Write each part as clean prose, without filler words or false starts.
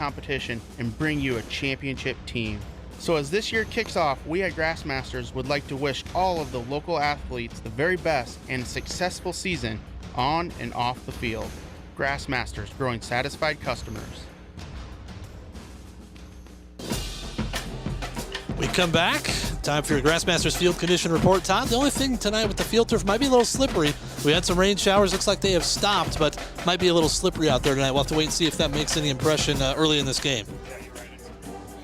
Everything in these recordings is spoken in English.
competition and bring you a championship team. So as this year kicks off, we at Grassmasters would like to wish all of the local athletes the very best and successful season on and off the field. Grassmasters, growing satisfied customers. We come back. Time for your Grassmasters field condition report. Todd, the only thing tonight with the field turf might be a little slippery. We had some rain showers. Looks like they have stopped, but might be a little slippery out there tonight. We'll have to wait and see if that makes any impression early in this game.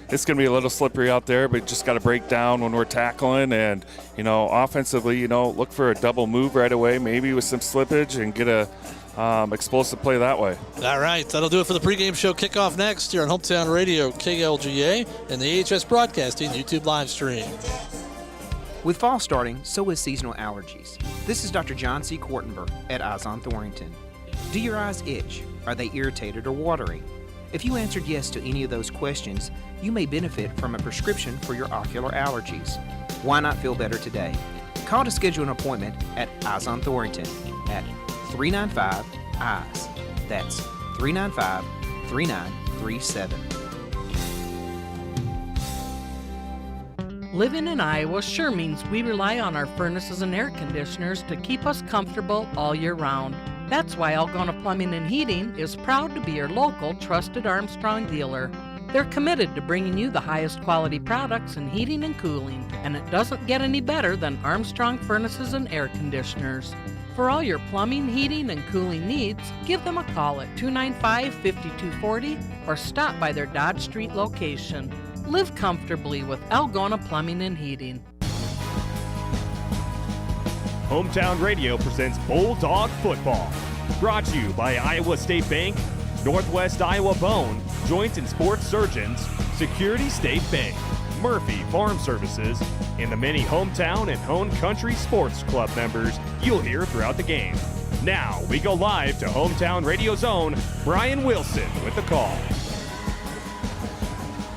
It's going to be a little slippery out there, but just got to break down when we're tackling. And, offensively, look for a double move right away, maybe with some slippage, and get a explosive play that way. All right, that'll do it for the pregame show. Kickoff next here on Hometown Radio, KLGA, and the AHS Broadcasting YouTube live stream. With fall starting, so is seasonal allergies. This is Dr. John C. Kortenberg at Eyes on Thorrington. Do your eyes itch? Are they irritated or watery? If you answered yes to any of those questions, you may benefit from a prescription for your ocular allergies. Why not feel better today? Call to schedule an appointment at Eyes on Thorrington at 395-EYES. That's 395-3937. Living in Iowa sure means we rely on our furnaces and air conditioners to keep us comfortable all year round. That's why Algona Plumbing and Heating is proud to be your local trusted Armstrong dealer. They're committed to bringing you the highest quality products in heating and cooling, and it doesn't get any better than Armstrong furnaces and air conditioners. For all your plumbing, heating, and cooling needs, give them a call at 295-5240 or stop by their Dodge Street location. Live comfortably with Algona Plumbing and Heating. Hometown Radio presents Bulldog Football. Brought to you by Iowa State Bank, Northwest Iowa Bone, Joint and Sports Surgeons, Security State Bank, Murphy Farm Services, and the many hometown and home country sports club members you'll hear throughout the game. Now we go live to Hometown Radio's own Brian Wilson with the call.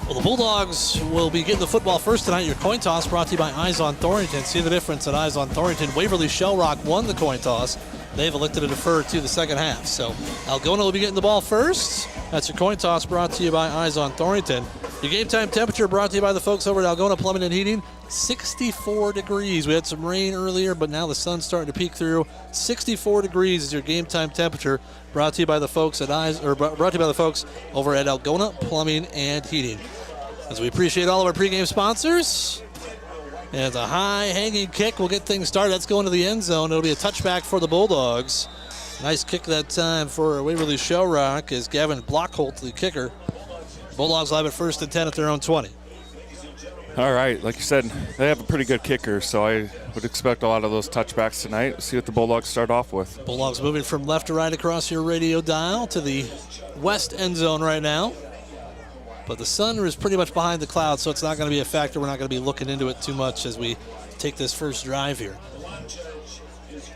Well, the Bulldogs will be getting the football first tonight. Your coin toss brought to you by Eyes on Thorrington. See the difference at Eyes on Thorrington. Waverly Shell Rock won the coin toss. They've elected to defer to the second half. So Algona will be getting the ball first. That's your coin toss brought to you by Eyes on Thorrington. Your game time temperature brought to you by the folks over at Algona Plumbing and Heating. 64 degrees. We had some rain earlier, but now the sun's starting to peek through. 64 degrees is your game time temperature. Brought to you by the folks at brought to you by the folks over at Algona Plumbing and Heating. As we appreciate all of our pregame sponsors. And it's a high-hanging kick. We'll get things started. Let's go into the end zone. It'll be a touchback for the Bulldogs. Nice kick that time for Waverly Shell Rock as Gavin Blockholt, the kicker. Bulldogs live at 1st and 10 at their own 20. All right, like you said, they have a pretty good kicker, so I would expect a lot of those touchbacks tonight. Let's see what the Bulldogs start off with. Bulldogs moving from left to right across your radio dial to the west end zone right now. But the sun is pretty much behind the clouds, so it's not going to be a factor. We're not going to be looking into it too much as we take this first drive here.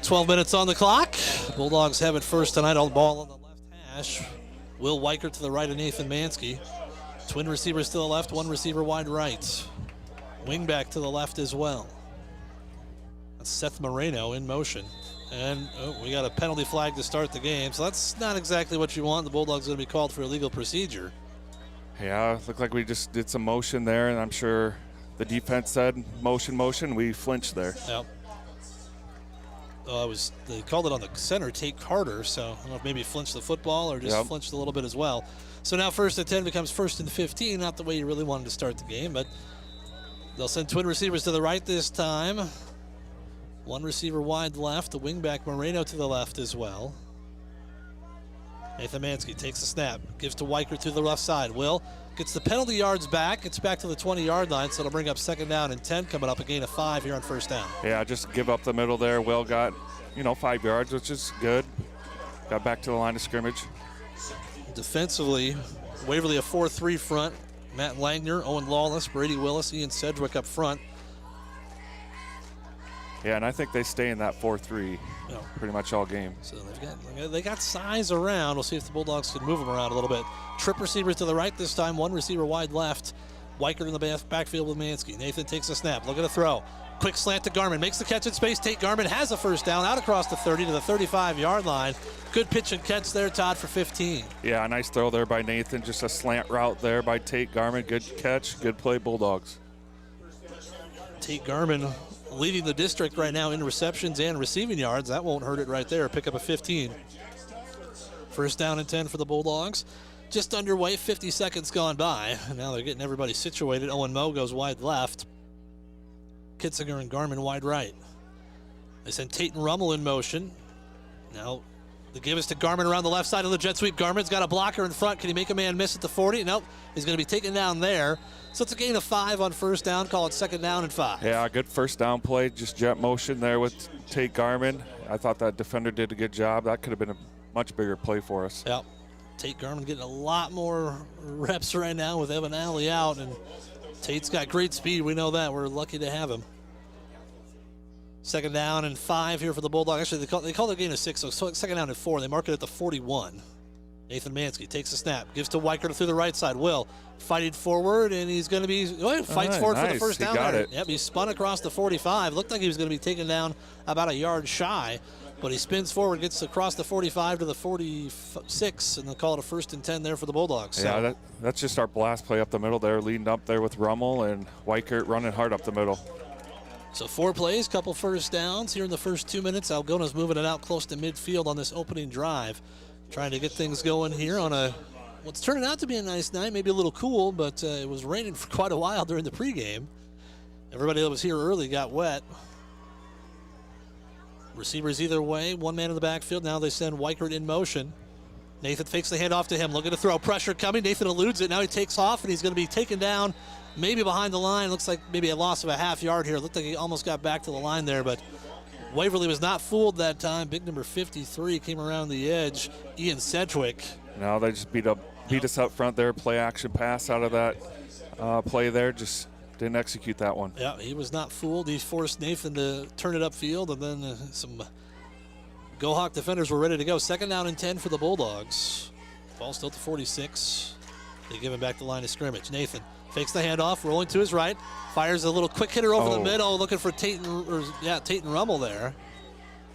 12 minutes on the clock. Bulldogs have it first tonight. All the ball on the left hash. Will Weicker to the right of Nathan Mansky. Twin receivers to the left, one receiver wide right. Wing back to the left as well. That's Seth Moreno in motion. And we got a penalty flag to start the game, so that's not exactly what you want. The Bulldogs are going to be called for illegal procedure. Yeah, looked like we just did some motion there, and I'm sure the defense said motion. We flinched there. Yep. They called it on the center, Tate Carter, so I don't know if maybe flinched the football or just flinched a little bit as well. So now 1st and 10 becomes 1st and 15, not the way you really wanted to start the game, but they'll send twin receivers to the right this time. One receiver wide left, the wingback Moreno to the left as well. Nathan Mansky takes the snap, gives to Weicker to the left side. Will gets the penalty yards back. It's back to the 20-yard line, so it'll bring up 2nd down and 10, coming up a gain of 5 here on 1st down. Yeah, just give up the middle there. Will got, 5 yards, which is good. Got back to the line of scrimmage. Defensively, Waverly a 4-3 front. Matt Langner, Owen Lawless, Brady Willis, Ian Sedgwick up front. Yeah, and I think they stay in that 4-3 pretty much all game. So they got size around. We'll see if the Bulldogs can move them around a little bit. Trip receivers to the right this time, one receiver wide left. Weicker in the backfield with Mansky. Nathan takes a snap. Look at a throw. quick slant to Garmin. Makes the catch in space. Tate Garmin has a first down out across the 30 to the 35-yard line. Good pitch and catch there, Todd, for 15. Yeah, nice throw there by Nathan. Just a slant route there by Tate Garmin. Good catch, good play, Bulldogs. Tate Garmin leading the district right now in receptions and receiving yards. That won't hurt it right there. Pick up a 15. First down and 10 for the Bulldogs. Just underway, 50 seconds gone by. Now they're getting everybody situated. Owen Moe goes wide left. Kitzinger and Garmin wide right. They send Tate and Rummel in motion. Now the give is to Garmin around the left side of the jet sweep. Garmin's got a blocker in front. Can he make a man miss at the 40? Nope. He's going to be taken down there. So it's a gain of 5 on first down. Call it second down and 5. Yeah, good first down play. Just jet motion there with Tate Garmin. I thought that defender did a good job. That could have been a much bigger play for us. Yep. Tate Garmin getting a lot more reps right now with Evan Alley out, and Tate's got great speed. We know that. We're lucky to have him. Second down and 5 here for the Bulldogs. Actually, they call the gain of 6, so second down and 4. They mark it at the 41. Nathan Mansky takes a snap, gives to Weichert through the right side. Will fighting forward, and he's going to be fights forward for the first down. Got it. Yep, he spun across the 45. Looked like he was going to be taken down about a yard shy, but he spins forward, gets across the 45 to the 46, and they'll call it a first and 10 there for the Bulldogs. So. Yeah, that's just our blast play up the middle there, leading up there with Rummel and Weichert running hard up the middle. So 4 plays, couple first downs here in the first 2 minutes. Algona's moving it out close to midfield on this opening drive. Trying to get things going here on what's turning out to be a nice night, maybe a little cool, but it was raining for quite a while during the pregame. Everybody that was here early got wet. Receivers either way, one man in the backfield. Now they send Weichert in motion. Nathan fakes the handoff to him, looking to throw. Pressure coming. Nathan eludes it. Now he takes off, and he's going to be taken down maybe behind the line. Looks like maybe a loss of a half yard here. Looked like he almost got back to the line there, but Waverly was not fooled that time. Big number 53 came around the edge. Ian Sedgwick. Now they just beat us up front there. Play action pass out of that play there. Just didn't execute that one. Yeah, he was not fooled. He forced Nathan to turn it upfield, and then some Go Hawk defenders were ready to go. Second down and 10 for the Bulldogs. Ball still to 46. They give him back the line of scrimmage. Nathan fakes the handoff, rolling to his right. Fires a little quick hitter over the middle, looking for Tate and Rummel there.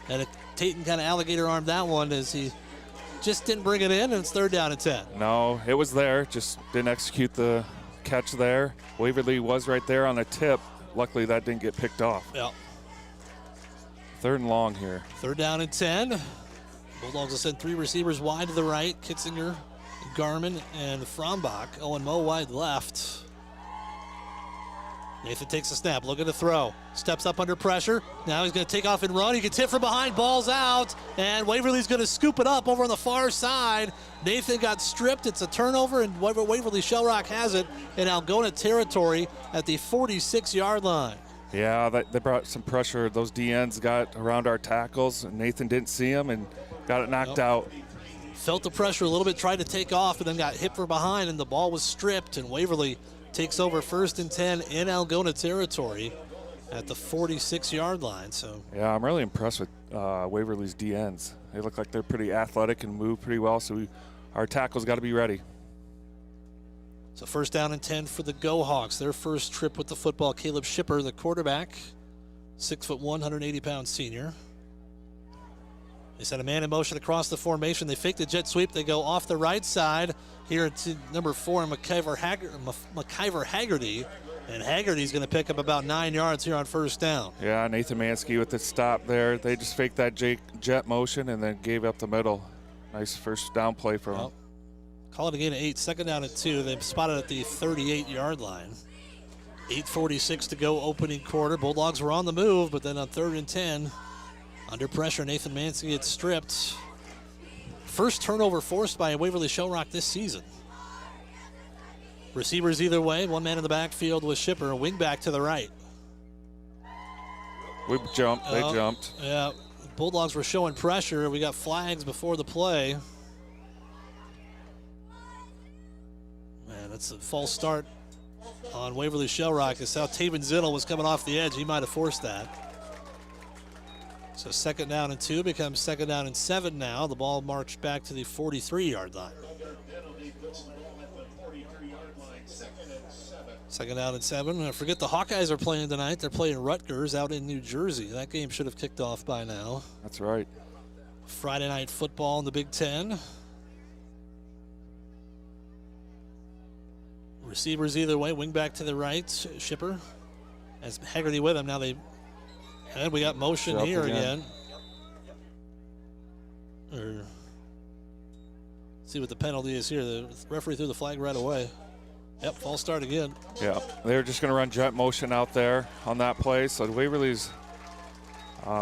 And Tate kind of alligator armed that one as he just didn't bring it in, and it's third down and 10. No, it was there, just didn't execute the catch there. Waverly was right there on the tip. Luckily, that didn't get picked off. Yeah. Third and long here. Third down and 10. Bulldogs will send 3 receivers wide to the right. Kitzinger, Garmin, and Frombach. Owen Moe wide left. Nathan takes a snap, looking to throw. Steps up under pressure. Now he's going to take off and run. He gets hit from behind, ball's out, and Waverly's going to scoop it up over on the far side. Nathan got stripped. It's a turnover, and Waverly Shell Rock has it in Algona territory at the 46-yard line. Yeah, they brought some pressure. Those DNs got around our tackles. Nathan didn't see him and got it knocked out. Felt the pressure a little bit, tried to take off, and then got hit from behind, and the ball was stripped, and Waverly takes over first and 10 in Algona territory at the 46-yard line. So yeah, I'm really impressed with Waverly's DNs. They look like they're pretty athletic and move pretty well, so our tackles got to be ready. So first down and 10 for the Go Hawks. Their first trip with the football. Caleb Schipper, the quarterback, 6'1", 180-pound senior. They set a man in motion across the formation. They fake the jet sweep. They go off the right side here to number 4, McIver Haggerty. And Haggerty's going to pick up about 9 yards here on first down. Yeah, Nathan Mansky with the stop there. They just faked that jet motion and then gave up the middle. Nice first down play for them. Call it a gain of 8. Second down and 2. They've spotted at the 38-yard line. 8:46 to go opening quarter. Bulldogs were on the move, but then on third and 10, under pressure, Nathan Mansky gets stripped. First turnover forced by Waverly Shell Rock this season. Receivers either way. One man in the backfield with Schipper, a wing back to the right. We jumped. They jumped. Yeah, Bulldogs were showing pressure. We got flags before the play. Man, that's a false start on Waverly Shell Rock. That's how Taven Zinnel was coming off the edge. He might have forced that. So second down and 2 becomes second down and 7 now. The ball marched back to the 43-yard line. Second down and 7. I forget the Hawkeyes are playing tonight. They're playing Rutgers out in New Jersey. That game should have kicked off by now. That's right. Friday night football in the Big Ten. Receivers either way. Wing back to the right. Shipper has Haggerty with him. Now and we got motion here again. See what the penalty is here. The referee threw the flag right away. Yep, false start again. Yeah, they're just going to run jet motion out there on that play. So Waverly's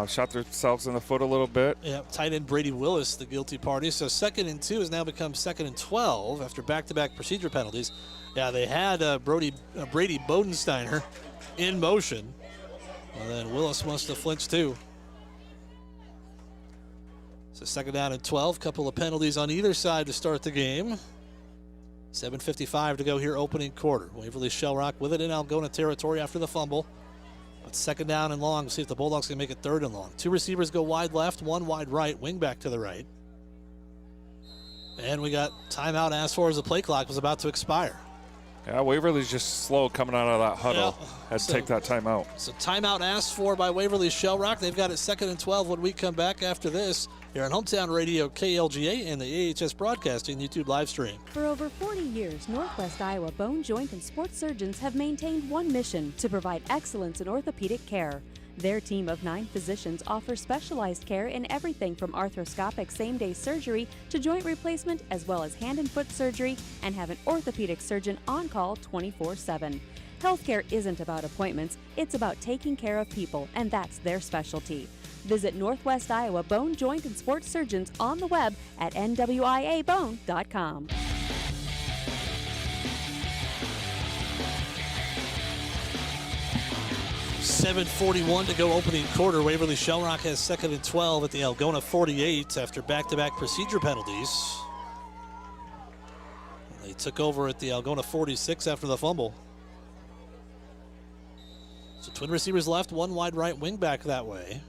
shot themselves in the foot a little bit. Yep, tight end Brady Willis, the guilty party. So 2nd and 2 has now become 2nd and 12 after back-to-back procedure penalties. Yeah, they had Brady Bodensteiner in motion. And then Willis must have flinched too. So 2nd down and 12. Couple of penalties on either side to start the game. 7:55 to go here, opening quarter. Waverly Shellrock with it in Algona territory after the fumble. But 2nd down and long. We'll see if the Bulldogs can make it 3rd and long. 2 receivers go wide left, 1 wide right, wing back to the right. And we got timeout asked for as the play clock was about to expire. Yeah, Waverly's just slow coming out of that huddle. Yeah. Had to take that timeout. So timeout asked for by Waverly Shellrock. They've got it 2nd and 12 when we come back after this here on Hometown Radio KLGA and the AHS Broadcasting YouTube live stream. For over 40 years, Northwest Iowa Bone, Joint, and Sports surgeons have maintained one mission: to provide excellence in orthopedic care. Their team of 9 physicians offers specialized care in everything from arthroscopic same-day surgery to joint replacement, as well as hand and foot surgery, and have an orthopedic surgeon on call 24/7. Healthcare isn't about appointments, it's about taking care of people, and that's their specialty. Visit Northwest Iowa Bone, Joint, and Sports surgeons on the web at nwiabone.com. 7:41 to go, opening quarter. Waverly Shellrock has 2nd and 12 at the Algona 48 after back-to-back procedure penalties. They took over at the Algona 46 after the fumble. So twin receivers left, 1 wide right, wing back that way.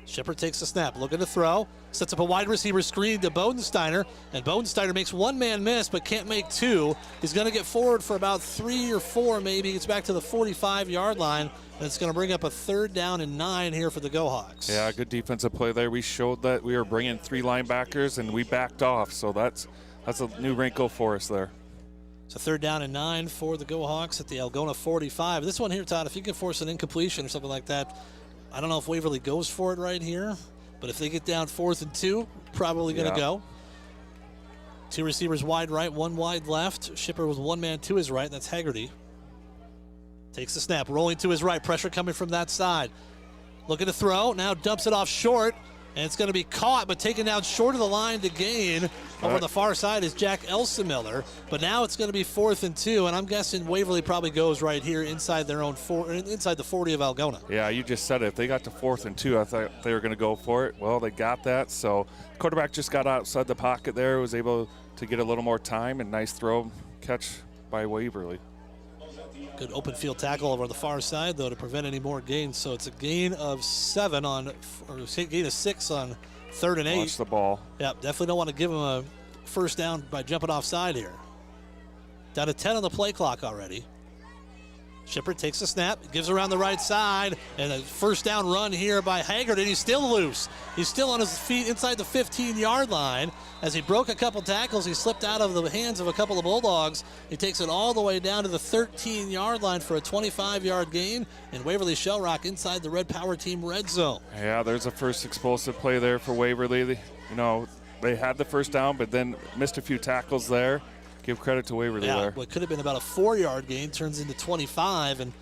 Shipper takes the snap, looking to throw, sets up a wide receiver screen to Bodensteiner, and Bodensteiner makes 1 man miss but can't make 2. He's going to get forward for about 3 or 4 maybe, gets back to the 45-yard line, and it's going to bring up a 3rd down and 9 here for the Go Hawks. Yeah, good defensive play there. We showed that we were bringing 3 linebackers and we backed off, so that's a new wrinkle for us there. It's a 3rd down and 9 for the Go Hawks at the Algona 45. This one here, Todd, if you can force an incompletion or something like that, I don't know if Waverly goes for it right here, but if they get down 4th and 2, probably going to go. 2 receivers wide right, 1 wide left. Shipper with 1 man to his right. That's Haggerty. Takes the snap, rolling to his right. Pressure coming from that side. Looking to throw. Now dumps it off short, and it's going to be caught, but taken down short of the line to gain. Over on the far side is Jack Elsemiller, but now it's going to be 4th and 2, and I'm guessing Waverly probably goes right here inside their own inside the 40 of Algona. Yeah, you just said it. If they got to 4th and 2, I thought they were going to go for it. Well, they got that, so quarterback just got outside the pocket there, was able to get a little more time, and nice throw catch by Waverly. Good open field tackle over on the far side, though, to prevent any more gains. So it's a gain of 6 on 3rd and 8. Watch the ball. Yeah, definitely don't want to give him a first down by jumping offside here. Down to 10 on the play clock already. Shipper takes the snap, gives around the right side, and a 1st down run here by Haggard, and he's still loose. He's still on his feet inside the 15-yard line. As he broke a couple tackles, he slipped out of the hands of a couple of Bulldogs. He takes it all the way down to the 13-yard line for a 25-yard gain, and Waverly Shellrock inside the Red Power Team red zone. Yeah, there's a first explosive play there for Waverly. They had the 1st down, but then missed a few tackles there. Give credit to Waverly there. What could have been about a 4-yard gain turns into 25, and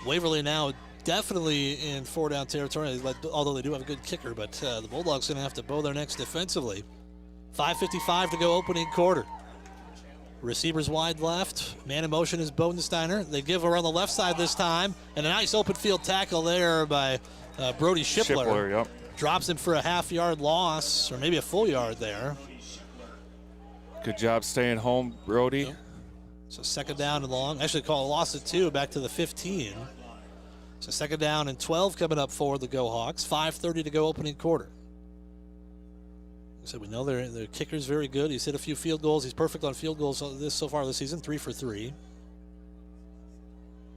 Waverly now definitely in 4-down territory, although they do have a good kicker, but the Bulldogs going to have to bow their necks defensively. 5:55 to go, opening quarter. Receivers wide left. Man in motion is Bodensteiner. They give her on the left side this time, and a nice open field tackle there by Brody Shipler. Yep. Drops him for a half-yard loss, or maybe a full yard there. Good job staying home, Brody. Yep. So 2nd down and long. Actually, call a loss of 2 back to the 15. So 2nd down and 12 coming up for the Go Hawks. 5:30 to go, opening quarter. So we know their kicker's very good. He's hit a few field goals. He's perfect on field goals so far this season, 3 for 3.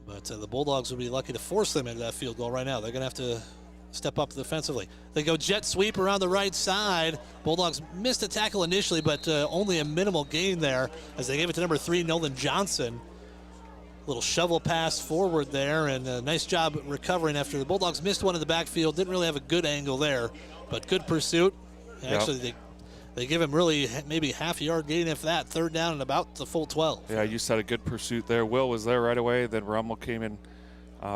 But the Bulldogs would be lucky to force them into that field goal right now. They're going to have to step up defensively. They go jet sweep around the right side. Bulldogs missed a tackle initially, but only a minimal gain there as they gave it to number 3, Nolan Johnson. Little shovel pass forward there, and a nice job recovering after the Bulldogs missed one in the backfield. Didn't really have a good angle there, but good pursuit. Actually, they give him really maybe half-yard gain, if that. 3rd down and about the full 12. Yeah, you said a good pursuit there. Will was there right away. Then Rummel came in,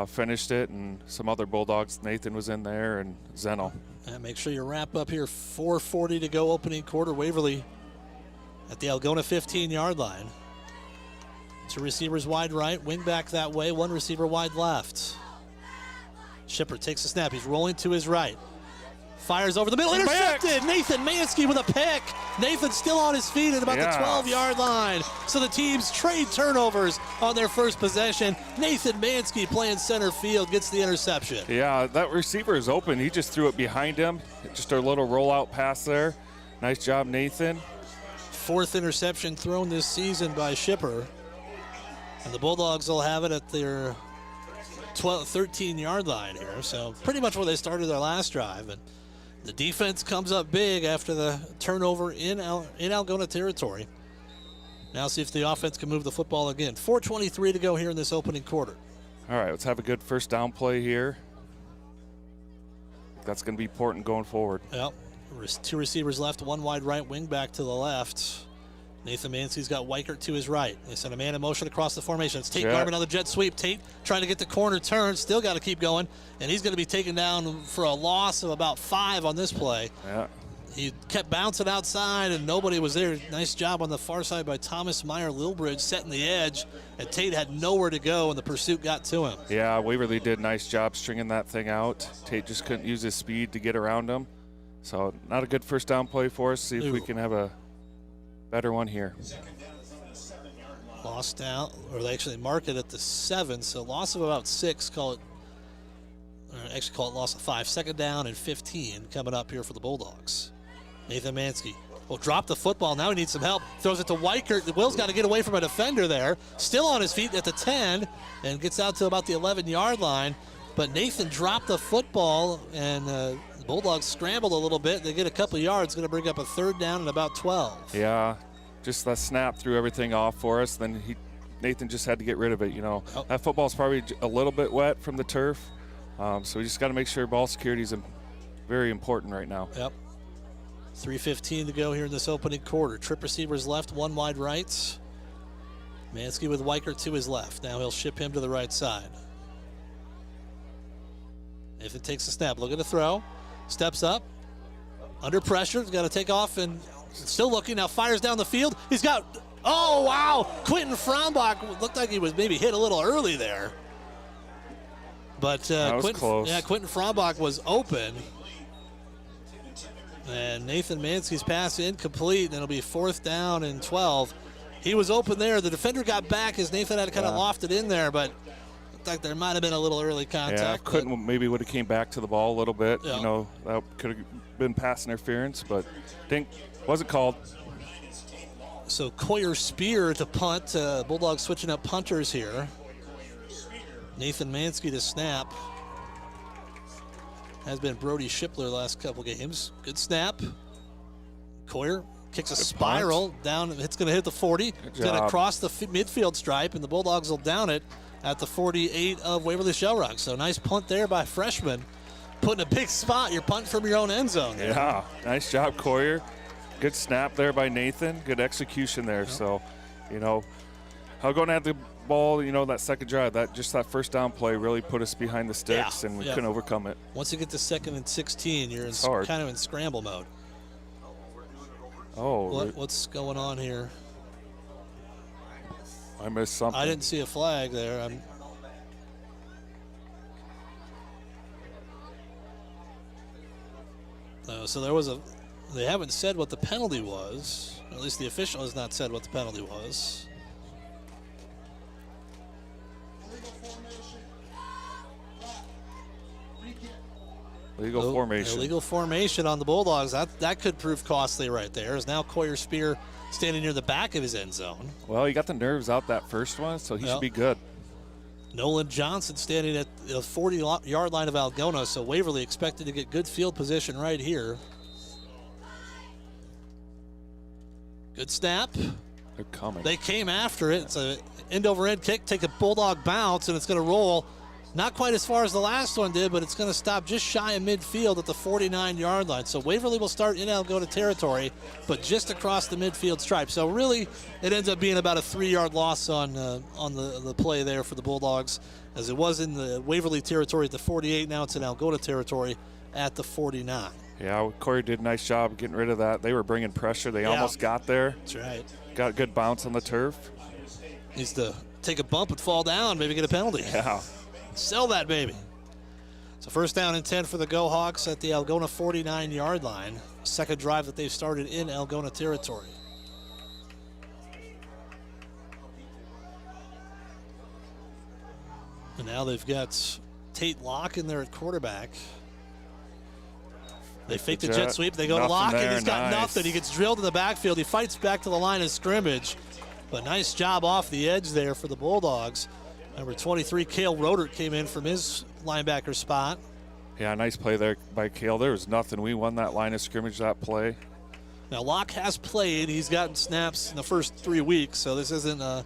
finished it, and some other Bulldogs. Nathan was in there, and Zeno. And make sure you wrap up here. 4:40 to go, opening quarter. Waverly at the Algona 15-yard line. 2 receivers wide right, wing back that way, 1 receiver wide left. Shipper takes a snap. He's rolling to his right. Fires over the middle, intercepted. Nathan Mansky with a pick. Nathan's still on his feet at about the 12-yard line. So the teams trade turnovers on their first possession. Nathan Mansky playing center field gets the interception. Yeah, that receiver is open. He just threw it behind him. Just a little rollout pass there. Nice job, Nathan. 4th interception thrown this season by Shipper. And the Bulldogs will have it at their 13-yard line here. So pretty much where they started their last drive. And the defense comes up big after the turnover in Algona territory. Now see if the offense can move the football again. 4:23 to go here in this opening quarter. All right, let's have a good first down play here. That's going to be important going forward. Yep. 2 receivers left, 1 wide right, wing back to the left. Nathan Mansky's got Weichert to his right. They send a man in motion across the formation. It's Tate Garman on the jet sweep. Tate trying to get the corner turn. Still got to keep going. And he's going to be taken down for a loss of about 5 on this play. Yeah. He kept bouncing outside and nobody was there. Nice job on the far side by Thomas Meyer-Lilbridge setting the edge. And Tate had nowhere to go and the pursuit got to him. Yeah, Waverly did a nice job stringing that thing out. Tate just couldn't use his speed to get around him. So not a good first down play for us. See if we can have a better one here. Lost out, or they actually mark it at the 7, so loss of about 6, call it loss of 5. 2nd down and 15 coming up here for the Bulldogs. Nathan Mansky will drop the football. Now he needs some help. Throws it to Weichert. Will's got to get away from a defender there. Still on his feet at the 10 and gets out to about the 11-yard line. But Nathan dropped the football and the Bulldogs scrambled a little bit. They get a couple yards, going to bring up a 3rd down and about 12. Yeah, just that snap threw everything off for us. Then Nathan just had to get rid of it. You know, that football's probably a little bit wet from the turf. So we just got to make sure ball security is very important right now. Yep. 3:15 to go here in this opening quarter. Trip receivers left, 1 wide right. Mansky with Weichert to his left. Now he'll ship him to the right side. If it takes a snap, look at the throw. Steps up. Under pressure. He's got to take off and still looking. Now fires down the field. He's got, oh, wow. Quentin Frombach looked like he was maybe hit a little early there. But Quentin Frombach was open. And Nathan Mansky's pass incomplete. And it'll be 4th down and 12. He was open there. The defender got back as Nathan had to kind of loft it in there, but like there might have been a little early contact. Yeah, maybe would have came back to the ball a little bit. Yeah. You know, that could have been pass interference, but wasn't called. So Coyer Spear to punt. Bulldogs switching up punters here. Nathan Mansky to snap. Has been Brody Shipler the last couple games. Good snap. Coyer kicks a spiral down. It's going to hit the 40. It's going to cross the midfield stripe, and the Bulldogs will down it at the 48 of Waverly Shellrock. So nice punt there by freshman. Putting a big spot. You're punting from your own end zone there. Yeah, nice job, Coyer. Good snap there by Nathan. Good execution there. Yep. So, you know, Algona had the ball, you know, that second drive. That first down play really put us behind the sticks, and we couldn't overcome it. Once you get to 2nd and 16, you're kind of in scramble mode. Oh. What's going on here? I missed something. I didn't see a flag there. So there was they haven't said what the penalty was. At least the official has not said what the penalty was. Illegal formation. Illegal formation on the Bulldogs. That could prove costly right there. As now Coyer Spear standing near the back of his end zone. Well, he got the nerves out that first one, so he should be good. Nolan Johnson standing at the 40-yard line of Algona, so Waverly expected to get good field position right here. Good snap. They're coming. They came after it. It's an end-over-end kick, take a Bulldog bounce, and it's going to roll. Not quite as far as the last one did, but it's going to stop just shy of midfield at the 49-yard line. So Waverly will start in Algona territory, but just across the midfield stripe. So really, it ends up being about a 3-yard loss on the play there for the Bulldogs, as it was in the Waverly territory at the 48. Now it's in Algona territory at the 49. Yeah, Corey did a nice job getting rid of that. They were bringing pressure. They almost got there. That's right. Got a good bounce on the turf. Needs to take a bump and fall down, maybe get a penalty. Yeah. Sell that baby. So first down and 10 for the Go Hawks at the Algona 49-yard line. Second drive that they've started in Algona territory. And now they've got Tate Locke in there at quarterback. They fake the jet sweep. They go to Locke, and he's got nothing. He gets drilled in the backfield. He fights back to the line of scrimmage. But nice job off the edge there for the Bulldogs. Number 23, Cale Rodert, came in from his linebacker spot. Yeah, nice play there by Cale. There was nothing. We won that line of scrimmage, that play. Now, Locke has played. He's gotten snaps in the first 3 weeks, so this isn't an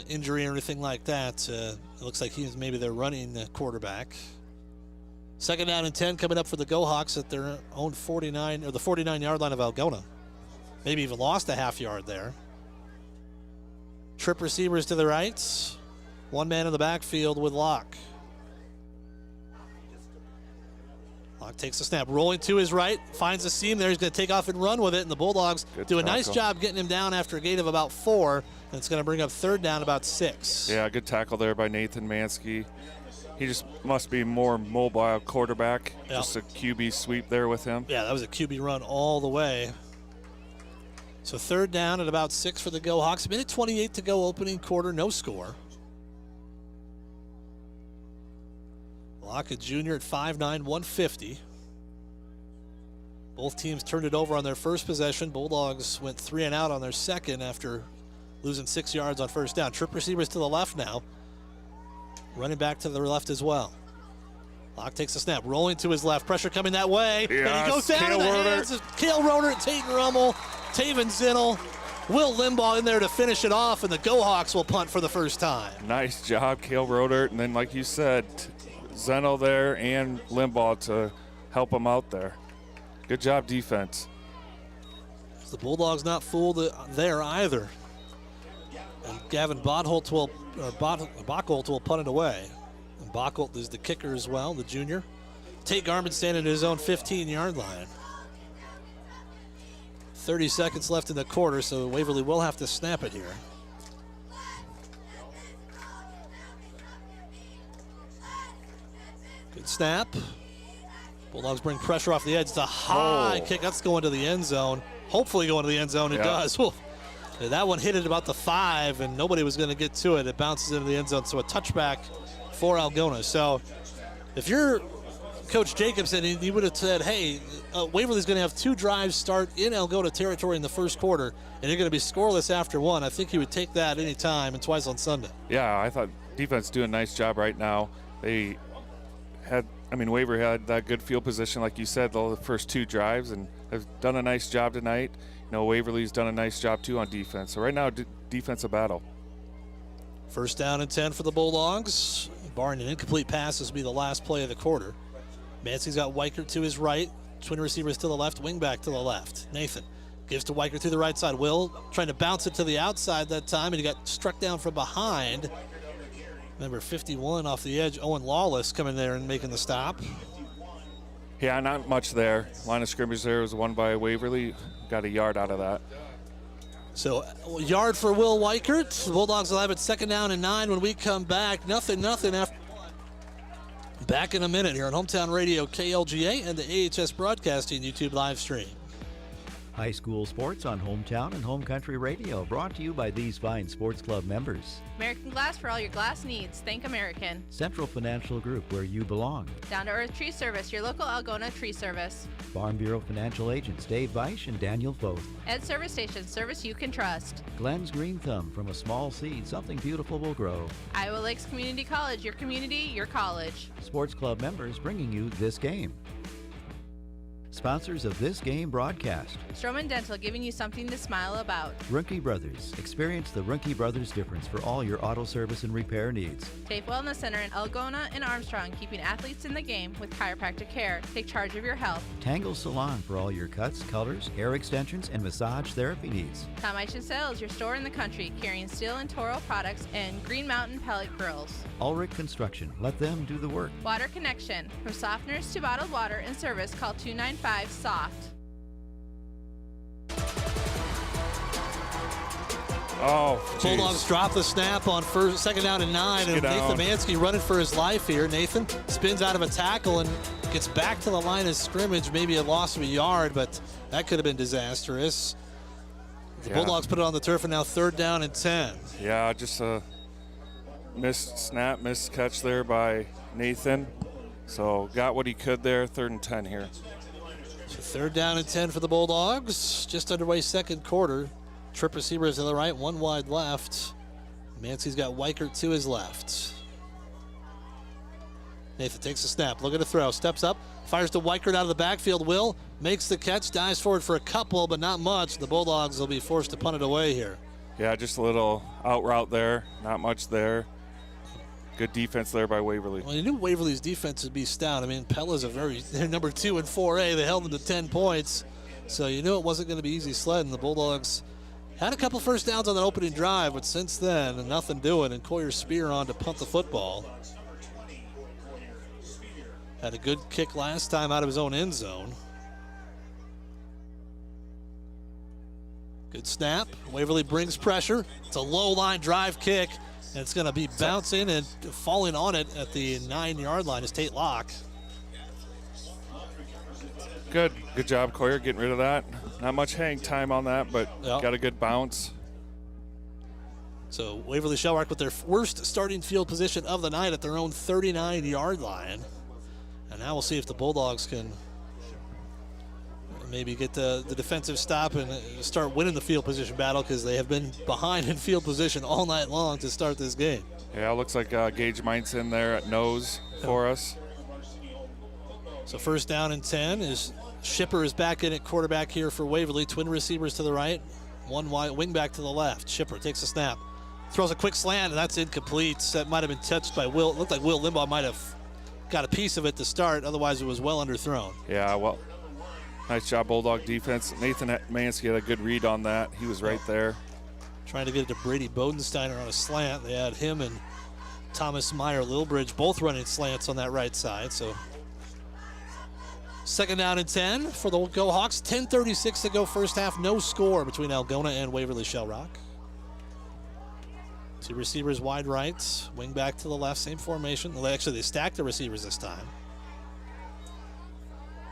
injury or anything like that. It looks like he's maybe their running quarterback. Second down and 10 coming up for the Go Hawks at their own 49, or the 49-yard line of Algona. Maybe even lost a half yard there. Trip receivers to the right. One man in the backfield with Locke. Locke takes the snap, rolling to his right, finds a seam there. He's going to take off and run with it, and the Bulldogs do a nice job getting him down after a gain of about 4, and it's going to bring up third down about 6. Yeah, good tackle there by Nathan Mansky. He just must be more mobile quarterback. Yeah. Just a QB sweep there with him. Yeah, that was a QB run all the way. So third down at about 6 for the Go Hawks. Minute 28 to go, opening quarter, no score. Locke, a junior at 5'9", 150. Both teams turned it over on their first possession. Bulldogs went 3 and out on their second after losing 6 yards on first down. Trip receivers to the left now. Running back to the left as well. Locke takes a snap, rolling to his left. Pressure coming that way. Yes, and he goes down in the hands of Cale Rodert, Taten Rummel, Taven Zinnel, Will Limbaugh in there to finish it off, and the Go Hawks will punt for the first time. Nice job, Cale Rodert. And then, like you said, Zinnel there and Limbaugh to help him out there. Good job, defense. The Bulldogs not fooled there either. And Gavin Bockholt will punt it away. And Bockholt is the kicker as well, the junior. Tate Garman standing at his own 15-yard line. 30 seconds left in the quarter, so Waverly will have to snap it here. Good snap. Bulldogs bring pressure off the edge. It's a high kick. That's going to the end zone. Hopefully going to the end zone. It does. Oof. That one hit it about the 5, and nobody was going to get to it. It bounces into the end zone, so a touchback for Algona. So if you're Coach Jacobson, he would have said, hey, Waverly's going to have 2 drives start in Algona territory in the first quarter, and you're going to be scoreless after 1. I think he would take that any time and twice on Sunday. Yeah, I thought defense doing a nice job right now. They had, Waverly had that good field position, like you said, the first 2 drives, and have done a nice job tonight. Waverly's done a nice job, too, on defense. So right now, defensive battle. First down and 10 for the Bulldogs. Barring an incomplete pass, this will be the last play of the quarter. Mansky's got Weichert to his right. Twin receivers to the left, wing back to the left. Nathan gives to Weichert to the right side. Will trying to bounce it to the outside that time, and he got struck down from behind. Number 51 off the edge, Owen Lawless coming there and making the stop. Yeah, not much there. Line of scrimmage there was won by Waverly. Got a yard out of that. So, yard for Will Weichert. The Bulldogs will have it second down and 9 when we come back. Nothing after. Back in a minute here on Hometown Radio, KLGA, and the AHS Broadcasting YouTube live stream. High school sports on Hometown and Home Country Radio, brought to you by these fine sports club members. American Glass for all your glass needs. Think American. Central Financial Group, where you belong. Down to Earth Tree Service, your local Algona tree service. Farm Bureau Financial Agents Dave Weish and Daniel Foth. Ed Service Station, service you can trust. Glenn's Green Thumb, from a small seed, something beautiful will grow. Iowa Lakes Community College, your community, your college. Sports club members bringing you this game. Sponsors of this game broadcast. Stroman Dental, giving you something to smile about. Ruhnke Brothers. Experience the Ruhnke Brothers difference for all your auto service and repair needs. Tafe Wellness Center in Algona and Armstrong, keeping athletes in the game with chiropractic care. Take charge of your health. Tangle Salon for all your cuts, colors, hair extensions, and massage therapy needs. Tom Eichen Sales, your store in the country, carrying steel and Toro products and Green Mountain pellet grills. Ulrich Construction. Let them do the work. Water Connection. From softeners to bottled water and service, call 295-SOFT. Oh, Bulldogs drop the snap on second down and 9, and Nathan Mansky running for his life here. Nathan spins out of a tackle and gets back to the line of scrimmage, maybe a loss of a yard, but that could have been disastrous. The Bulldogs put it on the turf, and now 3rd down and 10. Yeah, just a missed snap, missed catch there by Nathan. So got what he could there, 3rd and 10 here. So 3rd down and 10 for the Bulldogs. Just underway second quarter. Trip receivers to the right, one wide left. Mansky's got Weichert to his left. Nathan takes a snap, looking to throw, steps up, fires to Weichert out of the backfield. Will makes the catch, dives forward for a couple, but not much. The Bulldogs will be forced to punt it away here. Yeah, just a little out route there, not much there. Good defense there by Waverly. Well, you knew Waverly's defense would be stout. I mean, Pella's they're number 2 in 4A. They held them to 10 points. So you knew it wasn't going to be easy sledding. The Bulldogs had a couple first downs on that opening drive, but since then, nothing doing. And Coyer Spear on to punt the football. Had a good kick last time out of his own end zone. Good snap. Waverly brings pressure. It's a low line drive kick. And it's going to be bouncing and falling on it at the 9-yard line is Tate Locke. Good job, Coyer, getting rid of that. Not much hang time on that, but got a good bounce. So Waverly Shellrock with their worst starting field position of the night at their own 39-yard line. And now we'll see if the Bulldogs can maybe get the defensive stop and start winning the field position battle, because they have been behind in field position all night long to start this game. Yeah, it looks like Gage Mint's in there at nose for us. So 1st down and 10 is Shipper is back in at quarterback here for Waverly. Twin receivers to the right, one wide wing back to the left. Shipper takes a snap, throws a quick slant, and that's incomplete. That might have been touched by Will. It looked like Will Limbaugh might have got a piece of it to start. Otherwise, it was well underthrown. Yeah, well, nice job, Bulldog defense. Nathan Mansky had a good read on that. He was right there. Trying to get it to Brady Bodensteiner on a slant. They had him and Thomas Meyer-Lilbridge both running slants on that right side. So 2nd down and 10 for the Go Hawks. 10:36 to go first half. No score between Algona and Waverly Shellrock. 2 receivers wide right, wing back to the left, same formation. Actually, they stacked the receivers this time.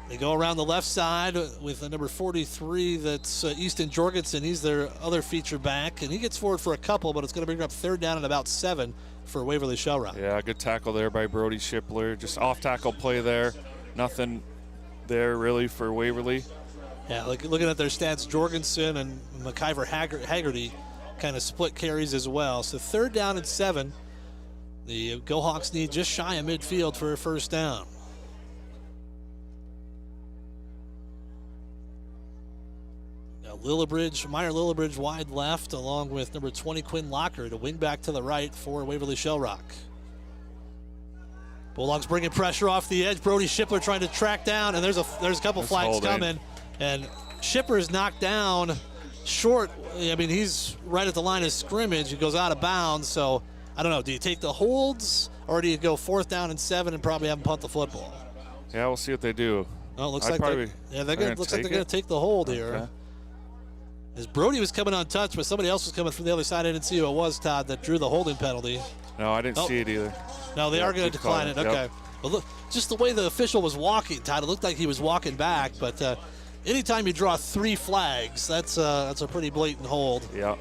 They go around the left side with the number 43, that's Easton Jorgensen. He's their other feature back, and he gets forward for a couple, but it's going to bring up 3rd down and about 7 for Waverly Shellrock. Yeah, good tackle there by Brody Shipler. Just off-tackle play there. Nothing there really for Waverly. Yeah, looking at their stats, Jorgensen and McIver Haggerty kind of split carries as well. So 3rd down and 7. The Go Hawks need just shy of midfield for a 1st down. Now Meyer-Lilbridge wide left, along with number 20 Quinn Locker to wing back to the right for Waverly Shellrock. Bulldogs bringing pressure off the edge. Brody Shipler trying to track down, and there's a couple flags coming, and Shipper is knocked down short. I mean, he's right at the line of scrimmage. He goes out of bounds. So I don't know. Do you take the holds, or do you go 4th down and 7 and probably have them punt the football? Yeah, we'll see what they do. Well, it looks like they're going to take the hold here. Okay. As Brody was coming untouched, but somebody else was coming from the other side. I didn't see who it was, Todd, that drew the holding penalty. No, I didn't see it either. No, they are going to decline it. Okay. Well, look, just the way the official was walking, Todd, it looked like he was walking back, but anytime you draw 3 flags, that's a pretty blatant hold. Yeah.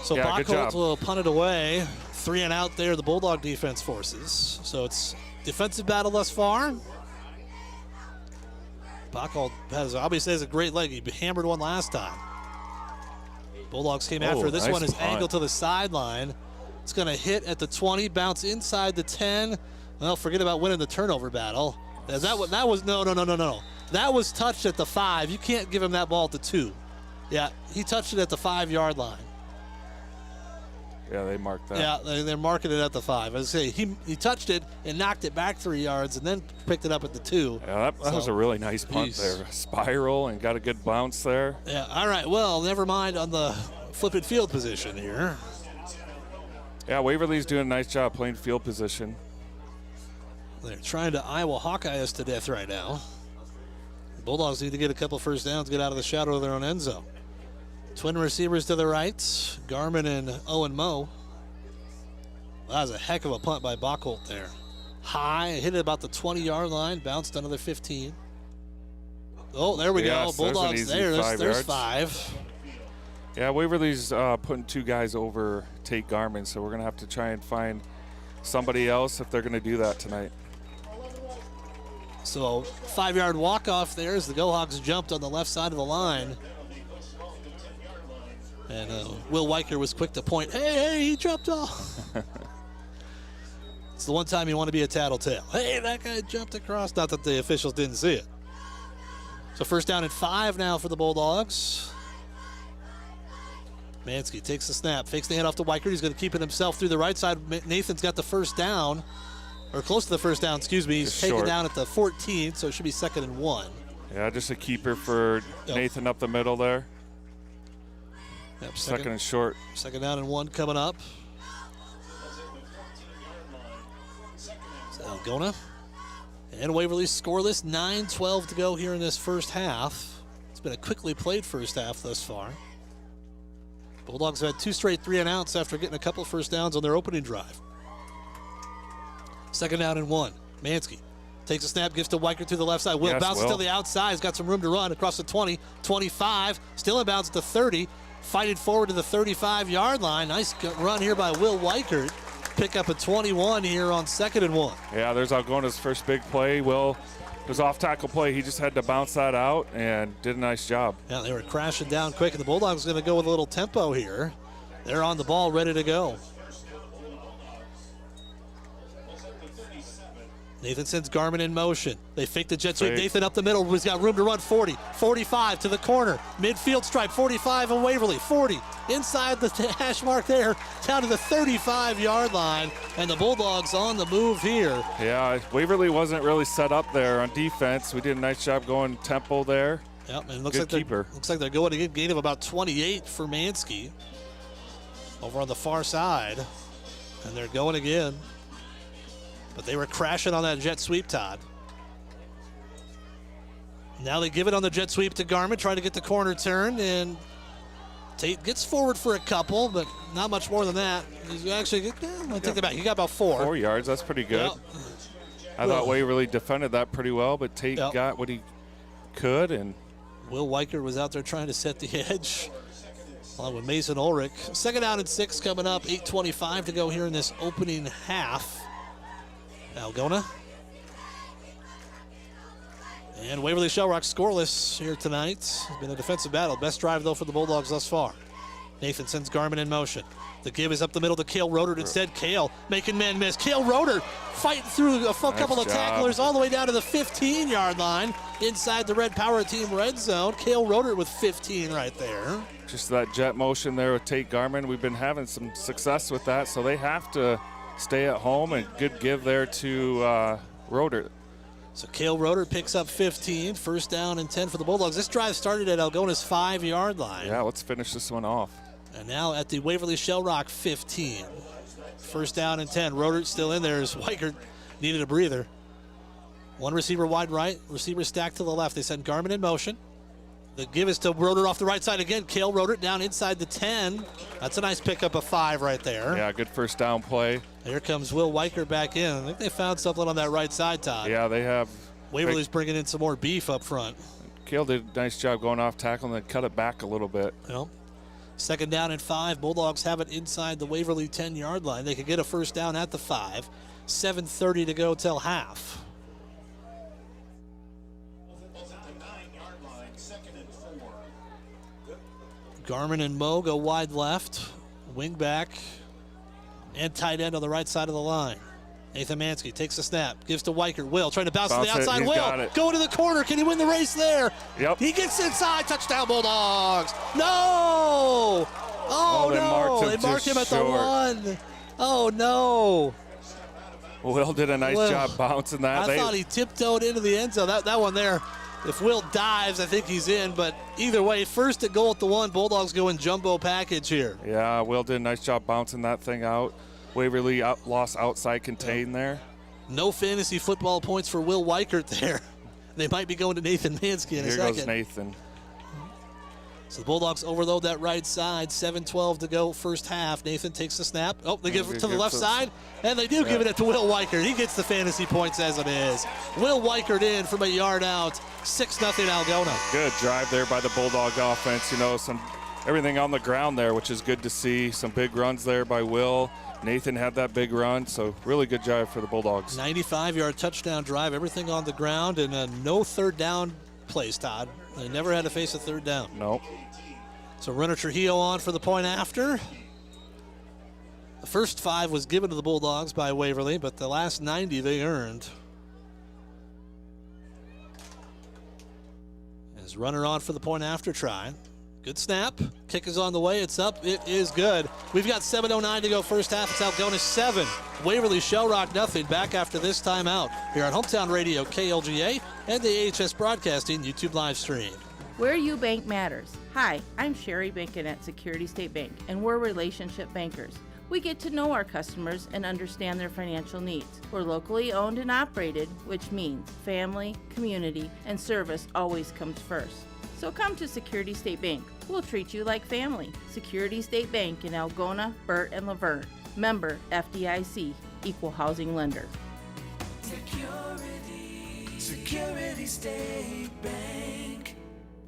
So Yeah, good Bachholz job. will punt it away. 3 and out there, the Bulldog defense forces. So it's defensive battle thus far. Bachholz obviously has a great leg. He hammered one last time. Bulldogs came after. This nice one is punt. angled to the sideline. It's going to hit at the 20, bounce inside the 10. Well, forget about winning the turnover battle. That was no. That was touched at the 5. You can't give him that ball at the 2. Yeah, he touched it at the 5-yard line. Yeah, they marked that. Yeah, they're marking it at the 5. As I say, he touched it and knocked it back 3 yards and then picked it up at the 2. Yeah, that was a really nice punt there. Spiral and got a good bounce there. Yeah, all right. Well, never mind on the flipping field position here. Yeah, Waverly's doing a nice job playing field position. They're trying to Iowa Hawkeye us to death right now. The Bulldogs need to get a couple first downs, get out of the shadow of their own end zone. Twin receivers to the right, Garmin and Owen Moe. That was a heck of a punt by Bachholz there. High, hit it about the 20-yard line, bounced another 15. Oh, there we go. Bulldogs there. There's 5. Yeah, Waverly's putting 2 guys over Tate Garmin, so we're going to have to try and find somebody else if they're going to do that tonight. So 5-yard walk-off there as the Go-Hawks jumped on the left side of the line. And Will Weicker was quick to point, hey, he jumped off. It's the one time you want to be a tattletale. Hey, that guy jumped across. Not that the officials didn't see it. So first down and 5 now for the Bulldogs. Mansky takes the snap, fakes the handoff to Weicker. He's going to keep it himself through the right side. Nathan's got the first down, or close to the first down, excuse me. He's taken down at the 14, so it should be 2nd and 1. Yeah, just a keeper for Nathan up the middle there. Yep, second and short. 2nd down and 1 coming up. So Algona and Waverly scoreless. 9:12 to go here in this first half. It's been a quickly played first half thus far. Bulldogs have had 2 straight 3 and outs after getting a couple first downs on their opening drive. 2nd down and 1. Mansky takes a snap, gives to Weicker to the left side. Will bounces to the outside. He's got some room to run across the 20, 25. Still in bounds at the 30. Fighting forward to the 35-yard line. Nice run here by Will Weicker. Pick up a 21 here on 2nd and 1. Yeah, there's Algona's first big play. Will, it was off-tackle play. He just had to bounce that out and did a nice job. Yeah, they were crashing down quick, and the Bulldogs are going to go with a little tempo here. They're on the ball, ready to go. Nathan sends Garmin in motion. They fake the jet sweep. Nathan up the middle. He's got room to run. 40, 45 to the corner. Midfield stripe. 45 and Waverly. 40 inside the hash mark there. Down to the 35-yard line. And the Bulldogs on the move here. Yeah, Waverly wasn't really set up there on defense. We did a nice job going tempo there. Yep, and it looks Good like keeper. Looks like they're going to get a gain of about 28 for Mansky over on the far side. And they're going again. But they were crashing on that jet sweep, Todd. Now they give it on the jet sweep to Garmin, trying to get the corner turn, and Tate gets forward for a couple, but not much more than that. He's actually, I take that back. He got about 4. 4 yards, that's pretty good. Yep. I thought Waverly defended that pretty well, but Tate got what he could. And Will Weicker was out there trying to set the edge, along with Mason Ulrich. 2nd down and 6 coming up, 8:25 to go here in this opening half. Algona. And Waverly Shellrock scoreless here tonight. It's been a defensive battle. Best drive, though, for the Bulldogs thus far. Nathan sends Garmin in motion. The give is up the middle to Cale Roder. Instead, Cale making men miss. Cale Roder fighting through a couple of tacklers all the way down to the 15-yard line inside the Red Power Team red zone. Cale Roder with 15 right there. Just that jet motion there with Tate Garmin. We've been having some success with that, so they have to stay at home, and good give there to Roder. So Cale Roder picks up 15, 1st down and 10 for the Bulldogs. This drive started at Algona's 5-yard line. Yeah, let's finish this one off. And now at the Waverly Shellrock 15. 1st down and 10. Roder still in there as Weicker needed a breather. One receiver wide right, receiver stacked to the left. They send Garmin in motion. The give is to Roder off the right side again. Cale Roder down inside the 10. That's a nice pickup of 5 right there. Yeah, good 1st down play. Here comes Will Weicker back in. I think they found something on that right side, Todd. Yeah, they have Waverly's bringing in some more beef up front. Kale did a nice job going off tackle and then cut it back a little bit. Well, 2nd down and 5. Bulldogs have it inside the Waverly 10-yard line. They could get a first down at the 5. 7:30 to go till half. Garmin and Moe go wide left. Wing back and tight end on the right side of the line. Nathan Mansky takes the snap, gives to Weichert. Will trying to bounce to the outside. Will going to the corner. Can he win the race there? Yep. He gets inside. Touchdown Bulldogs. No. Oh, no. They marked him at the 1. Oh, no. Will did a nice job bouncing that. I thought he tiptoed into the end zone. That one there, if Will dives, I think he's in. But either way, 1st and goal at the 1. Bulldogs go in jumbo package here. Yeah, Will did a nice job bouncing that thing out. Waverly lost outside contain there. No fantasy football points for Will Weichert there. They might be going to Nathan Mansky in a second. Here goes Nathan. So the Bulldogs overload that right side. 7:12 to go first half. Nathan takes the snap. Oh, they give it to the left side. And they do give it to Will Weichert. He gets the fantasy points as it is. Will Weichert in from a yard out. 6-0 Algona. Good drive there by the Bulldog offense. You know, everything on the ground there, which is good to see. Some big runs there by Will. Nathan had that big run, so really good job for the Bulldogs. 95-yard touchdown drive, everything on the ground, and no 3rd down plays, Todd. They never had to face a 3rd down. Nope. So Runner Trujillo on for the point after. The first 5 was given to the Bulldogs by Waverly, but the last 90 they earned. As Runner on for the point after try. Good snap. Kick is on the way. It's up. It is good. We've got 7:09 to go first half. It's Algona 7. Waverly Shell Rock nothing. Back after this timeout here on Hometown Radio KLGA and the AHS Broadcasting YouTube live stream. Where you bank matters. Hi, I'm Sherry Bankin at Security State Bank, and we're relationship bankers. We get to know our customers and understand their financial needs. We're locally owned and operated, which means family, community, and service always comes first. So come to Security State Bank. We'll treat you like family. Security State Bank in Algona, Burt, and Laverne. Member FDIC, Equal Housing Lender. Security State Bank.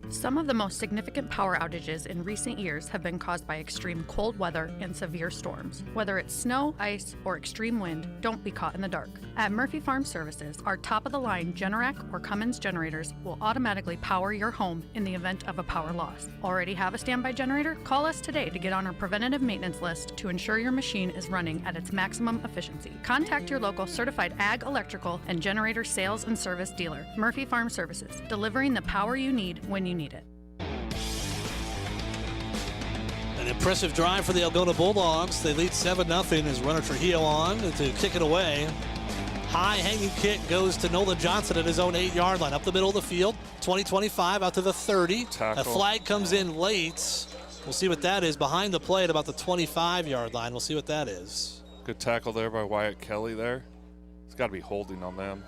Some of the most significant power outages in recent years have been caused by extreme cold weather and severe storms. Whether it's snow, ice, or extreme wind, don't be caught in the dark. At Murphy Farm Services, our top-of-the-line Generac or Cummins generators will automatically power your home in the event of a power loss. Already have a standby generator? Call us today to get on our preventative maintenance list to ensure your machine is running at its maximum efficiency. Contact your local certified ag, electrical, and generator sales and service dealer. Murphy Farm Services, delivering the power you need when you need it. An impressive drive for the Algona Bulldogs. They lead 7-0 as Runner Trujillo on to kick it away. High hanging kick goes to Nolan Johnson at his own 8-yard line. Up the middle of the field. 20-25 out to the 30. Tackle. A flag comes in late. We'll see what that is. Behind the play at about the 25-yard line. We'll see what that is. Good tackle there by Wyatt Kelly there. It's got to be holding on them.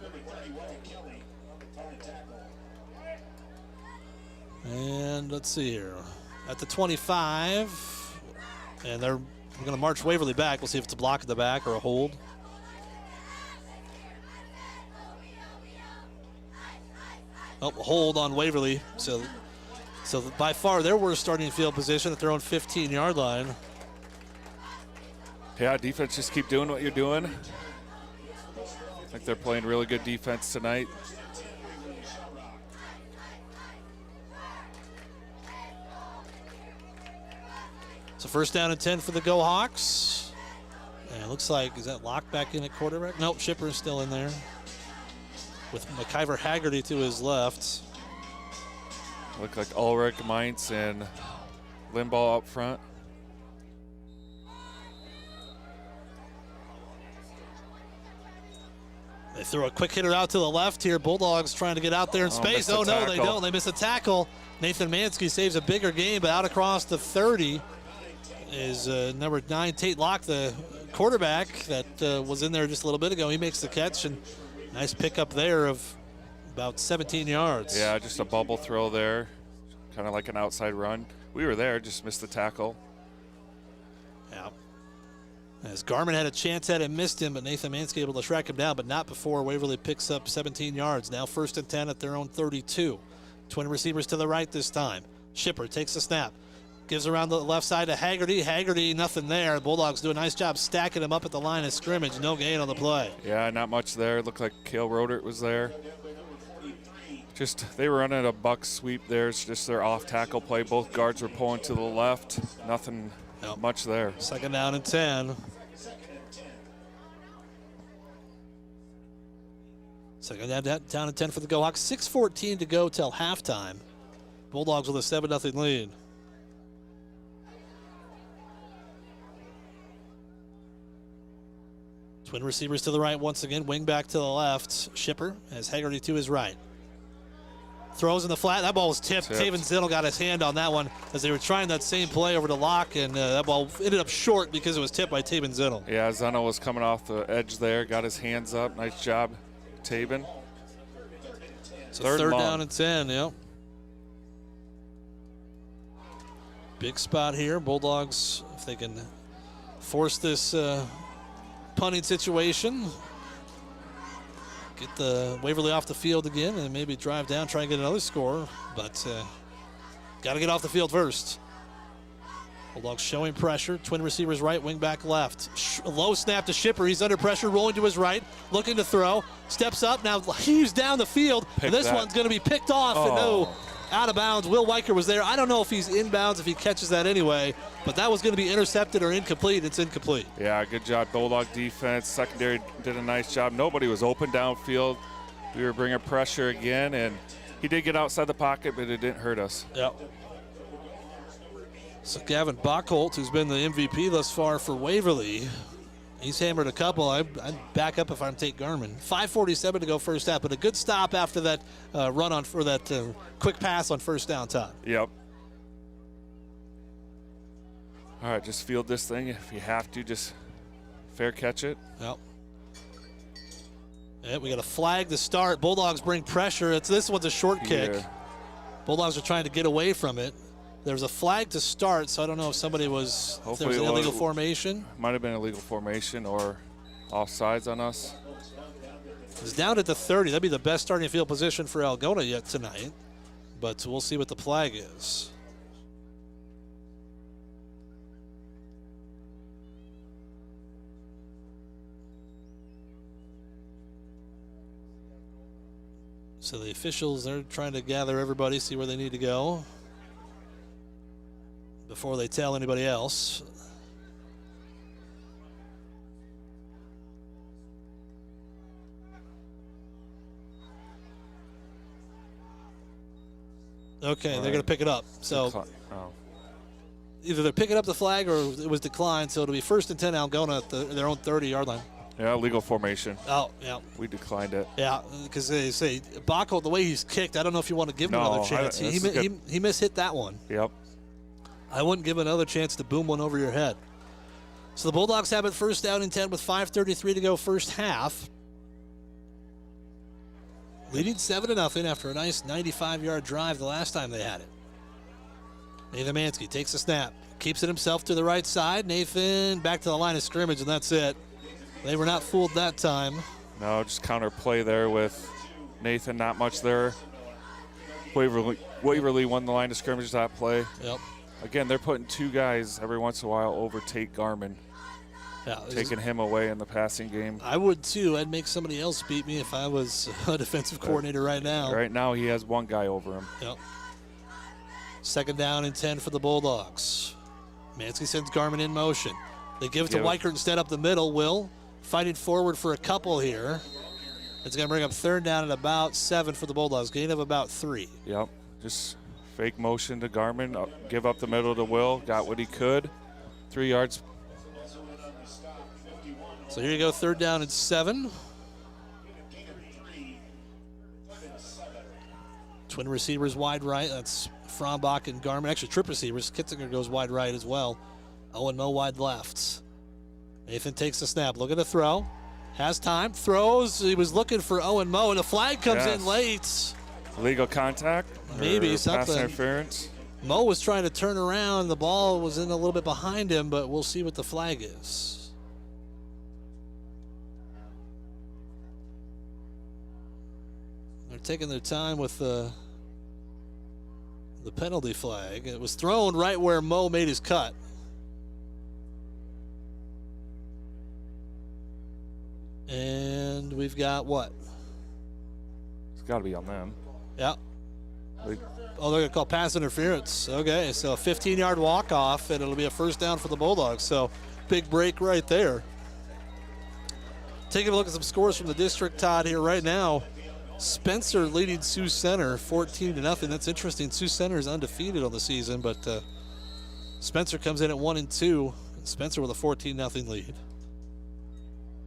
And let's see here. At the 25. And they're going to march Waverly back. We'll see if it's a block at the back or a hold. Oh, a hold on Waverly. So by far their worst starting field position at their own 15-yard line. Yeah, defense, just keep doing what you're doing. I think they're playing really good defense tonight. So first down and 10 for the Go Hawks. And it looks like, is that Locke back in at quarterback? Nope, Shipper's still in there. With McIver Haggerty to his left. Look like Ulrich, Meintz, and Limbaugh up front. They throw a quick hitter out to the left here. Bulldogs trying to get out there in space. Oh, no, they don't. They miss a tackle. Nathan Mansky saves a bigger gain, but out across the 30 is number 9, Tate Locke, the quarterback that was in there just a little bit ago. He makes the catch, and nice pickup there of about 17 yards. Yeah, just a bubble throw there, kind of like an outside run. We were there, just missed the tackle. Yeah. As Garmin had a chance at it, missed him, but Nathan Mansky able to track him down, but not before Waverly picks up 17 yards. Now 1st and 10 at their own 32. Twin receivers to the right this time. Shipper takes the snap. Gives around the left side to Haggerty. Haggerty, nothing there. The Bulldogs do a nice job stacking him up at the line of scrimmage. No gain on the play. Yeah, not much there. Looked like Cale Rodert was there. They were running a buck sweep there. It's just their off tackle play. Both guards were pulling to the left. Nothing much there. 2nd down and 10. 2nd down and 10 for the Go Hawks. 6:14 to go till halftime. Bulldogs with a 7-0 lead. Twin receivers to the right once again. Wing back to the left. Shipper has Haggerty to his right. Throws in the flat. That ball was tipped. Taven Zinnel got his hand on that one as they were trying that same play over to Locke, and that ball ended up short because it was tipped by Taven Zinnel. Yeah, Zinnel was coming off the edge there. Got his hands up. Nice job, Taven. So third down and 10, yep. Big spot here. Bulldogs, if they can force this punting situation, get the Waverly off the field again and maybe drive down, try and get another score, but got to get off the field first. Bulldogs showing pressure. Twin receivers right, wing back left. Low snap to Shipper. He's under pressure, rolling to his right, looking to throw. Steps up, now heaves down the field. And this one's going to be picked off. And no, out of bounds. Will Weicker was there. I don't know if he's inbounds, if he catches that anyway, but that was going to be intercepted or incomplete. It's incomplete. Yeah, good job, Bulldog defense. Secondary did a nice job. Nobody was open downfield. We were bringing pressure again, and he did get outside the pocket, but it didn't hurt us. Yep. So Gavin Bachholt, who's been the MVP thus far for Waverly, he's hammered a couple. I'd back up if I'm Tate Garmin. 5:47 to go first half, but a good stop after that run on for that quick pass on first down time. Yep. All right, just field this thing. If you have to, just fair catch it. Yep. Yeah, we got a flag to start. Bulldogs bring pressure. This one's a short kick. Bulldogs are trying to get away from it. There's a flag to start, so I don't know if somebody was, if there was an illegal formation. Might have been illegal formation or offsides on us. It's down at the 30. That'd be the best starting field position for Algona yet tonight, but we'll see what the flag is. So the officials, they're trying to gather everybody, see where they need to go before they tell anybody else. Okay, they're going to pick it up. So either they're picking up the flag or it was declined, so it'll be 1st and 10 Algona at their own 30-yard line. Yeah, legal formation. Oh, yeah. We declined it. Yeah, because they say Bachholt, the way he's kicked, I don't know if you want to give him another chance. He mishit that one. Yep. I wouldn't give another chance to boom one over your head. So the Bulldogs have it 1st down and 10 with 5:33 to go first half. Leading 7-0 after a nice 95-yard drive the last time they had it. Nathan Mansky takes a snap, keeps it himself to the right side. Nathan back to the line of scrimmage, and that's it. They were not fooled that time. No, just counter play there with Nathan. Not much there. Waverly won the line of scrimmage that play. Yep. Again, they're putting two guys every once in a while over Tate Garmin. Yeah, taking him away in the passing game. I would too. I'd make somebody else beat me if I was a defensive coordinator right now. Right now he has one guy over him. Yep. 2nd down and 10 for the Bulldogs. Mansky sends Garmin in motion. They give it to Weichert instead up the middle. Will fighting forward for a couple here. It's going to bring up 3rd down and about 7 for the Bulldogs. Gain of about 3. Yep. Just fake motion to Garmin. Give up the middle to Will. Got what he could. 3 yards. So here you go, 3rd down and 7. Twin receivers wide right. That's Frombach and Garmin. Actually, trip receivers. Kitzinger goes wide right as well. Owen Moe wide left. Nathan takes the snap. Look at the throw. Has time. Throws. He was looking for Owen Moe, and the flag comes in late. Legal contact. Maybe something. Pass interference. Moe was trying to turn around. The ball was in a little bit behind him, but we'll see what the flag is. taking their time with the penalty flag. It was thrown right where Mo made his cut. And we've got what? It's got to be on them. Yeah. They're going to call pass interference. Okay, so a 15-yard walk-off, and it'll be a first down for the Bulldogs. So big break right there. Taking a look at some scores from the district, Todd, here right now. Spencer leading Sioux Center 14-0. That's interesting. Sioux Center is undefeated on the season, but Spencer comes in at 1-2. Spencer with a 14-0 lead.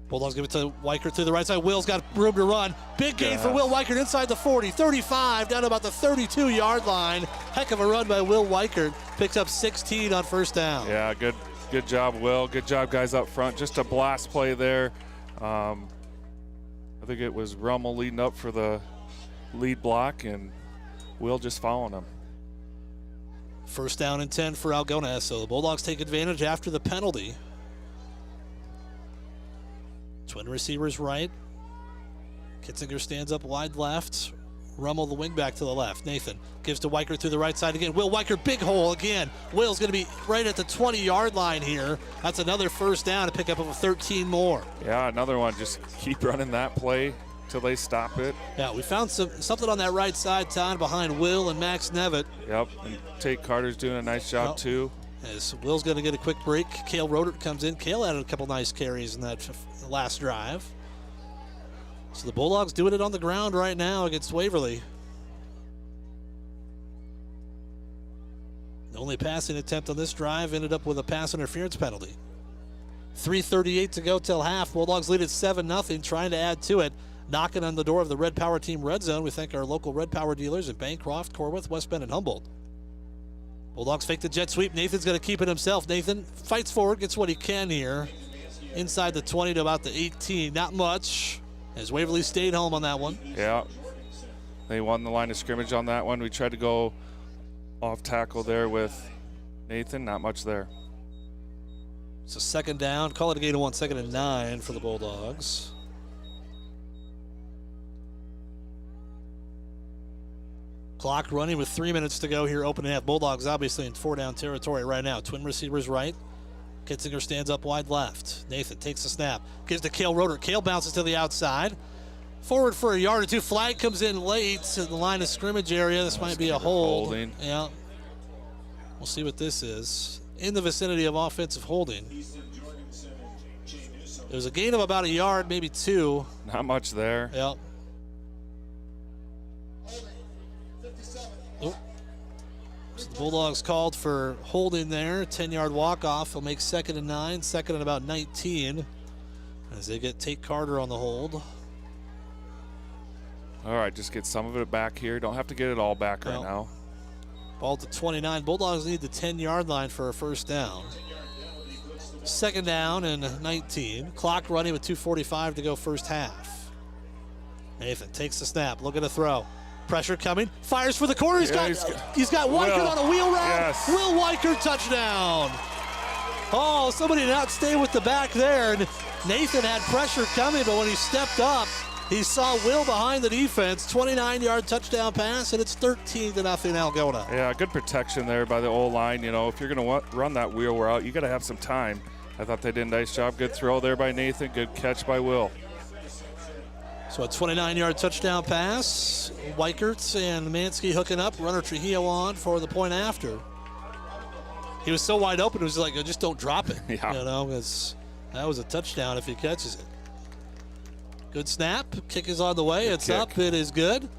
Bulldogs give it to Weichert through the right side. Will's got room to run. Big gain for Will Weichert inside the 40, 35, down to about the 32-yard line. Heck of a run by Will Weichert. Picks up 16 on first down. Yeah, good job, Will. Good job, guys up front. Just a blast play there. I think it was Rummel leading up for the lead block, and Will just following him. First down and 10 for Algona. So the Bulldogs take advantage after the penalty. Twin receivers right. Kitzinger stands up wide left. Rummel the wingback to the left. Nathan gives to Weichert through the right side again. Will Weichert, big hole again. Will's going to be right at the 20-yard line here. That's another first down to pick up over 13 more. Yeah, another one. Just keep running that play till they stop it. Yeah, we found something on that right side, Todd, behind Will and Max Nevitt. Yep, and Tate Carter's doing a nice job too. As Will's going to get a quick break. Cale Rodert comes in. Cale had a couple nice carries in that last drive. So the Bulldogs doing it on the ground right now against Waverly. The only passing attempt on this drive ended up with a pass interference penalty. 3:38 to go till half. Bulldogs lead at 7-0, trying to add to it. Knocking on the door of the Red Power Team Red Zone. We thank our local Red Power dealers in Bancroft, Corwith, West Bend, and Humboldt. Bulldogs fake the jet sweep. Nathan's going to keep it himself. Nathan fights forward, gets what he can here. Inside the 20 to about the 18. Not much, as Waverly stayed home on that one. Yeah, they won the line of scrimmage on that one. We tried to go off tackle there with Nathan. Not much there. So second down. Call it a gain of 1, 2nd and 9 for the Bulldogs. Clock running with 3 minutes to go here. Opening half. Bulldogs obviously in 4-down territory right now. Twin receivers right. Kitzinger stands up wide left. Nathan takes the snap. Gives to Cale Rodert. Cale bounces to the outside. Forward for a yard or two. Flag comes in late to the line of scrimmage area. This might be a hold. Holding. Yeah. We'll see what this is. In the vicinity of offensive holding. There's a gain of about a yard, maybe 2. Not much there. Yep. So the Bulldogs called for holding there. 10-yard walk-off. He'll make 2nd and 9, 2nd and about 19 as they get Tate Carter on the hold. All right, just get some of it back here. Don't have to get it all back right now. Ball to 29. Bulldogs need the 10-yard line for a first down. 2nd down and 19. Clock running with 2:45 to go first half. Nathan takes the snap, looking to throw. Pressure coming, fires for the corner. He's got Weichert on a wheel route. Yes. Will Weichert touchdown. Oh, somebody did not stay with the back there. And Nathan had pressure coming, but when he stepped up, he saw Will behind the defense. 29-yard touchdown pass, and it's 13-0 Algona. Yeah, good protection there by the O-line. You know, if you're going to run that wheel route, you got to have some time. I thought they did a nice job. Good throw there by Nathan. Good catch by Will. So a 29-yard touchdown pass. Weichert and Mansky hooking up. Runner Trujillo on for the point after. He was so wide open, it was like, just don't drop it. Yeah. You know, that was a touchdown if he catches it. Good snap. Kick is on the way. It's up. It is good.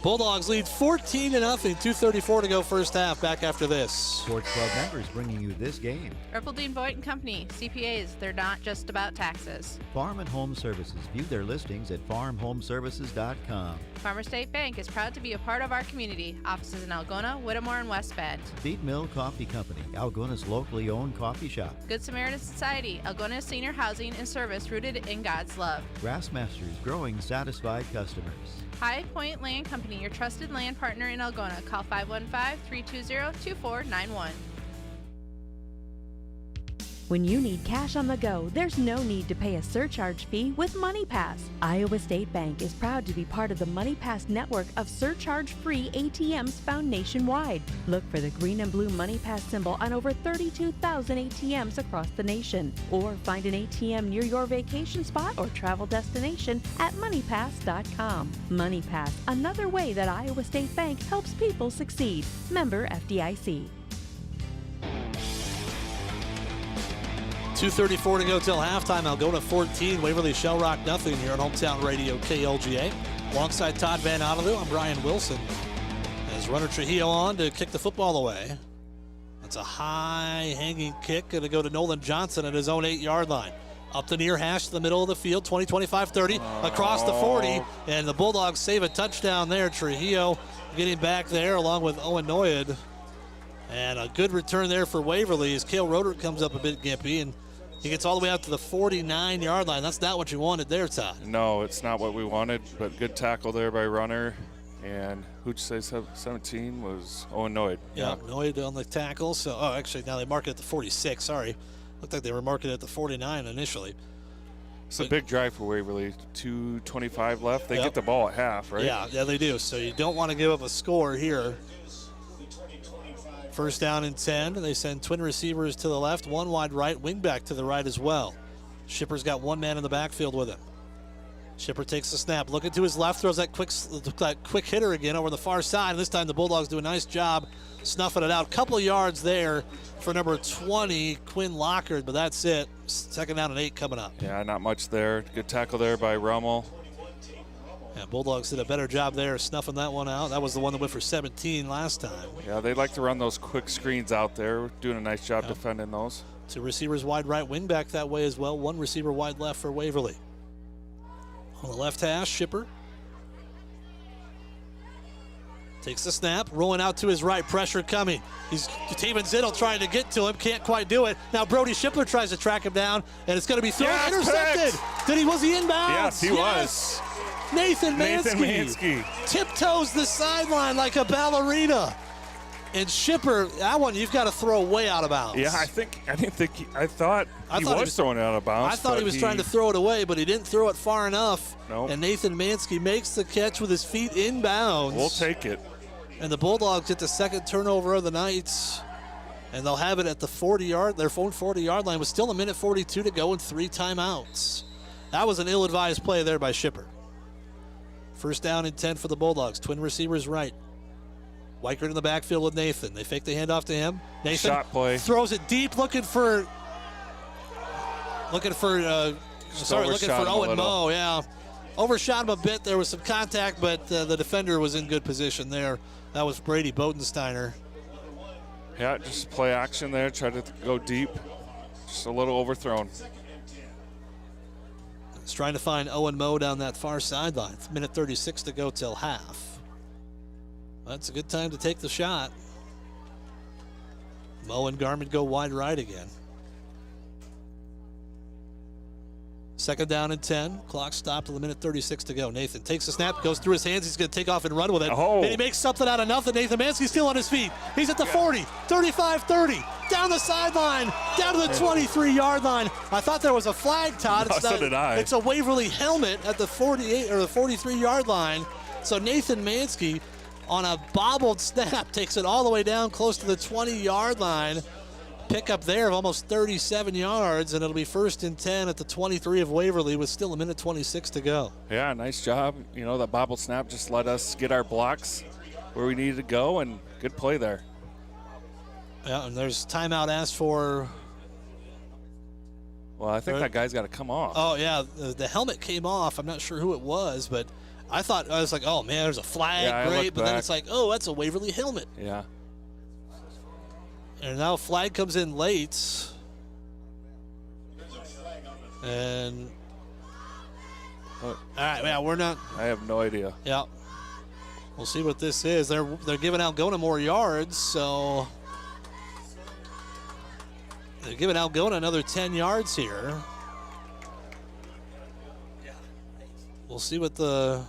Bulldogs lead 14-0. 2:34 to go first half. Back after this. Sports Club members bringing you this game. Erpeldine Voigt and Company, CPAs, they're not just about taxes. Farm and Home Services. View their listings at farmhomeservices.com. Farmer State Bank is proud to be a part of our community. Offices in Algona, Whittemore, and West Bend. Feed Mill Coffee Company, Algona's locally owned coffee shop. Good Samaritan Society, Algona senior housing and service rooted in God's love. Grassmasters, growing satisfied customers. High Point Land Company, your trusted land partner in Algona. Call 515-320-2491. When you need cash on the go, there's no need to pay a surcharge fee with MoneyPass. Iowa State Bank is proud to be part of the MoneyPass network of surcharge-free ATMs found nationwide. Look for the green and blue MoneyPass symbol on over 32,000 ATMs across the nation. Or find an ATM near your vacation spot or travel destination at MoneyPass.com. MoneyPass, another way that Iowa State Bank helps people succeed. Member FDIC. 2:34 to go till halftime. Algona 14, Waverly Shell Rock nothing here on Hometown Radio KLGA. Alongside Todd Van Otterloo, I'm Brian Wilson. As runner Trujillo on to kick the football away. That's a high hanging kick. Going to go to Nolan Johnson at his own 8-yard line. Up the near hash to the middle of the field, 20, 25, 30, across the 40. And the Bulldogs save a touchdown there. Trujillo getting back there along with Owen Noyad. And a good return there for Waverly as Cale Roeder comes up a bit gimpy, and he gets all the way out to the 49-yard line. That's not what you wanted there, Todd. No, it's not what we wanted, but good tackle there by runner. And who'd you say 17 was Owen Noyd? Yeah, Noyd on the tackle. So, actually, now they mark it at the 46. Sorry. Looked like they were marking it at the 49 initially. It's a big drive for Waverly. 2:25 left. They get the ball at half, right? Yeah, they do. So you don't want to give up a score here. First down and 10. They send twin receivers to the left, one wide right, wing back to the right as well. Shipper's got one man in the backfield with him. Shipper takes the snap, looking to his left, throws that quick hitter again over the far side. And this time the Bulldogs do a nice job snuffing it out. Couple of yards there for number 20, Quinn Lockard, but that's it. Second down and 8 coming up. Yeah, not much there. Good tackle there by Rummel. Yeah, Bulldogs did a better job there snuffing that one out. That was the one that went for 17 last time. Yeah, they like to run those quick screens out there. We're doing a nice job defending those. Two receivers wide right, wing back that way as well. One receiver wide left for Waverly. On the left hash, Shipper takes the snap, rolling out to his right, pressure coming. He's Taven Zittel trying to get to him, can't quite do it. Now Brody Shipler tries to track him down, and it's going to be thrown, intercepted. Was he inbounds? Yes, he was. Nathan Mansky tiptoes the sideline like a ballerina. And Shipper, that one you've got to throw way out of bounds. Yeah, I thought he was throwing it out of bounds. I thought he was trying to throw it away, but he didn't throw it far enough. Nope. And Nathan Mansky makes the catch with his feet inbounds. We'll take it. And the Bulldogs get the second turnover of the night. And they'll have it at the 40-yard, their own 40-yard line with still 1:42 to go and 3 timeouts. That was an ill-advised play there by Shipper. First down and 10 for the Bulldogs. Twin receivers right. Weichert in the backfield with Nathan. They fake the handoff to him. Nathan shot play. Throws it deep, looking for Owen Moe. Yeah, overshot him a bit. There was some contact, but the defender was in good position there. That was Brady Bodensteiner. Yeah, just play action there. Try to go deep. Just a little overthrown. He's trying to find Owen Moe down that far sideline. It's 1:36 to go till half. That's a good time to take the shot. Moe and Garmin go wide right again. Second down and 10. Clock stopped with 1:36 to go. Nathan takes the snap, goes through his hands. He's going to take off and run with it. Oh. And he makes something out of nothing. Nathan Mansky's still on his feet. He's at the 40, 35, 30. Down the sideline, down to the 23-yard line. I thought there was a flag, Todd. So did I. It's a Waverly helmet at the 48 or the 43-yard line. So Nathan Mansky on a bobbled snap takes it all the way down close to the 20-yard line. Pickup there of almost 37 yards, and it'll be first and 10 at the 23 of Waverly with still 1:26 to go. Yeah, nice job. You know, that bobble snap just let us get our blocks where we needed to go, and good play there. Yeah, and there's timeout asked for. Well, I think that guy's got to come off. Oh, yeah, the helmet came off. I'm not sure who it was, but I was like, oh, man, there's a flag. Yeah, great. But then it's like, oh, that's a Waverly helmet. Yeah. And now flag comes in late. And all right, yeah, we're not. I have no idea. Yeah, we'll see what this is. They're giving Algona more yards, so they're giving Algona another 10 yards here. We'll see what the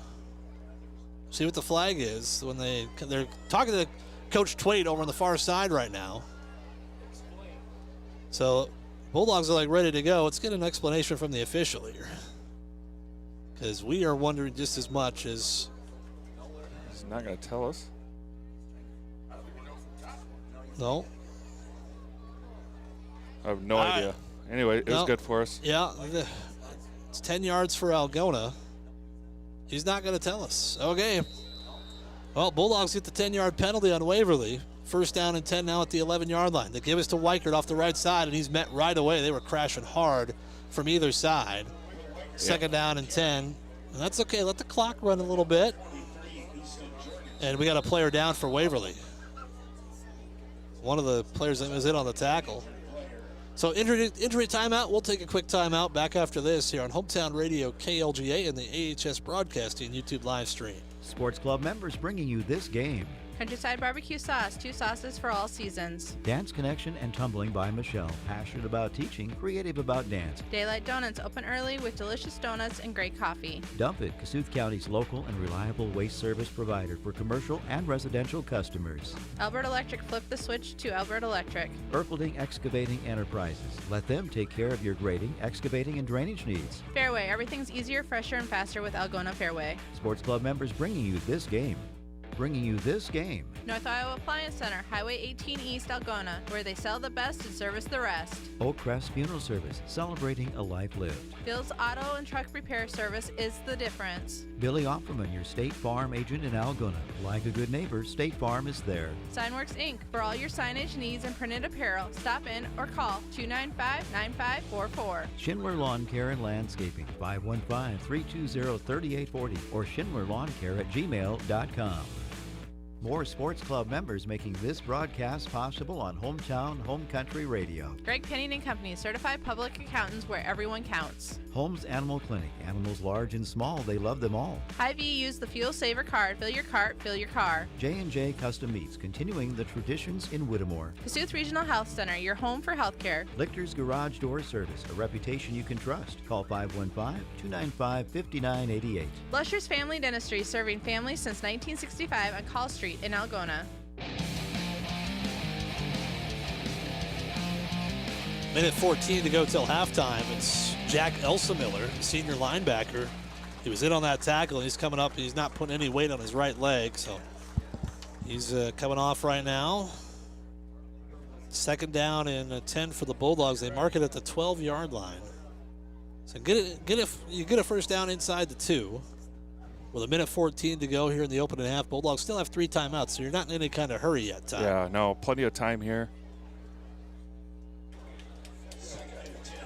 flag is when they're talking to Coach Twait over on the far side right now. So Bulldogs are like ready to go. Let's get an explanation from the official here, because we are wondering just as much as. He's not going to tell us. No. I have no idea. Anyway, it was good for us. Yeah, it's 10 yards for Algona. He's not going to tell us. Okay. Well, Bulldogs get the 10-yard penalty on Waverly. First down and 10 now at the 11-yard line. They give us to Weichert off the right side, and he's met right away. They were crashing hard from either side. Second down and 10. And that's okay. Let the clock run a little bit. And we got a player down for Waverly. One of the players that was in on the tackle. So injury timeout. We'll take a quick timeout. Back after this here on Hometown Radio KLGA and the AHS Broadcasting YouTube live stream. Sports Club members bringing you this game. Countryside Barbecue Sauce, 2 sauces for all seasons. Dance Connection and Tumbling by Michelle. Passionate about teaching, creative about dance. Daylight Donuts open early with delicious donuts and great coffee. Dump It, Kasuth County's local and reliable waste service provider for commercial and residential customers. Albert Electric, flip the switch to Albert Electric. Erpelding Excavating Enterprises. Let them take care of your grading, excavating, and drainage needs. Fairway, everything's easier, fresher, and faster with Algona Fairway. Sports Club members bringing you this game. North Iowa Appliance Center, Highway 18 East, Algona, where they sell the best and service the rest. Oak Crest Funeral Service, celebrating a life lived. Bill's Auto and Truck Repair Service is the difference. Billy Offerman, your State Farm agent in Algona. Like a good neighbor, State Farm is there. Signworks Inc. For all your signage needs and printed apparel, stop in or call 295-9544. Schindler Lawn Care and Landscaping, 515-320-3840 or schindlerlawncare@gmail.com. More Sports Club members making this broadcast possible on Hometown Home Country Radio. Greg Pennington Company, certified public accountants where everyone counts. Holmes Animal Clinic, animals large and small, they love them all. Hy-Vee, use the Fuel Saver card, fill your cart, fill your car. J&J Custom Meats, continuing the traditions in Whittemore. Kasuth Regional Health Center, your home for healthcare. Lichter's Garage Door Service, a reputation you can trust. Call 515-295-5988. Lusher's Family Dentistry, serving families since 1965 on Call Street in Algona. Minute 14 to go till halftime. It's Jack Elsamiller, senior linebacker. He was in on that tackle, and he's coming up. He's not putting any weight on his right leg, so he's coming off right now. Second down and 10 for the Bulldogs. They mark it at the 12-yard line. So you get a first down inside the 2. With a minute 14 to go here in the opening half, Bulldogs still have 3 timeouts, so you're not in any kind of hurry yet, Todd. Yeah, no, plenty of time here.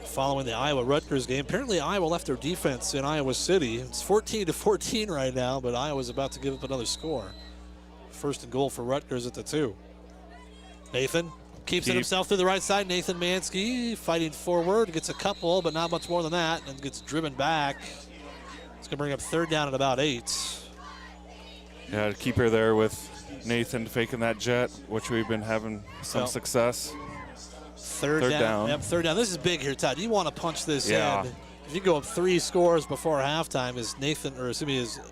Following the Iowa-Rutgers game, apparently Iowa left their defense in Iowa City. It's 14-14 right now, but Iowa's about to give up another score. First and goal for Rutgers at the 2. Nathan keeps it himself through the right side. Nathan Mansky fighting forward, gets a couple, but not much more than that, and gets driven back. It's going to bring up third down at about 8. Yeah, to keep her there with Nathan faking that jet, which we've been having some success. Third down. Yep, third down. This is big here, Todd. You want to punch this in. If you go up 3 scores before halftime, as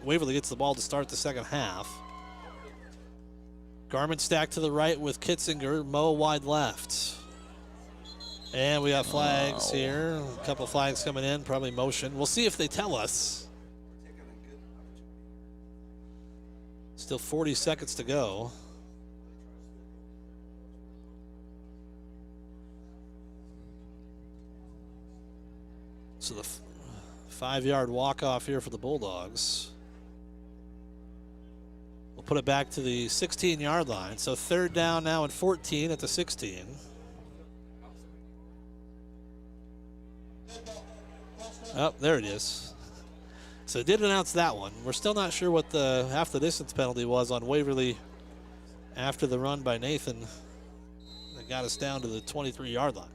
Waverly gets the ball to start the second half. Garmin stacked to the right with Kitzinger. Mo wide left. And we got flags here. A couple flags coming in, probably motion. We'll see if they tell us. Still 40 seconds to go. So the 5-yard walk-off here for the Bulldogs. We'll put it back to the 16-yard line. So third down now and 14 at the 16. Oh, there it is. So it did announce that one. We're still not sure what the half the distance penalty was on Waverly after the run by Nathan that got us down to the 23-yard line.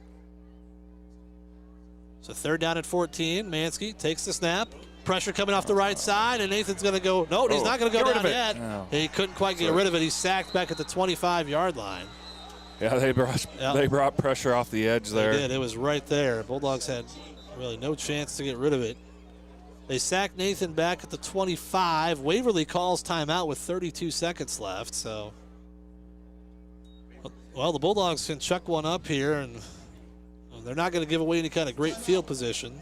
So third down at 14. Mansky takes the snap. Pressure coming off the right side, and Nathan's going to go. No, he's not going to go down yet. No. He couldn't quite get rid of it. He's sacked back at the 25-yard line. Yeah, they brought pressure off the edge there. They did. It was right there. Bulldogs had really no chance to get rid of it. They sacked Nathan back at the 25. Waverly calls timeout with 32 seconds left. So, well, the Bulldogs can chuck one up here, and they're not going to give away any kind of great field position.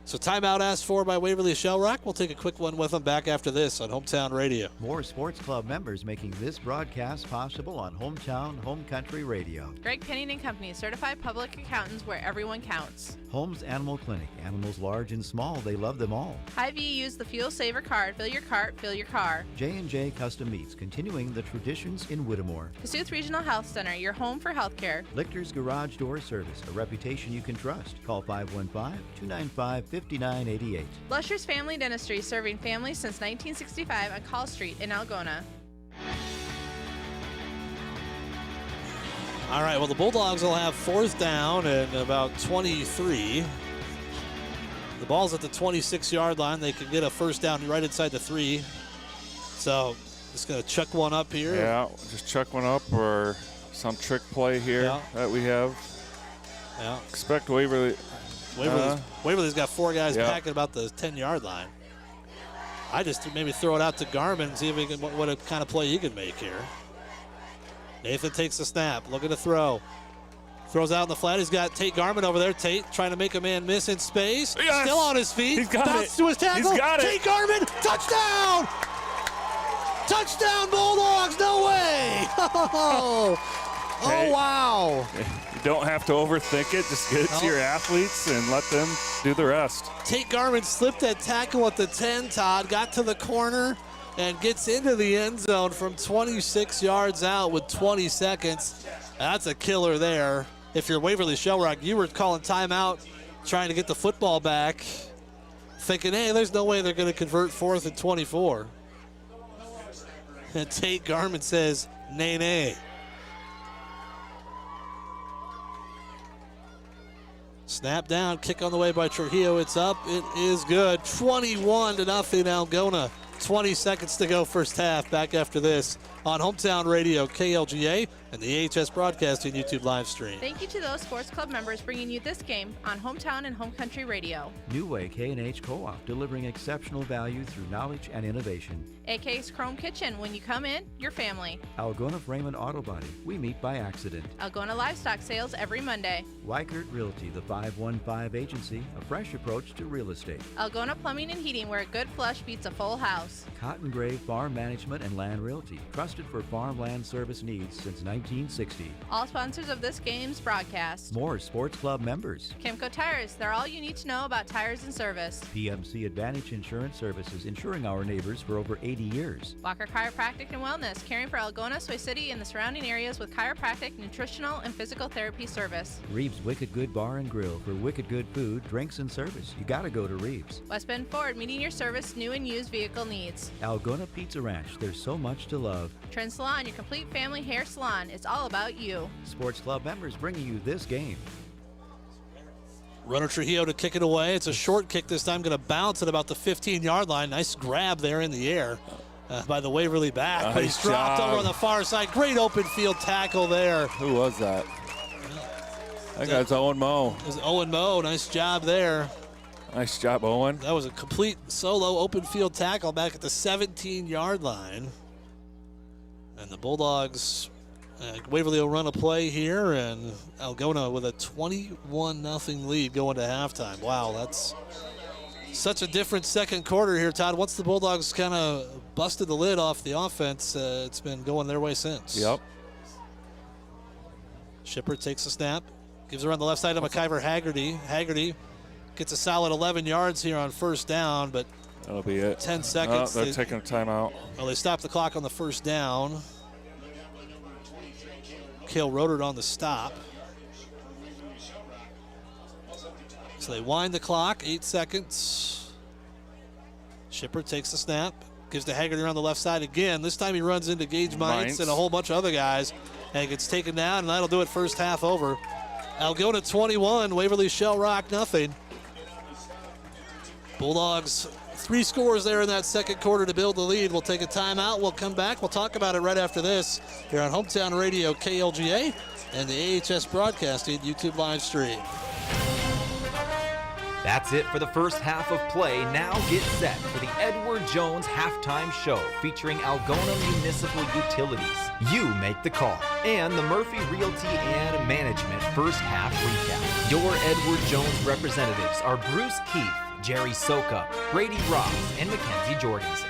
So timeout asked for by Waverly Shell Rock. We'll take a quick one with them back after this on Hometown Radio. More Sports Club members making this broadcast possible on Hometown Home Country Radio. Greg Penning and Company, certified public accountants where everyone counts. Holmes Animal Clinic. Animals large and small, they love them all. Hy-Vee, use the Fuel Saver card. Fill your cart, fill your car. J&J Custom Meats, continuing the traditions in Whittemore. Kasuth Regional Health Center, your home for healthcare. Lichter's Garage Door Service, a reputation you can trust. Call 515-295-5988. Lusher's Family Dentistry, serving families since 1965 on Call Street in Algona. All right, well, the Bulldogs will have 4th down and about 23. The ball's at the 26-yard line. They can get a 1st down right inside the 3. So just going to chuck one up here. Yeah, just chuck one up or some trick play here that we have. Yeah. Expect Waverly. Waverly's got 4 guys packing about the 10-yard line. I just maybe throw it out to Garmin and see if he can, what kind of play he can make here. Nathan takes the snap, looking to throw. Throws out in the flat. He's got Tate Garmin over there. Tate trying to make a man miss in space. Yes! Still on his feet. He's got Bounce it. to his tackle. He's got it. Tate Garmin, touchdown! Touchdown Bulldogs, no way! Oh, wow. You don't have to overthink it. Just get it to your athletes and let them do the rest. Tate Garmin slipped that tackle at the 10, Todd, got to the corner and gets into the end zone from 26 yards out with 20 seconds. That's a killer there. If you're Waverly Shell Rock, you were calling timeout, trying to get the football back, thinking, hey, there's no way they're going to convert 4th and 24. And Tate Garmin says, nay, nay. Snap down, kick on the way by Trujillo. It's up, it is good. 21-0 Algona. 20 seconds to go first half. Back after this on Hometown Radio, KLGA, and the AHS Broadcasting YouTube live stream. Thank you to those sports club members bringing you this game on Hometown and Home Country Radio. New Way K&H Co-op, delivering exceptional value through knowledge and innovation. AK's Chrome Kitchen, when you come in, your family. Algona Freeman Auto Body, we meet by accident. Algona Livestock Sales every Monday. Weichert Realty, the 515 agency, a fresh approach to real estate. Algona Plumbing and Heating, where a good flush beats a full house. Cotton Gray Farm Management and Land Realty, trusted for farmland service needs since 1960. All sponsors of this game's broadcast. More sports club members. Kimco Tires, they're all you need to know about tires and service. PMC Advantage Insurance Services, insuring our neighbors for over 80 years. Walker Chiropractic and Wellness, caring for Algona, Soy City, and the surrounding areas with chiropractic, nutritional, and physical therapy service. Reeves Wicked Good Bar and Grill, for wicked good food, drinks, and service. You gotta go to Reeves. West Bend Ford, meeting your service, new and used vehicle needs. Algona Pizza Ranch, there's so much to love. Trend Salon, your complete family hair salon. It's all about you. Sports club members bringing you this game. Runner Trujillo to kick it away. It's a short kick this time, going to bounce at about the 15-yard line. Nice grab there in the air by the Waverly back. But he's dropped over on the far side. Great open field tackle there. Who was that? I think that's Owen Moe. It was Owen Moe. Nice job there. Nice job, Owen. That was a complete solo open field tackle back at the 17-yard line. And the Bulldogs, Waverly will run a play here, and Algona with a 21-0 lead going to halftime. Wow, that's such a different second quarter here, Todd. Once the Bulldogs kind of busted the lid off the offense, it's been going their way since. Yep. Shipper takes a snap, gives it around the left side to McIver Haggerty. Haggerty gets a solid 11 yards here on first down, but that'll be it. 10 seconds. They're taking a timeout. Well, they stopped the clock on the first down. Cale Rodert on the stop. So they wind the clock, 8 seconds. Shipper takes the snap, gives to Haggerty around the left side again. This time he runs into Gage Mines and a whole bunch of other guys and gets taken down, and that'll do it first half over. Algona 21, Waverly Shell Rock nothing. Bulldogs 3 scores there in that second quarter to build the lead. We'll take a timeout. We'll come back. We'll talk about it right after this here on Hometown Radio KLGA and the AHS Broadcasting YouTube live stream. That's it for the first half of play. Now get set for the Edward Jones halftime show featuring Algona Municipal Utilities. You make the call. And the Murphy Realty and Management first half recap. Your Edward Jones representatives are Bruce Keefe, Jerry Soka, Brady Ross, and Mackenzie Jorgensen.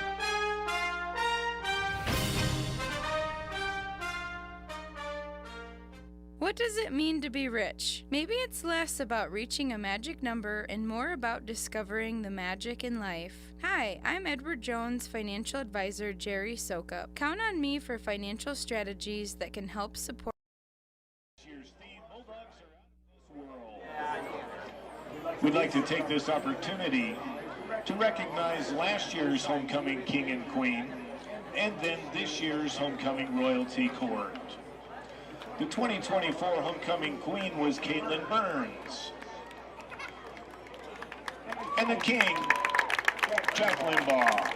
What does it mean to be rich? Maybe it's less about reaching a magic number and more about discovering the magic in life. Hi, I'm Edward Jones financial advisor Jerry Soka. Count on me for financial strategies that can help support. We'd like to take this opportunity to recognize last year's homecoming king and queen, and then this year's homecoming royalty court. The 2024 homecoming queen was Caitlin Burns. And the king, Jack Limbaugh.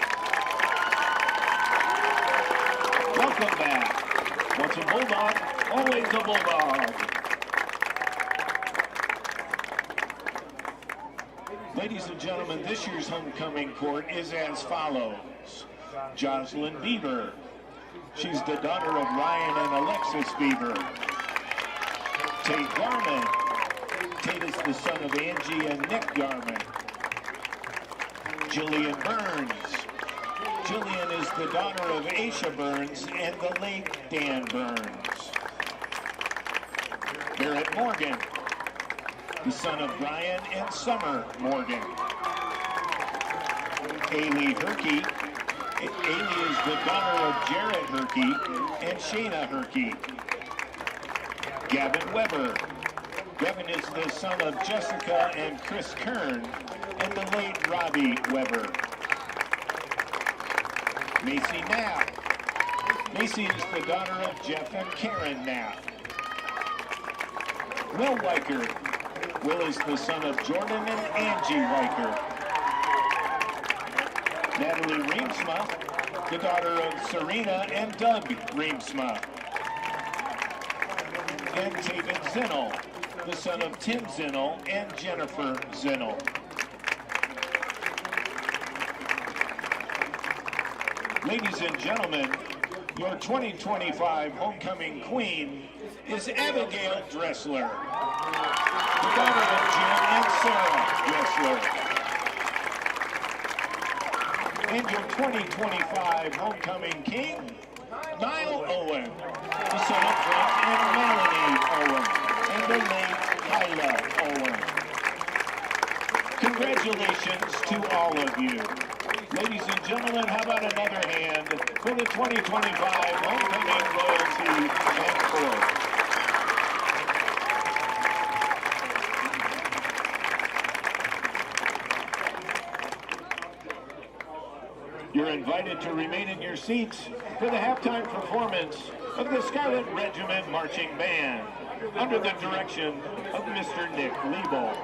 Welcome back. Once a Bulldog, always a Bulldog. Ladies and gentlemen, this year's homecoming court is as follows. Jocelyn Bieber. She's the daughter of Ryan and Alexis Bieber. Tate Garman. Tate is the son of Angie and Nick Garman. Jillian Burns. Jillian is the daughter of Aisha Burns and the late Dan Burns. Barrett Morgan, the son of Brian and Summer Morgan. Ailey Herkey. Ailey is the daughter of Jared Herkey and Shayna Herkey. Gavin Weber. Gavin is the son of Jessica and Chris Kern and the late Robbie Weber. Macy Knapp. Macy is the daughter of Jeff and Karen Knapp. Will Weicker. Will is the son of Jordan and Angie Weicker. Natalie Reemsma, the daughter of Serena and Doug Reemsma. And David Zinnel, the son of Tim Zinnel and Jennifer Zinnel. Ladies and gentlemen, your 2025 homecoming queen is Abigail Dressler, the daughter of Jim and Sarah Dressler. And your 2025 homecoming king, Niall Owen, the son of Frank and Melanie Owen, and the late Kyla Owen. Congratulations to all of you. Ladies and gentlemen, how about another hand for the 2025 homecoming royalty and court. You're invited to remain in your seats for the halftime performance of the Scarlet Regiment Marching Band under the direction of Mr. Nick Liebel.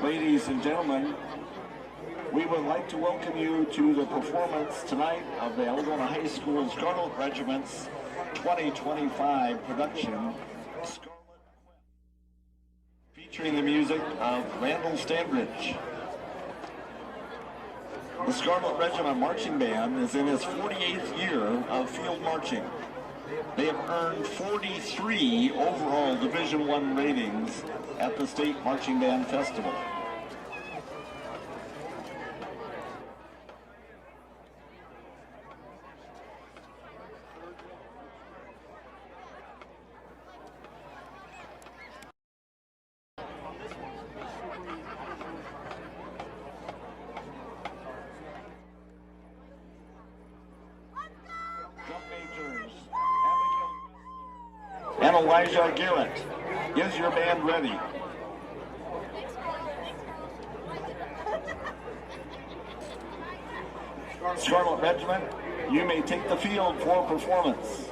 Ladies and gentlemen, we would like to welcome you to the performance tonight of the Algona High School Scarlet Regiment's 2025 production, featuring the music of Randall Standridge. The Scarlet Regiment Marching Band is in its 48th year of field marching. They have earned 43 overall Division I ratings at the State Marching Band Festival. and Elijah Garrett. Is your band ready? Scarlet Regiment, you may take the field for performance.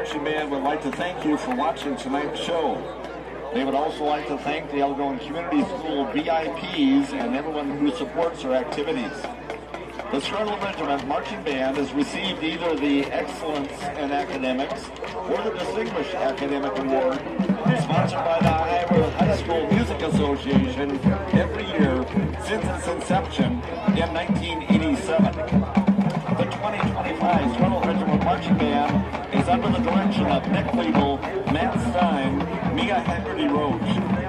Marching Band would like to thank you for watching tonight's show. They would also like to thank the Algona Community School VIPs and everyone who supports our activities. The Charlotte Regiment Marching Band has received either the Excellence in Academics or the Distinguished Academic Award, sponsored by the Iowa High School Music Association every year since its inception in 1987. The 2025 Charlotte Regiment Marching Band is under the direction of Nick Liebel, Matt Stein, Mia Haggerty-Roach.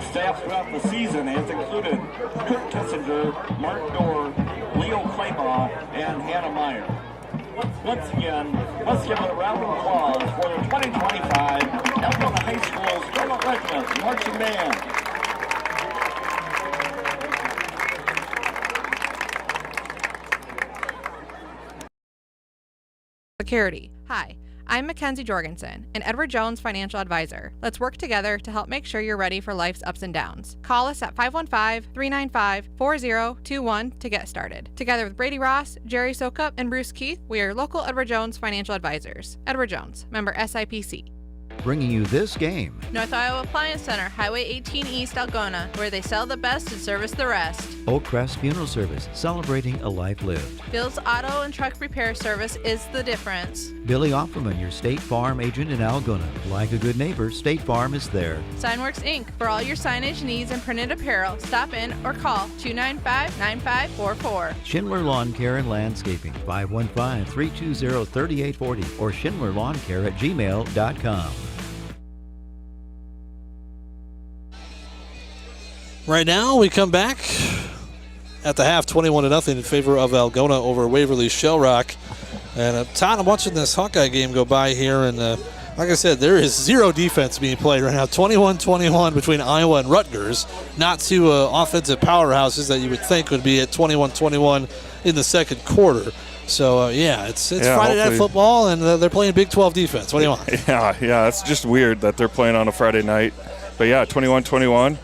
Staff throughout the season has included Kurt Kissinger, Mark Dorr, Leo Claybaugh, and Hannah Meyer. Once again, let's give a round of applause for the 2025 Algona High School Charlotte Regiment Marching Band. Security. Hi, I'm Mackenzie Jorgensen, an Edward Jones financial advisor. Let's work together to help make sure you're ready for life's ups and downs. Call us at 515-395-4021 to get started. Together with Brady Ross, Jerry Sokup, and Bruce Keith, we are local Edward Jones financial advisors. Edward Jones, member SIPC. Bringing you this game. North Iowa Appliance Center, Highway 18 East, Algona, where they sell the best and service the rest. Oak Crest Funeral Service, celebrating a life lived. Bill's Auto and Truck Repair Service is the difference. Billy Offerman, your State Farm agent in Algona. Like a good neighbor, State Farm is there. Signworks Inc. For all your signage needs and printed apparel, stop in or call 295-9544. Schindler Lawn Care and Landscaping, 515-320-3840 or schindlerlawncare@gmail.com. Right now, we come back at the half, 21-0 in favor of Algona over Waverly Shell Rock. And Todd, I'm watching this Hawkeye game go by here, and like I said, there is zero defense being played right now. 21-21 between Iowa and Rutgers. Not two offensive powerhouses that you would think would be at 21-21 in the second quarter. So, it's Friday Night Football, and they're playing Big 12 defense. What do you want? Yeah, it's just weird that they're playing on a Friday night. But, 21-21.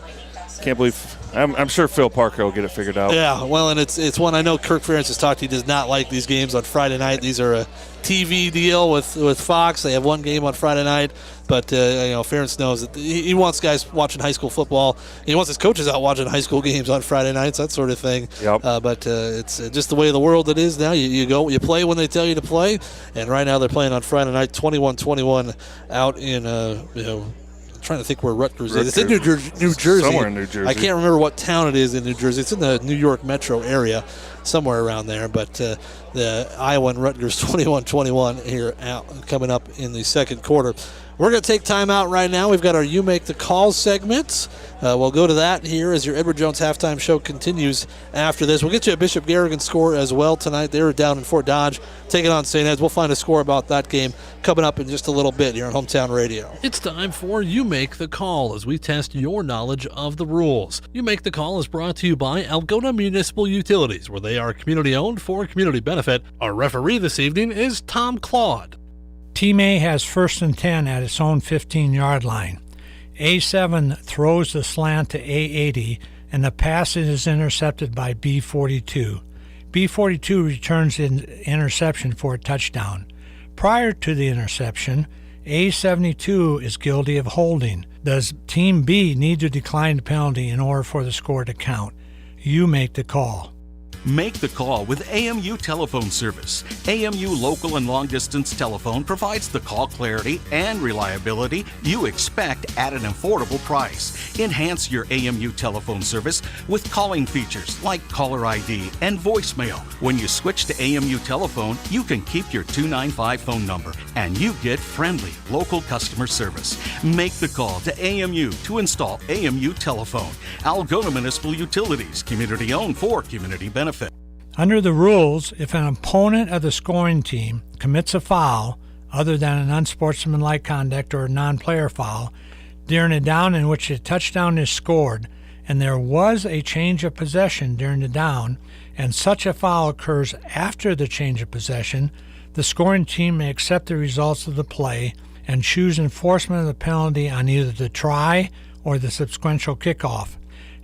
Can't believe I'm sure Phil Parker will get it figured out. Yeah, well, and it's one I know Kirk Ferentz has talked. He does not like these games on Friday night. These are a TV deal with Fox. They have one game on Friday night, but Ferentz knows that he wants guys watching high school football. He wants his coaches out watching high school games on Friday nights, that sort of thing. Yep. But it's just the way of the world it is now. You play when they tell you to play, and right now they're playing on Friday night, 21-21 out in trying to think where Rutgers is. It's in New Jersey. Somewhere in New Jersey. I can't remember what town it is in New Jersey. It's in the New York metro area, somewhere around there. But the Iowa and Rutgers 21-21 here coming up in the second quarter. We're going to take time out right now. We've got our You Make the Call segment. We'll go to that here as your Edward Jones halftime show continues after this. We'll get you a Bishop Garrigan score as well tonight. They're down in Fort Dodge taking on St. Ed's. We'll find a score about that game coming up in just a little bit here on Hometown Radio. It's time for You Make the Call as we test your knowledge of the rules. You Make the Call is brought to you by Algona Municipal Utilities, where they are community-owned for community benefit. Our referee this evening is Tom Claude. Team A has 1st and 10 at its own 15-yard line. A7 throws the slant to A80, and the pass is intercepted by B42. B42 returns the interception for a touchdown. Prior to the interception, A72 is guilty of holding. Does Team B need to decline the penalty in order for the score to count? You make the call. Make the call with AMU Telephone Service. AMU local and long-distance telephone provides the call clarity and reliability you expect at an affordable price. Enhance your AMU telephone service with calling features like caller ID and voicemail. When you switch to AMU telephone, you can keep your 295 phone number and you get friendly local customer service. Make the call to AMU to install AMU telephone. Algona Municipal Utilities, community-owned for community benefit. Under the rules, if an opponent of the scoring team commits a foul, other than an unsportsmanlike conduct or a non-player foul, during a down in which a touchdown is scored, and there was a change of possession during the down, and such a foul occurs after the change of possession, the scoring team may accept the results of the play and choose enforcement of the penalty on either the try or the subsequent kickoff.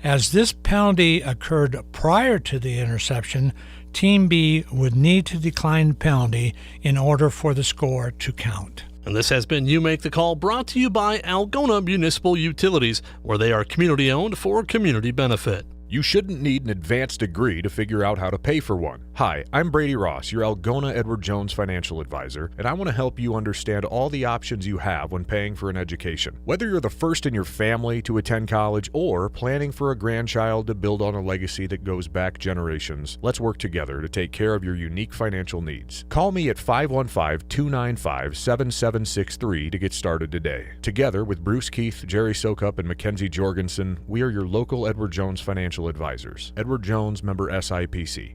As this penalty occurred prior to the interception, Team B would need to decline the penalty in order for the score to count. And this has been You Make the Call, brought to you by Algona Municipal Utilities, where they are community-owned for community benefit. You shouldn't need an advanced degree to figure out how to pay for one. Hi, I'm Brady Ross, your Algona Edward Jones financial advisor, and I want to help you understand all the options you have when paying for an education. Whether you're the first in your family to attend college or planning for a grandchild to build on a legacy that goes back generations, let's work together to take care of your unique financial needs. Call me at 515-295-7763 to get started today. Together with Bruce Keith, Jerry Sokup, and Mackenzie Jorgensen, we are your local Edward Jones financial advisors. Edward Jones, member SIPC.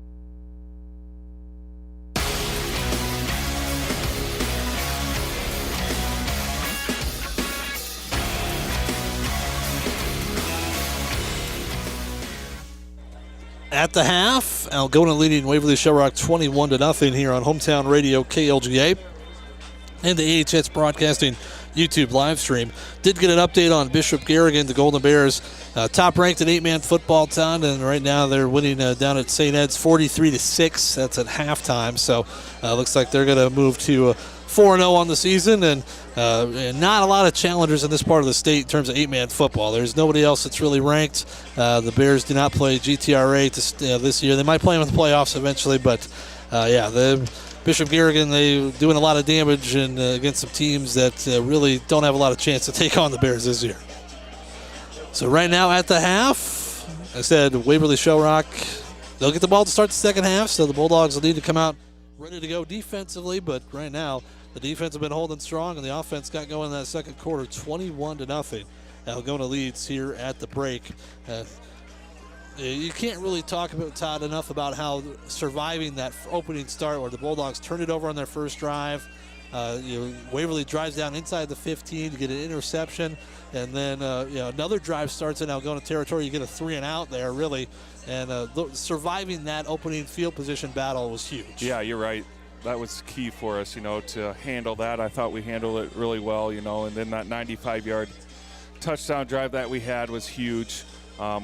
At the half, Algona leading Waverly Shellrock 21-0 here on Hometown Radio KLGA and the AHS Broadcasting YouTube live stream. Did get an update on Bishop Garrigan, the Golden Bears, top ranked in 8-man football town, and right now they're winning down at St. Ed's 43-6. That's at halftime. So looks like they're going to move to 4-0 on the season, and not a lot of challengers in this part of the state in terms of 8-man football. There's nobody else that's really ranked. The Bears do not play GTRA this year. They might play them in the playoffs eventually, but the Bishop Garrigan, they doing a lot of damage and against some teams that really don't have a lot of chance to take on the Bears this year. So right now at the half, I said Waverly Shellrock, they'll get the ball to start the second half, so the Bulldogs will need to come out ready to go defensively, but right now the defense has been holding strong and the offense got going in that second quarter, 21-0. Algona leads here at the break. You can't really talk about Todd enough about how surviving that opening start where the Bulldogs turned it over on their first drive. Waverly drives down inside the 15 to get an interception, and then another drive starts in Algona territory. You get a 3-and-out there, really, and surviving that opening field position battle was huge. Yeah, you're right. That was key for us, to handle that. I thought we handled it really well, and then that 95-yard touchdown drive that we had was huge.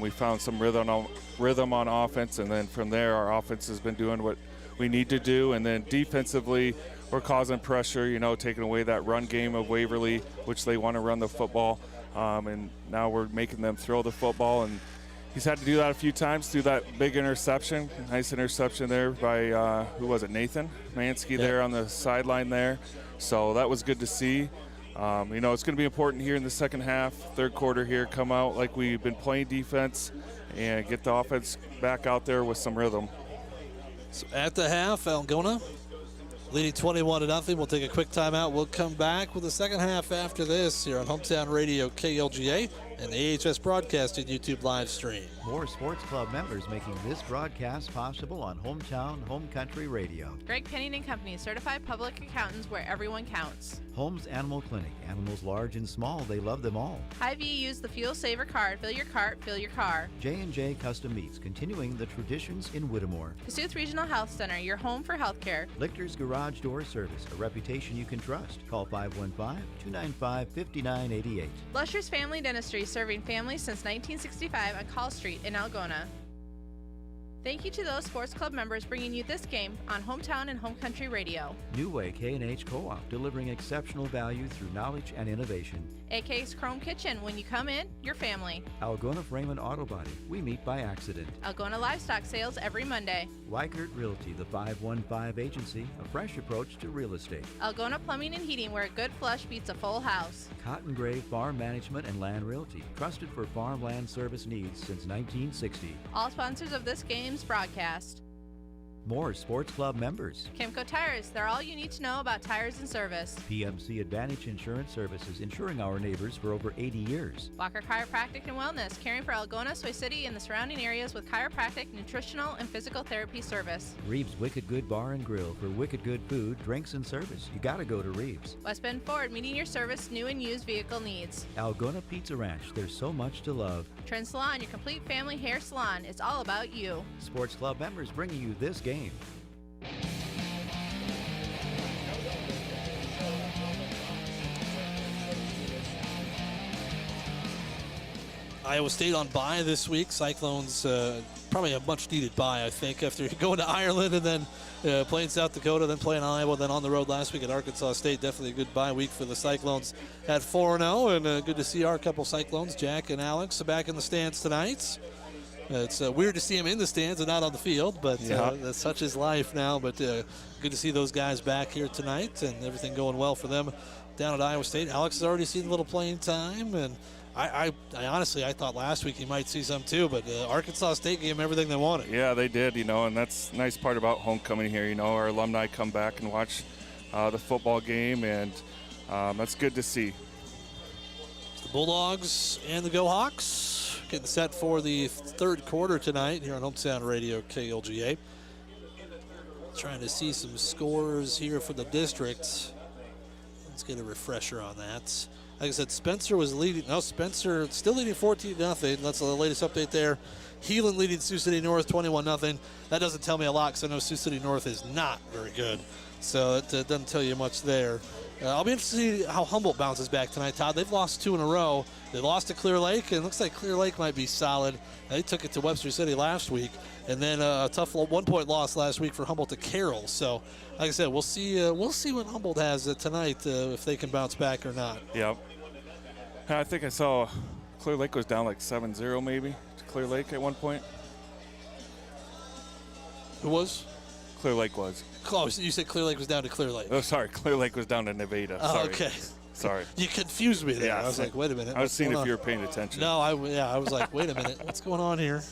We found some rhythm on offense, and then from there our offense has been doing what we need to do, and then defensively we're causing pressure, taking away that run game of Waverly, which they want to run the football, and now we're making them throw the football, and he's had to do that a few times through that big interception. Nice interception there by, Nathan Mansky there on the sideline there. So that was good to see. It's going to be important here in the second half, third quarter here, come out like we've been playing defense and get the offense back out there with some rhythm. So at the half, Algona leading 21-0. We'll take a quick timeout. We'll come back with the second half after this here on Hometown Radio KLGA and the AHS Broadcasting YouTube live stream. More sports club members making this broadcast possible on Hometown Home Country Radio. Greg Penning & Company, certified public accountants where everyone counts. Holmes Animal Clinic. Animals large and small, they love them all. Hy-Vee, use the Fuel Saver card. Fill your cart, fill your car. J&J Custom Meats, continuing the traditions in Whittemore. Kasuth Regional Health Center, your home for healthcare. Lichter's Garage Door Service, a reputation you can trust. Call 515-295-5988. Lusher's Family Dentistry, serving families since 1965 on Call Street in Algona. Thank you to those sports club members bringing you this game on Hometown and Home Country Radio. New Way K&H Co-op, delivering exceptional value through knowledge and innovation. AK's Chrome Kitchen, when you come in, your family. Algona Frame and Auto Body, we meet by accident. Algona Livestock Sales every Monday. Weikert Realty, the 515 Agency, a fresh approach to real estate. Algona Plumbing and Heating, where a good flush beats a full house. Cotton Gray Farm Management and Land Realty, trusted for farmland service needs since 1960. All sponsors of this game's broadcast. More sports club members. Kimco Tires, they're all you need to know about tires and service. PMC Advantage Insurance Services, insuring our neighbors for over 80 years. Walker Chiropractic and Wellness, caring for Algona, Soy City, and the surrounding areas with chiropractic, nutritional, and physical therapy service. Reeves Wicked Good Bar and Grill, for wicked good food, drinks, and service. You gotta go to Reeves. West Bend Ford, meeting your service, new and used vehicle needs. Algona Pizza Ranch, there's so much to love. Trend Salon, your complete family hair salon. It's all about you. Sports club members bringing you this game. Iowa State on bye this week. Cyclones probably a much-needed bye, I think, after going to Ireland and then playing South Dakota, then playing Iowa, then on the road last week at Arkansas State. Definitely a good bye week for the Cyclones at 4-0, and good to see our couple Cyclones, Jack and Alex, back in the stands tonight. It's weird to see them in the stands and not on the field, but that's such is life now. But good to see those guys back here tonight and everything going well for them down at Iowa State. Alex has already seen a little playing time, and I honestly, I thought last week he might see some too, but Arkansas State gave him everything they wanted. Yeah, they did, and that's the nice part about homecoming here. Our alumni come back and watch the football game, and that's good to see. The Bulldogs and the Go Hawks getting set for the third quarter tonight here on Hometown Radio KLGA. Trying to see some scores here for the district. Let's get a refresher on that. Like I said, Spencer was leading. No, Spencer still leading 14-0. That's the latest update there. Heelan leading Sioux City North 21-0. That doesn't tell me a lot because I know Sioux City North is not very good. So it doesn't tell you much there. I'll be interested to see how Humboldt bounces back tonight, Todd. They've lost 2 in a row. They lost to Clear Lake, and it looks like Clear Lake might be solid. They took it to Webster City last week, and then a tough 1-point loss last week for Humboldt to Carroll. So, like I said, we'll see what Humboldt has tonight if they can bounce back or not. Yep. I think I saw Clear Lake was down like 7-0 maybe to Clear Lake at one point. Who was? Clear Lake was. Close. You said Clear Lake was down to Clear Lake. Oh, sorry. Clear Lake was down to Nevada. Oh, Sorry. okay. Sorry. You confused me there. Yeah, I was like, wait a minute. I was seeing if you were paying attention. No, I was like, wait a minute. What's going on here?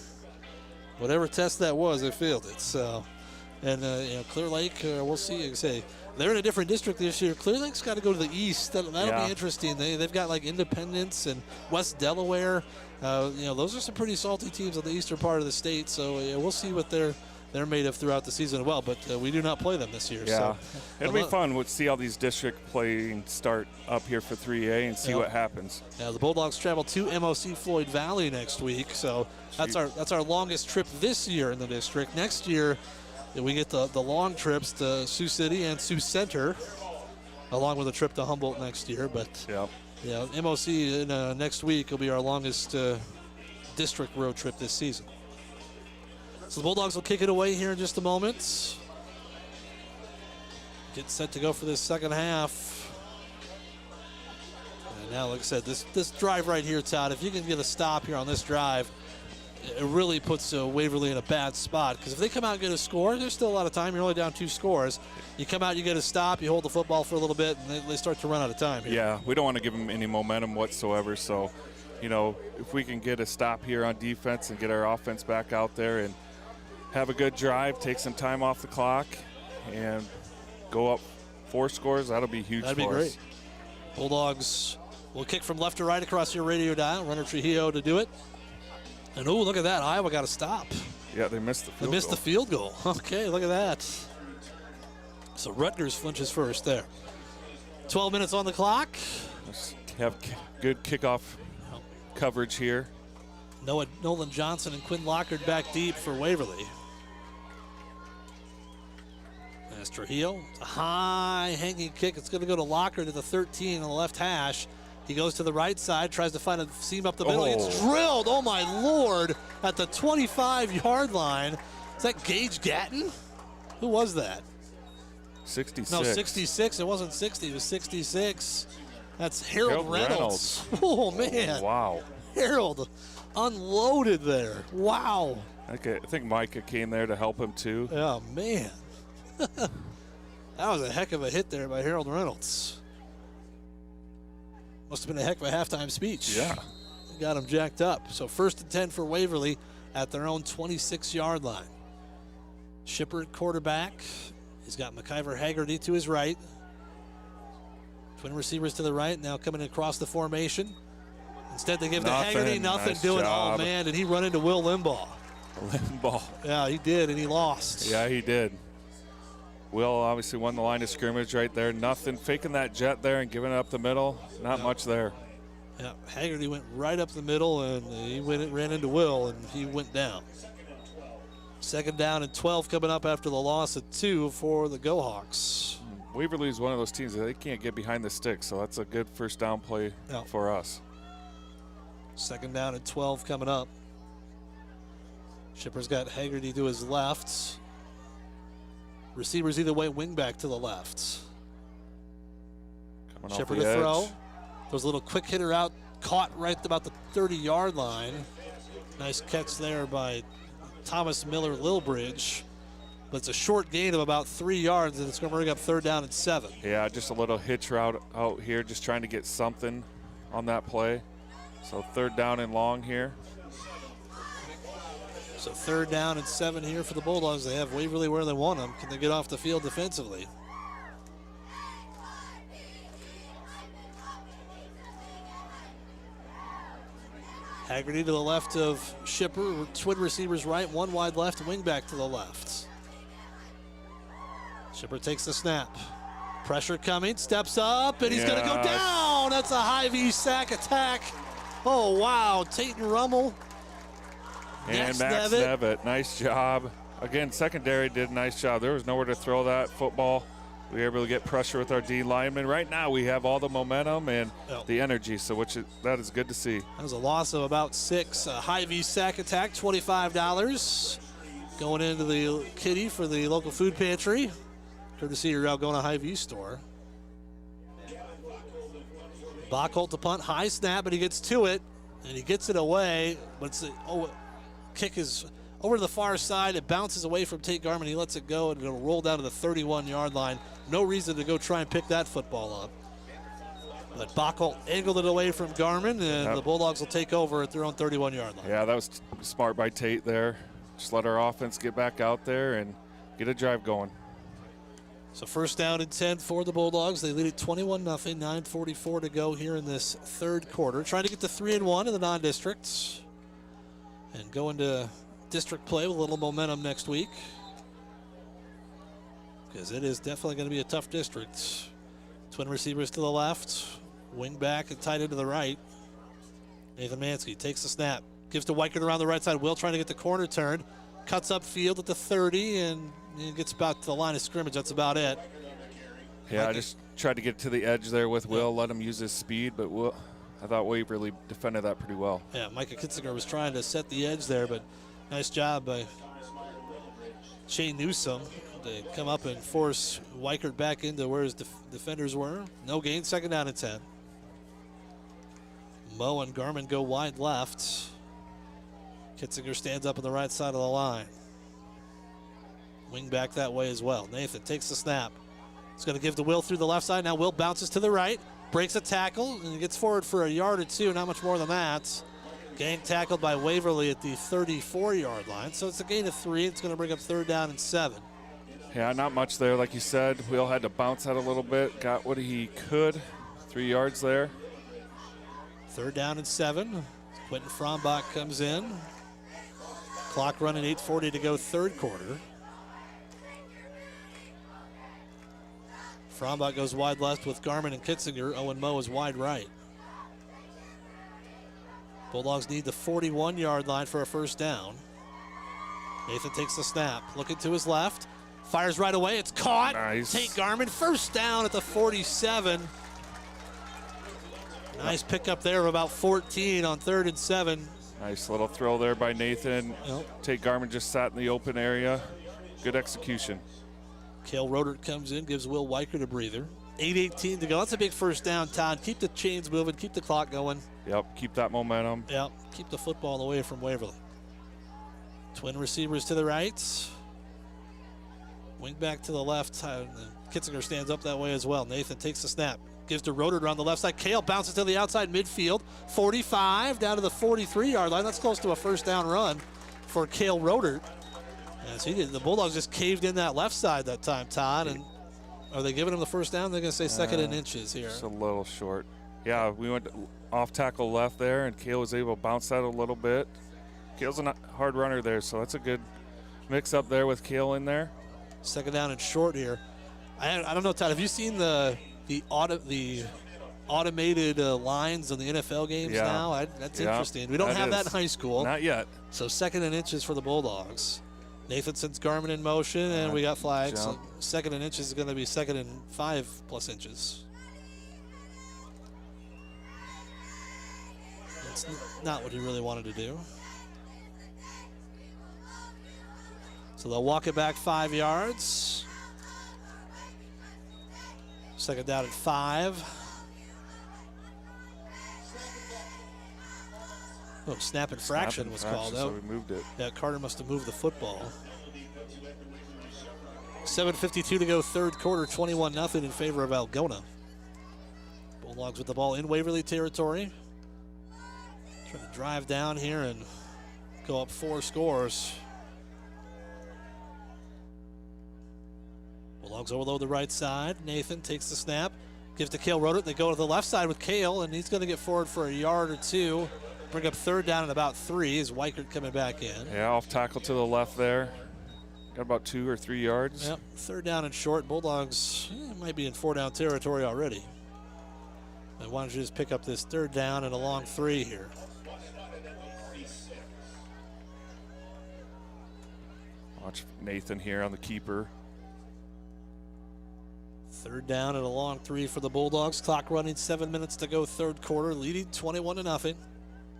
Whatever test that was, they failed it. So, and Clear Lake, we'll see. Like I say, they're in a different district this year. Clear Lake's got to go to the east. That'll be interesting. They've got like Independence and West Delaware. Those are some pretty salty teams on the eastern part of the state. So we'll see what they're made of throughout the season as well. But we do not play them this year. Yeah, so. It'll be fun. We'll see how these district playing start up here for 3A and see what happens. Yeah, the Bulldogs travel to MOC Floyd Valley next week. So that's our longest trip this year in the district. Next year, we get the long trips to Sioux City and Sioux Center, along with a trip to Humboldt next year. But MOC next week will be our longest district road trip this season. So the Bulldogs will kick it away here in just a moment. Get set to go for this second half. And now, like I said, this drive right here, Todd, if you can get a stop here on this drive, it really puts Waverly in a bad spot. Because if they come out and get a score, there's still a lot of time. You're only down 2 scores. You come out, you get a stop, you hold the football for a little bit, and they start to run out of time here. Yeah, we don't want to give them any momentum whatsoever. So, if we can get a stop here on defense and get our offense back out there and have a good drive, take some time off the clock, and go up 4 scores, that'll be huge for us. That'd be great. Bulldogs will kick from left to right across your radio dial. Runner Trujillo to do it. And, look at that. Iowa got a stop. Yeah, they missed the field goal. The field goal. Okay, look at that. So Rutgers flinches first there. 12 minutes on the clock. Let's have good kickoff coverage here. Nolan Johnson and Quinn Lockard back deep for Waverly. That's Trujillo. A high hanging kick. It's going to go to Lockard at the 13 on the left hash. He goes to the right side, tries to find a seam up the middle. It's drilled, oh my Lord, at the 25-yard line. Is that Gage Gatton? Who was that? 66. No, 66. It wasn't 60. It was 66. That's Harold Reynolds. Oh, man. Oh, wow. Harold unloaded there. Wow. I think Micah came there to help him, too. Oh, man. That was a heck of a hit there by Harold Reynolds. Must have been a heck of a halftime speech. Yeah. Got him jacked up. So 1st and 10 for Waverly at their own 26-yard line. Shipper at quarterback. He's got McIver Haggerty to his right. Twin receivers to the right, now coming across the formation. Instead, they give to Haggerty, nothing nice doing. job. Oh, man, did he run into Will Limbaugh? Limbaugh. Yeah, he did, and he lost. Yeah, he did. Will obviously won the line of scrimmage right there. Nothing, faking that jet there and giving it up the middle. Not much there. Yeah, Haggerty went right up the middle, and he ran into Will, and he went down. 2nd down and 12 coming up after the loss of 2 for the Go Hawks. Waverly is one of those teams that they can't get behind the sticks, so that's a good first down play for us. Second down and 12 coming up. Shipper's got Haggerty to his left. Receivers either way, wing back to the left. Coming Shipper off the to edge. throw. There's a little quick hitter out, caught right about the 30-yard line. Nice catch there by Thomas Miller Lilbridge. But it's a short gain of about 3 yards, and it's going to bring up third down and 7. Yeah, just a little hitch route out here, just trying to get something on that play. So third down and long here. So third down and 7 here for the Bulldogs. They have Waverly where they want them. Can they get off the field defensively? Haggerty to the left of Shipper. Twin receivers right, one wide left, wing back to the left. Shipper takes the snap. Pressure coming, steps up, and he's going to go down. That's a high V sack attack. Oh, wow. Tayton Rummel. And Max Nevitt, nice job. Again, secondary did a nice job. There was nowhere to throw that football. We were able to get pressure with our D linemen. Right now, we have all the momentum and the energy, so that is good to see. That was a loss of about 6. A high V sack attack, $25. Going into the kitty for the local food pantry, courtesy of your Algona High V store. Bachholt to punt, high snap, but he gets to it, and he gets it away. But kick is over to the far side. It bounces away from Tate Garman. He lets it go, and it'll roll down to the 31-yard line. No reason to go try and pick that football up. But Bachholt angled it away from Garman, and the Bulldogs will take over at their own 31-yard line. Yeah, that was smart by Tate there. Just let our offense get back out there and get a drive going. So first down and 10 for the Bulldogs. They lead it 21-0, 9:44 to go here in this third quarter. Trying to get to 3-1 in the non-districts and go into district play with a little momentum next week, because it is definitely going to be a tough district. Twin receivers to the left, wing back and tight end to the right. Nathan Mansky takes the snap, gives to Weichert around the right side. Will trying to get the corner turn, cuts up field at the 30, and he gets about to the line of scrimmage. That's about it. Yeah, I just tried to get to the edge there with Will, let him use his speed, but I thought Waverly defended that pretty well. Yeah, Micah Kitzinger was trying to set the edge there, but nice job by Shane Newsom to come up and force Weichert back into where his defenders were. No gain, second down and 10. Moe and Garman go wide left. Kitzinger stands up on the right side of the line. Wing back that way as well. Nathan takes the snap. He's going to give to Will through the left side. Now Will bounces to the right, breaks a tackle, and he gets forward for a yard or two, not much more than that. Gang tackled by Waverly at the 34-yard line. So it's a gain of 3. It's going to bring up third down and 7. Yeah, not much there. Like you said, Will had to bounce out a little bit. Got what he could. 3 yards there. Third down and 7. Quentin Frombach comes in. Clock running, 8:40 to go, third quarter. Frombach goes wide left with Garman and Kitzinger. Owen Moe is wide right. Bulldogs need the 41-yard line for a first down. Nathan takes the snap, looking to his left, fires right away. It's caught. Nice. Tate Garman, first down at the 47. Nice pickup there of about 14 on 3rd and 7. Nice little throw there by Nathan. Tate Garman just sat in the open area. Good execution. Cale Rodert comes in, gives Will Weichert a breather. 8:18 to go. That's a big first down, Todd. Keep the chains moving, keep the clock going. Yep, keep that momentum. Yep, keep the football away from Waverly. Twin receivers to the right. Wing back to the left. Kitzinger stands up that way as well. Nathan takes the snap. Gives to Rodert around the left side. Cale bounces to the outside midfield. 45 down to the 43-yard line. That's close to a first down run for Cale Rodert. As he did, the Bulldogs just caved in that left side that time, Todd. And are they giving him the first down? They're going to say second and inches here. Just a little short. Yeah, we went off tackle left there, and Cale was able to bounce that a little bit. Cale's a hard runner there, so that's a good mix up there with Cale in there. Second down and short here. I don't know, Todd. Have you seen the automated lines on the NFL games now? That's interesting. We don't have that in high school. Not yet. So second and inches for the Bulldogs. Nathan sends Garman in motion, and we got flags. So second and inches is going to be second and 5+ inches. That's not what he really wanted to do. So they'll walk it back 5 yards. Second down at 5. Oh, snap infraction was called out. So we moved it. Yeah, Carter must have moved the football. 7:52 to go, third quarter, 21-0 in favor of Algona. Bulldogs with the ball in Waverly territory. Trying to drive down here and go up 4 scores. Bulldogs overload the right side. Nathan takes the snap, gives to Cale Rodert. They go to the left side with Cale, and he's going to get forward for a yard or 2. Bring up third down at about 3 as Weichert coming back in. Yeah, off tackle to the left there. Got about 2 or 3 yards. Yep, third down and short. Bulldogs might be in 4-down territory already. And why don't you just pick up this third down and a long 3 here. Watch Nathan here on the keeper. Third down and a long 3 for the Bulldogs. Clock running, 7 minutes to go, third quarter, leading 21-0.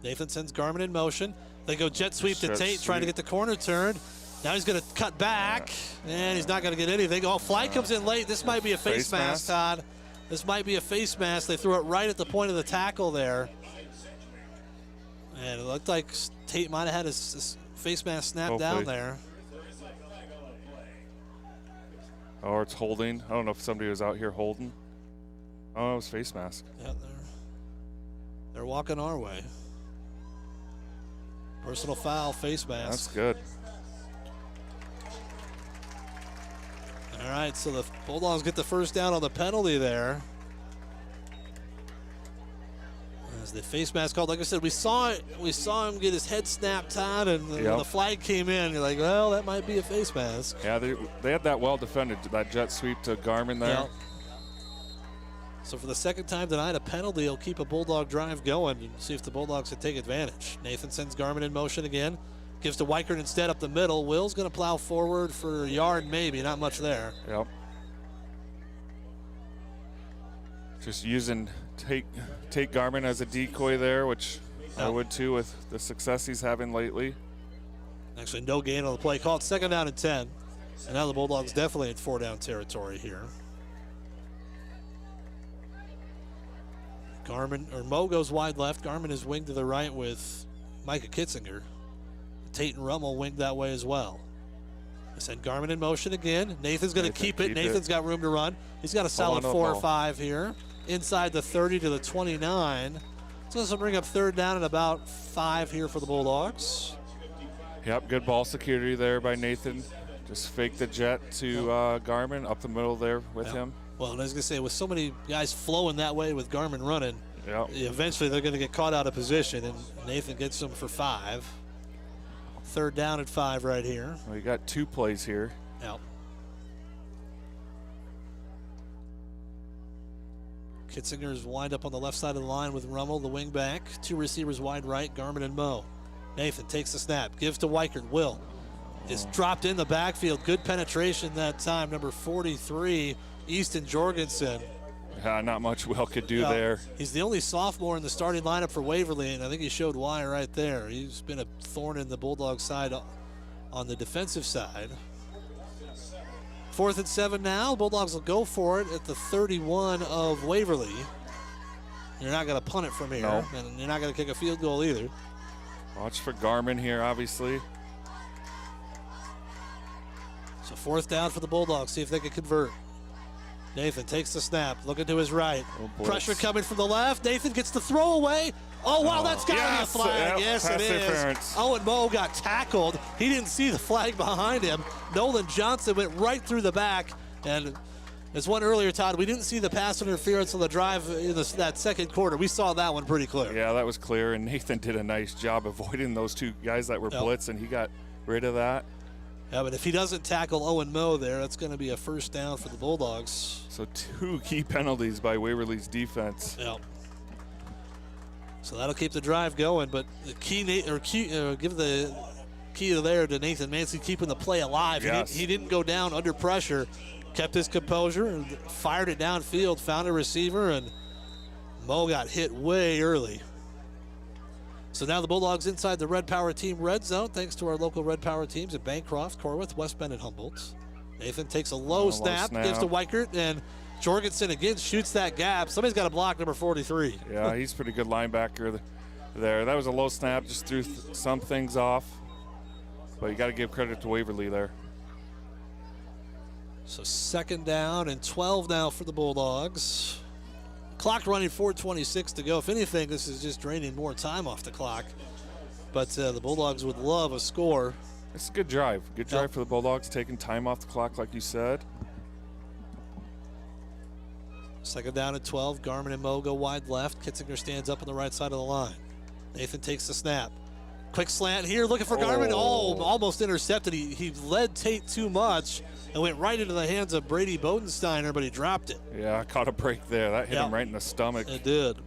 Nathan sends Garmin in motion. They go jet sweep to Tate, trying to get the corner turned. Now he's going to cut back, and he's not going to get anything. Oh, flag comes in late. This might be a face mask, Todd. This might be a face mask. They threw it right at the point of the tackle there. And it looked like Tate might have had his face mask snapped down there. Or it's holding. I don't know if somebody was out here holding. Oh, it was face mask. Yeah, they're walking our way. Personal foul, face mask. That's good. All right, so the Bulldogs get the first down on the penalty there. As the face mask called, like I said, we saw him get his head snapped, Todd, and when the flag came in, you're like, well, that might be a face mask. Yeah, they had that well defended, that jet sweep to Garmin there. Yep. So for the second time tonight, a penalty will keep a Bulldog drive going and see if the Bulldogs can take advantage. Nathan sends Garmin in motion again. Gives to Weichert instead up the middle. Will's going to plow forward for a yard maybe, not much there. Yep. Just using take Garmin as a decoy there, which I would too with the success he's having lately. Actually, no gain on the play. Called second down and 10. And now the Bulldogs definitely in 4-down territory here. Mo goes wide left. Garmin is winged to the right with Micah Kitzinger. Tate and Rummel winged that way as well. They send Garmin in motion again. Nathan's going to keep it. Nathan's got room to run. He's got a solid 4 or 5 here. Inside the 30 to the 29. So this will bring up third down and about 5 here for the Bulldogs. Yep, good ball security there by Nathan. Just fake the jet to Garmin up the middle there with him. Well, and I was going to say, with so many guys flowing that way with Garmin running, eventually they're going to get caught out of position, and Nathan gets them for 5. Third down at 5 right here. We got 2 plays here. Yep. Kitzinger's wind up on the left side of the line with Rummel, the wing back. 2 receivers wide right, Garmin and Mo. Nathan takes the snap, gives to Weichert. Will is dropped in the backfield. Good penetration that time. Number 43, Easton Jorgensen. Yeah, not much Will could do there. He's the only sophomore in the starting lineup for Waverly, and I think he showed why right there. He's been a thorn in the Bulldog side on the defensive side. 4th and 7 now. Bulldogs will go for it at the 31 of Waverly. You're not going to punt it from here, and you're not going to kick a field goal either. Watch for Garmin here, obviously. So 4th down for the Bulldogs. See if they can convert. Nathan takes the snap, looking to his right. Pressure coming from the left. Nathan gets the throwaway. Oh, wow, that's got to be a flag. Yes, it is. Owen Moe got tackled. He didn't see the flag behind him. Nolan Johnson went right through the back. And as one earlier, Todd, we didn't see the pass interference on the drive in that second quarter. We saw that one pretty clear. Yeah, that was clear. And Nathan did a nice job avoiding those 2 guys that were blitzing. He got rid of that. Yeah, but if he doesn't tackle Owen Moe there, that's going to be a first down for the Bulldogs. So 2 key penalties by Waverly's defense. Yep. So that'll keep the drive going, but the give the key there to Nathan Mancy, keeping the play alive. Yes. He didn't go down under pressure, kept his composure, and fired it downfield, found a receiver, and Moe got hit way early. So now the Bulldogs inside the Red Power Team red zone, thanks to our local Red Power teams in Bancroft, Corwith, West Bend, and Humboldt. Nathan takes a low snap, gives to Weichert, and Jorgensen again shoots that gap. Somebody's got to block number 43. Yeah, he's a pretty good linebacker there. That was a low snap, just threw some things off. But you got to give credit to Waverly there. So 2nd down and 12 now for the Bulldogs. Clock running, 4:26 to go. If anything, this is just draining more time off the clock. But the Bulldogs would love a score. It's a good drive. Good drive for the Bulldogs, taking time off the clock like you said. 2nd down and 12. Garmin and Mo go wide left. Kitzinger stands up on the right side of the line. Nathan takes the snap. Quick slant here, looking for Garmin. Oh, almost intercepted. He led Tate too much and went right into the hands of Brady Bodensteiner, but he dropped it. Yeah, I caught a break there. That hit him right in the stomach. It did.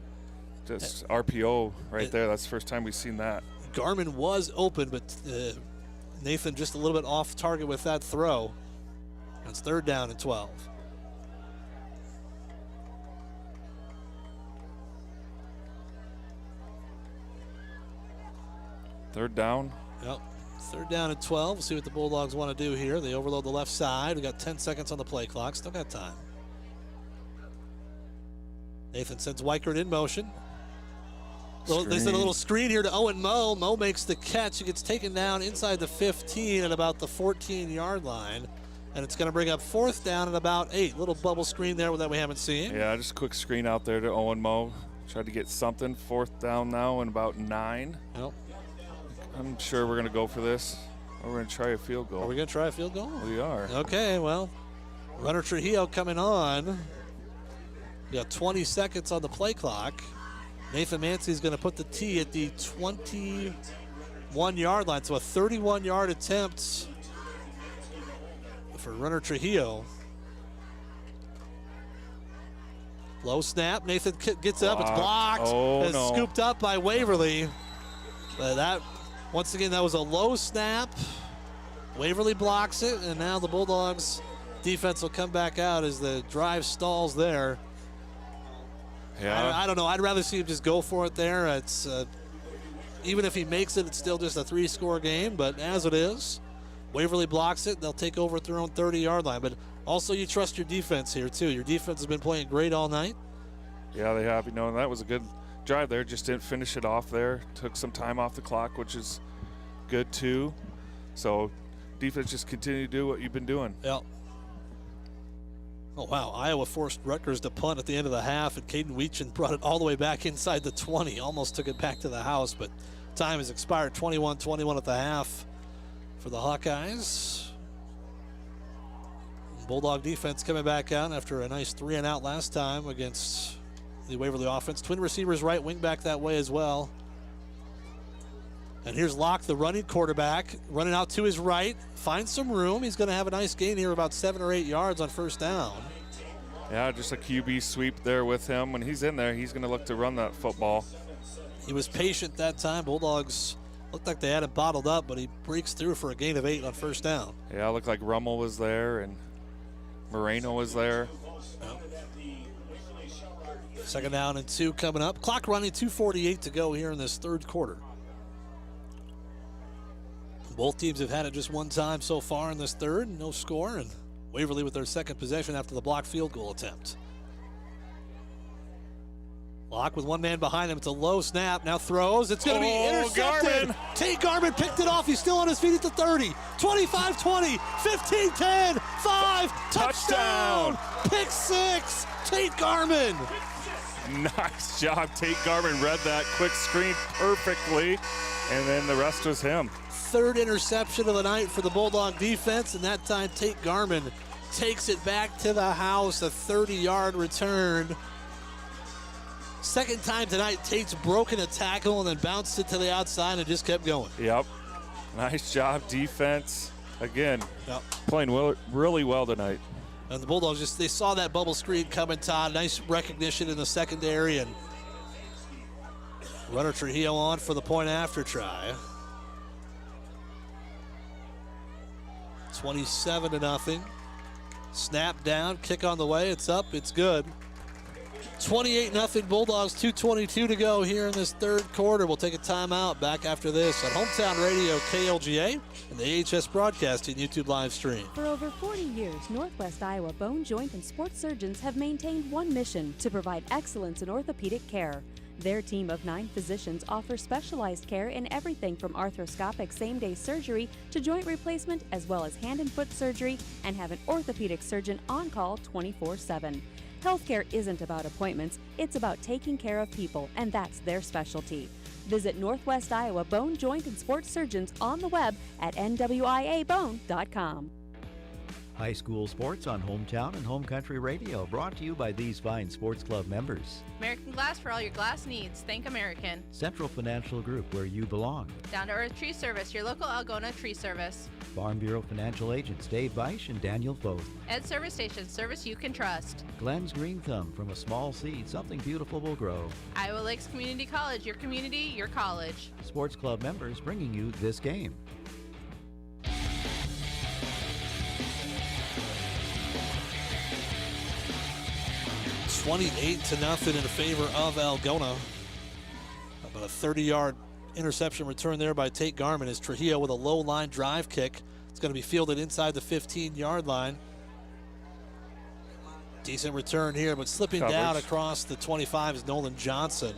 Just RPO right there. That's the first time we've seen that. Garmin was open, but Nathan just a little bit off target with that throw. It's 3rd down and 12. Third down. Yep. 3rd down and 12. We'll see what the Bulldogs want to do here. They overload the left side. We got 10 seconds on the play clock. Still got time. Nathan sends Weichert in motion. They send a little screen here to Owen Moe. Moe makes the catch. He gets taken down inside the 15 at about the 14-yard line. And it's going to bring up 4th down at about 8. Little bubble screen there that we haven't seen. Yeah, just a quick screen out there to Owen Moe. Tried to get something. 4th down now and about 9. Yep. I'm sure we're going to go for this. Or we're going to try a field goal. Are we going to try a field goal? We are. Okay, well, Runner Trujillo coming on. We got 20 seconds on the play clock. Nathan Mancy's going to put the tee at the 21-yard line. So a 31-yard attempt for Runner Trujillo. Low snap. Nathan gets up. It's blocked. It's scooped up by Waverly. But once again, that was a low snap. Waverly blocks it, and now the Bulldogs defense will come back out as the drive stalls there. Yeah. I don't know. I'd rather see him just go for it there. It's even if he makes it, it's still just a 3-score game. But as it is, Waverly blocks it. They'll take over at their own 30-yard line. But also, you trust your defense here too. Your defense has been playing great all night. Yeah, they have. That was a good drive there. Just didn't finish it off there. Took some time off the clock, which is good too. So defense just continue to do what you've been doing. Yeah. Oh, wow. Iowa forced Rutgers to punt at the end of the half, and Caden Weechin brought it all the way back inside the 20. Almost took it back to the house, but time has expired. 21-21 at the half for the Hawkeyes. Bulldog defense coming back out after a nice 3-and-out last time against the Waverly offense. Twin receivers right, wing back that way as well. And here's Locke, the running quarterback, running out to his right. Finds some room. He's going to have a nice gain here, about 7 or 8 yards on 1st down. Yeah, just a QB sweep there with him. When he's in there, he's going to look to run that football. He was patient that time. Bulldogs looked like they had it bottled up, but he breaks through for a gain of 8 on 1st down. Yeah, it looked like Rummel was there and Moreno was there. Yep. 2nd down and 2 coming up. Clock running, 2:48 to go here in this 3rd quarter. Both teams have had it just one time so far in this 3rd, no score, and Waverly with their 2nd possession after the blocked field goal attempt. Locke with one man behind him. It's a low snap. Now throws. It's going to be intercepted. Garmin. Tate Garmin picked it off. He's still on his feet at the 30. 25-20. 15-10. 5. Touchdown. Pick 6. Tate Garmin. Nice job. Tate Garmin read that quick screen perfectly, and then the rest was him. 3rd interception of the night for the Bulldog defense, and that time Tate Garmin takes it back to the house, a 30-yard return. 2nd time tonight, Tate's broken a tackle and then bounced it to the outside and just kept going. Yep. Nice job, defense. Again, playing really well tonight. And the Bulldogs they saw that bubble screen coming, Todd. Nice recognition in the secondary, and Runner Trujillo on for the point after try. 27-0. Snap down, kick on the way. It's up, it's good. 28-0 Bulldogs, 2:22 to go here in this third quarter. We'll take a timeout. Back after this on Hometown Radio KLGA and the AHS Broadcasting YouTube live stream. For over 40 years, Northwest Iowa Bone, Joint, and Sports Surgeons have maintained one mission: to provide excellence in orthopedic care. Their team of 9 physicians offers specialized care in everything from arthroscopic same-day surgery to joint replacement, as well as hand and foot surgery, and have an orthopedic surgeon on call 24/7. Healthcare isn't about appointments, it's about taking care of people, and that's their specialty. Visit Northwest Iowa Bone, Joint, and Sports Surgeons on the web at nwiabone.com. High school sports on Hometown and Home Country Radio, brought to you by these fine sports club members. American Glass for all your glass needs. Think American. Central Financial Group, where you belong. Down to Earth Tree Service, your local Algona tree service. Farm Bureau Financial Agents Dave Beisch and Daniel Foth. Ed Service Station, service you can trust. Glenn's Green Thumb, from a small seed, something beautiful will grow. Iowa Lakes Community College, your community, your college. Sports club members bringing you this game. It's 28-0 in favor of Algona. About a 30-yard interception return there by Tate Garman as Trujillo with a low line drive kick. It's going to be fielded inside the 15-yard line. Decent return here, but slipping down across the 25 is Nolan Johnson,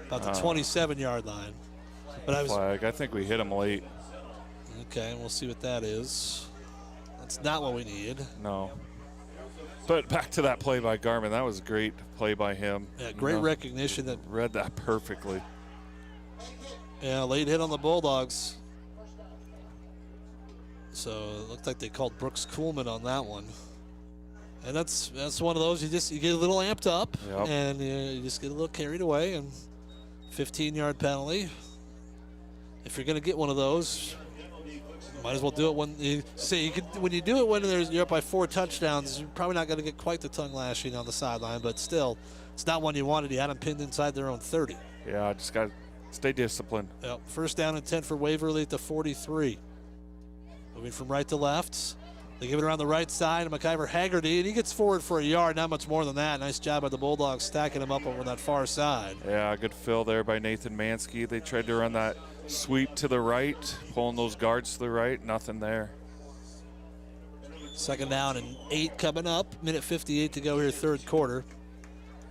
about the 27-yard line. But I think we hit him late. Okay, we'll see what that is. That's not what we needed. No. But back to that play by Garman. That was a great play by him. Yeah, great recognition. That read that perfectly. Yeah, late hit on the Bulldogs. So it looked like they called Brooks Kuhlman on that one. And that's one of those, you get a little amped up, and you just get a little carried away, and 15-yard penalty. If you're going to get one of those, you might as well do it when you do it when you're up by 4 touchdowns. You're probably not going to get quite the tongue lashing on the sideline, but still, it's not one you wanted. You had them pinned inside their own 30. Yeah, just got to stay disciplined. Yep. First down and 10 for Waverly at the 43. Moving from right to left. They give it around the right side to McIver Haggerty, and he gets forward for a yard, not much more than that. Nice job by the Bulldogs stacking him up over that far side. Yeah, good fill there by Nathan Mansky. They tried to run that sweep to the right, pulling those guards to the right, nothing there. Second down and 8 coming up. Minute 58 to go here, third quarter.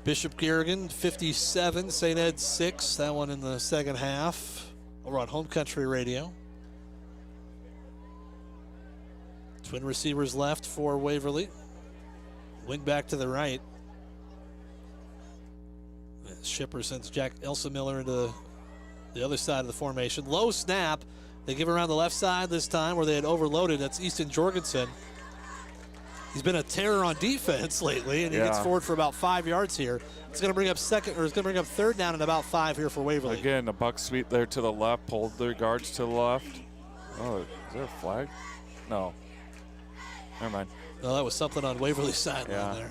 Bishop Garrigan, 57, St. Ed 6. That one in the second half over on Home Country Radio. Twin receivers left for Waverly. Wing back to the right. Shipper sends Jack Elsa Miller into the other side of the formation. Low snap. They give it around the left side this time where they had overloaded. That's Easton Jorgensen. He's been a terror on defense lately, and he gets forward for about 5 yards here. It's going to bring up third down and about 5 here for Waverly. Again, a buck sweep there to the left, pulled their guards to the left. Oh, is there a flag? No. Never mind. No, that was something on Waverly's sideline there.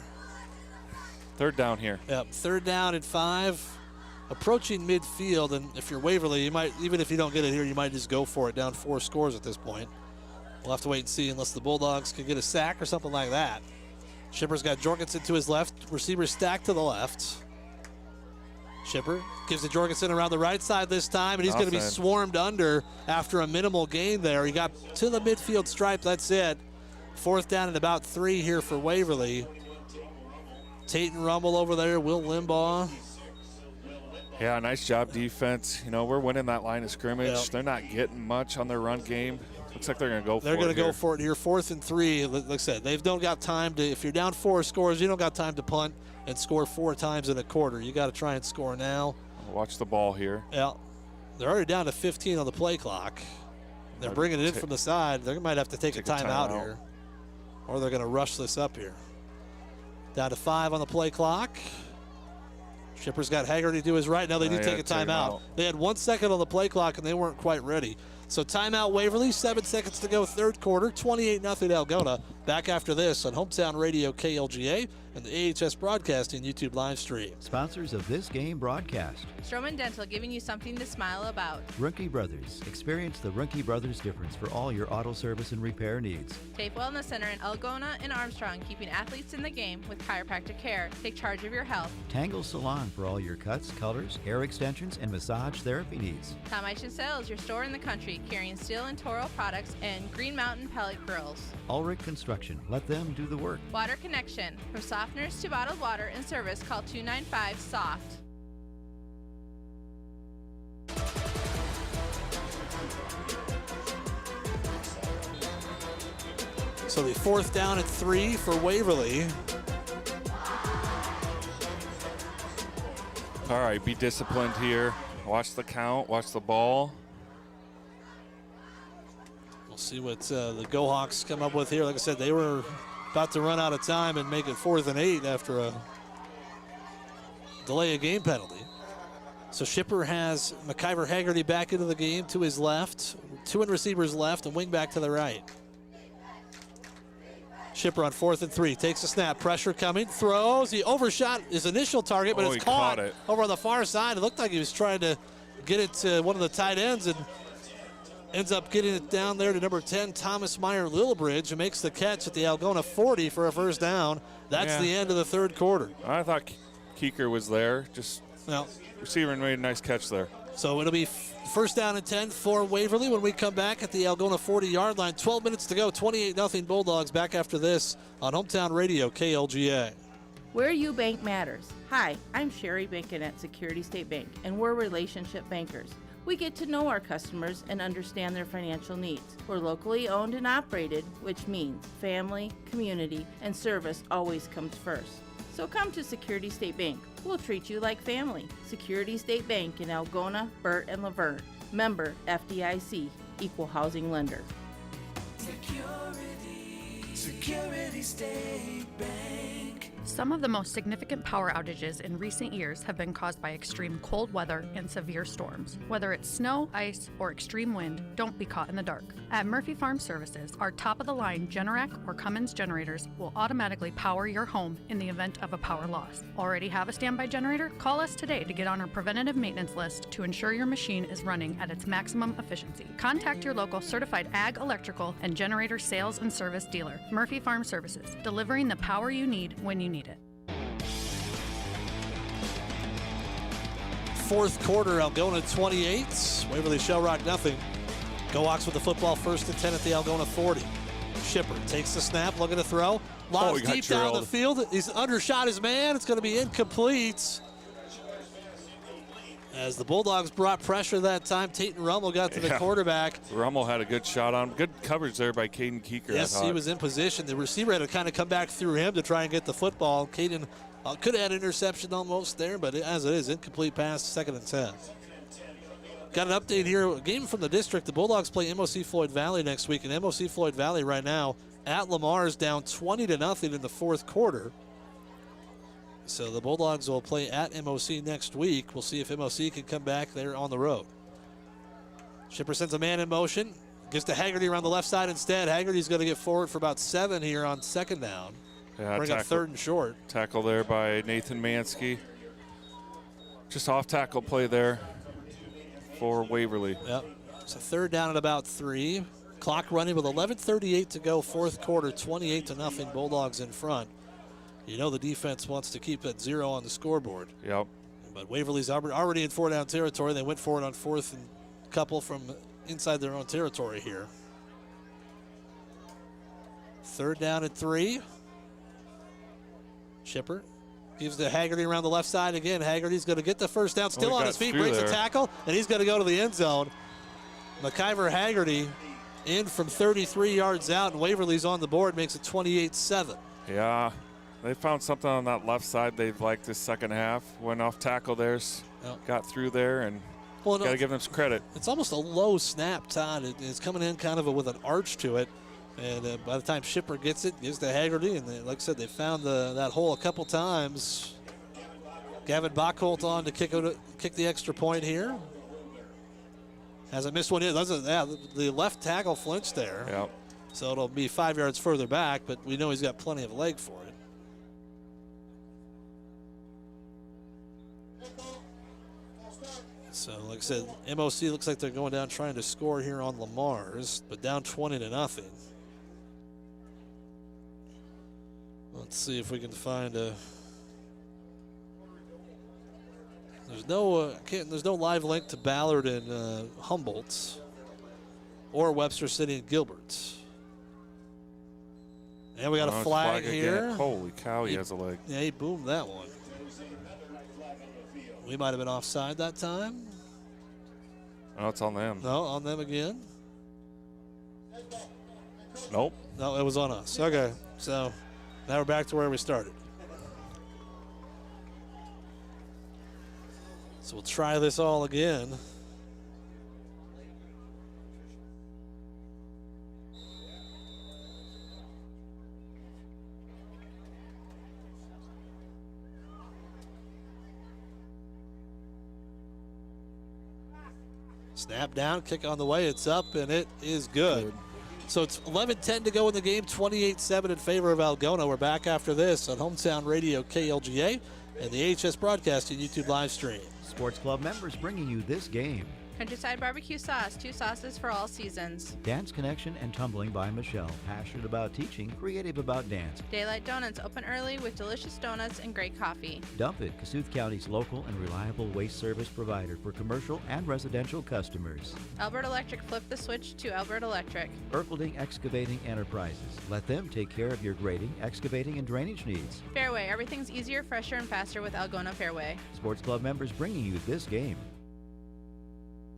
Third down here. Yep, third down and 5. Approaching midfield, and if you're Waverly, you might, even if you don't get it here, you might just go for it, down 4 scores at this point. We'll have to wait and see unless the Bulldogs can get a sack or something like that. Shipper's got Jorgensen to his left. Receiver stacked to the left. Shipper gives it Jorgensen around the right side this time, and he's going to be swarmed under after a minimal gain there. He got to the midfield stripe. That's it. Fourth down and about 3 here for Waverly. Tate and Rumble over there. Will Limbaugh. Yeah, nice job defense. You know, we're winning that line of scrimmage. Yep. They're not getting much on their run game. Looks like they're going to go for it. They're going to go for it here. 4th and 3. Like I said, they don't got time to, if you're down 4 scores, you don't got time to punt and score 4 times in a quarter. You got to try and score now. Watch the ball here. Yeah. They're already down to 15 on the play clock. They're bringing it in from the side. They might have to take a timeout here, or they're going to rush this up here. Down to 5 on the play clock. Shipper's got Haggerty to his right. Now they do take a timeout. They had 1 second on the play clock, and they weren't quite ready. So timeout Waverly, 7 seconds to go, third quarter, 28-0 Algona. Back after this on Hometown Radio KLGA and the AHS Broadcasting YouTube live stream. Sponsors of this game broadcast. Stroman Dental, giving you something to smile about. Ruhnke Brothers. Experience the Ruhnke Brothers difference for all your auto service and repair needs. Tape Wellness Center in Algona and Armstrong, keeping athletes in the game with chiropractic care. Take charge of your health. Tangle Salon for all your cuts, colors, hair extensions, and massage therapy needs. Tom Eichin Sales, your store in the country, carrying steel and Toro products and Green Mountain pellet grills. Ulrich Construction. Let them do the work. Water Connection. From softeners to bottled water and service, call 295-SOFT. So the 4th down and 3 for Waverly. All right, be disciplined here. Watch the count, watch the ball. We'll see what the Go Hawks come up with here. Like I said, they were about to run out of time and make it 4th and 8 after a delay of game penalty. So Shipper has McIver Haggerty back into the game to his left. 2 receivers left and wing back to the right. Shipper on 4th and 3, takes a snap, pressure coming, throws. He overshot his initial target, but it's caught over on the far side. It looked like he was trying to get it to one of the tight ends and ends up getting it down there to number 10, Thomas Meyer Lillibridge, who makes the catch at the Algona 40 for a first down. That's the end of the 3rd quarter. I thought Keeker was there. Just receiver made a nice catch there. So it'll be 1st down and 10 for Waverly when we come back at the Algona 40-yard line. 12 minutes to go, 28-0 Bulldogs. Back after this on Hometown Radio, KLGA. Where you bank matters. Hi, I'm Sherry Bankin at Security State Bank, and we're relationship bankers. We get to know our customers and understand their financial needs. We're locally owned and operated, which means family, community, and service always comes first. So come to Security State Bank. We'll treat you like family. Security State Bank in Algona, Burt, and Laverne. Member FDIC, Equal Housing Lender. Security State Bank. Some of the most significant power outages in recent years have been caused by extreme cold weather and severe storms. Whether it's snow, ice, or extreme wind, don't be caught in the dark. At Murphy Farm Services, our top-of-the-line Generac or Cummins generators will automatically power your home in the event of a power loss. Already have a standby generator? Call us today to get on our preventative maintenance list to ensure your machine is running at its maximum efficiency. Contact your local certified ag, electrical, and generator sales and service dealer. Murphy Farm Services, delivering the power you need when you need it. 4th quarter, Algona 28, Waverly Shell Rock nothing. Go Hawks with the football, 1st and 10 at the Algona 40. Shipper takes the snap, looking to throw. Lobs deep down the field. He's undershot his man. It's going to be incomplete. As the Bulldogs brought pressure that time, Tate and Rummel got to the quarterback. Rummel had a good shot on him. Good coverage there by Caden Keeker. Yes, he was in position. The receiver had to kind of come back through him to try and get the football. Caden could have had an interception almost there, but as it is, incomplete pass, 2nd and 10. Got an update here, a game from the district. The Bulldogs play MOC Floyd Valley next week, and MOC Floyd Valley right now at Lamar's down 20-0 in the 4th quarter. So the Bulldogs will play at MOC next week. We'll see if MOC can come back there on the road. Shipper sends a man in motion. Gives to Haggerty around the left side instead. Haggerty's going to get forward for about 7 here on 2nd down. Bring up 3rd and short. Tackle there by Nathan Mansky. Just off tackle play there for Waverly. Yep. So 3rd down at about 3. Clock running with 11:38 to go, 4th quarter, 28-0 Bulldogs in front. You know the defense wants to keep that 0 on the scoreboard. Yep. But Waverly's already in 4-down territory. They went for it on 4th and couple from inside their own territory here. 3rd down at 3. Shipper gives to Haggerty around the left side again. Haggerty's going to get the 1st down, still on his feet, breaks a tackle, and he's going to go to the end zone. McIver Haggerty in from 33 yards out, and Waverly's on the board, makes it 28-7. Yeah, they found something on that left side they've liked this 2nd half. Went off tackle there, got through there, and got to give them some credit. It's almost a low snap, Todd. It's coming in kind of with an arch to it. And by the time Shipper gets it, gives to Haggerty. And like I said, they found that hole a couple times. Gavin Bachholt on to kick the extra point here. Hasn't missed one yet. The left tackle flinched there. Yep. So it'll be 5 yards further back, but we know he's got plenty of leg for it. So, like I said, MOC looks like they're going down trying to score here on Lamar's, but down 20-0. Let's see if we can find a. There's no live link to Ballard and Humboldt, or Webster City and Gilbert. And we got a flag here. Again. Holy cow, he has a leg. Yeah, he boomed that one. We might have been offside that time. No, it's on them. No, on them again. Nope. No, it was on us. Okay, so now we're back to where we started. So we'll try this all again. Snap down, kick on the way, it's up, and it is good. So it's 11-10 to go in the game, 28-7 in favor of Algona. We're back after this on Hometown Radio KLGA and the AHS Broadcasting YouTube live stream. Sports Club members bringing you this game. Countryside Barbecue Sauce, 2 sauces for all seasons. Dance Connection and Tumbling by Michelle. Passionate about teaching, creative about dance. Daylight Donuts, open early with delicious donuts and great coffee. Dump It, Kasuth County's local and reliable waste service provider for commercial and residential customers. Albert Electric, flip the switch to Albert Electric. Erpelding Excavating Enterprises. Let them take care of your grading, excavating, and drainage needs. Fairway, everything's easier, fresher, and faster with Algona Fairway. Sports Club members bringing you this game.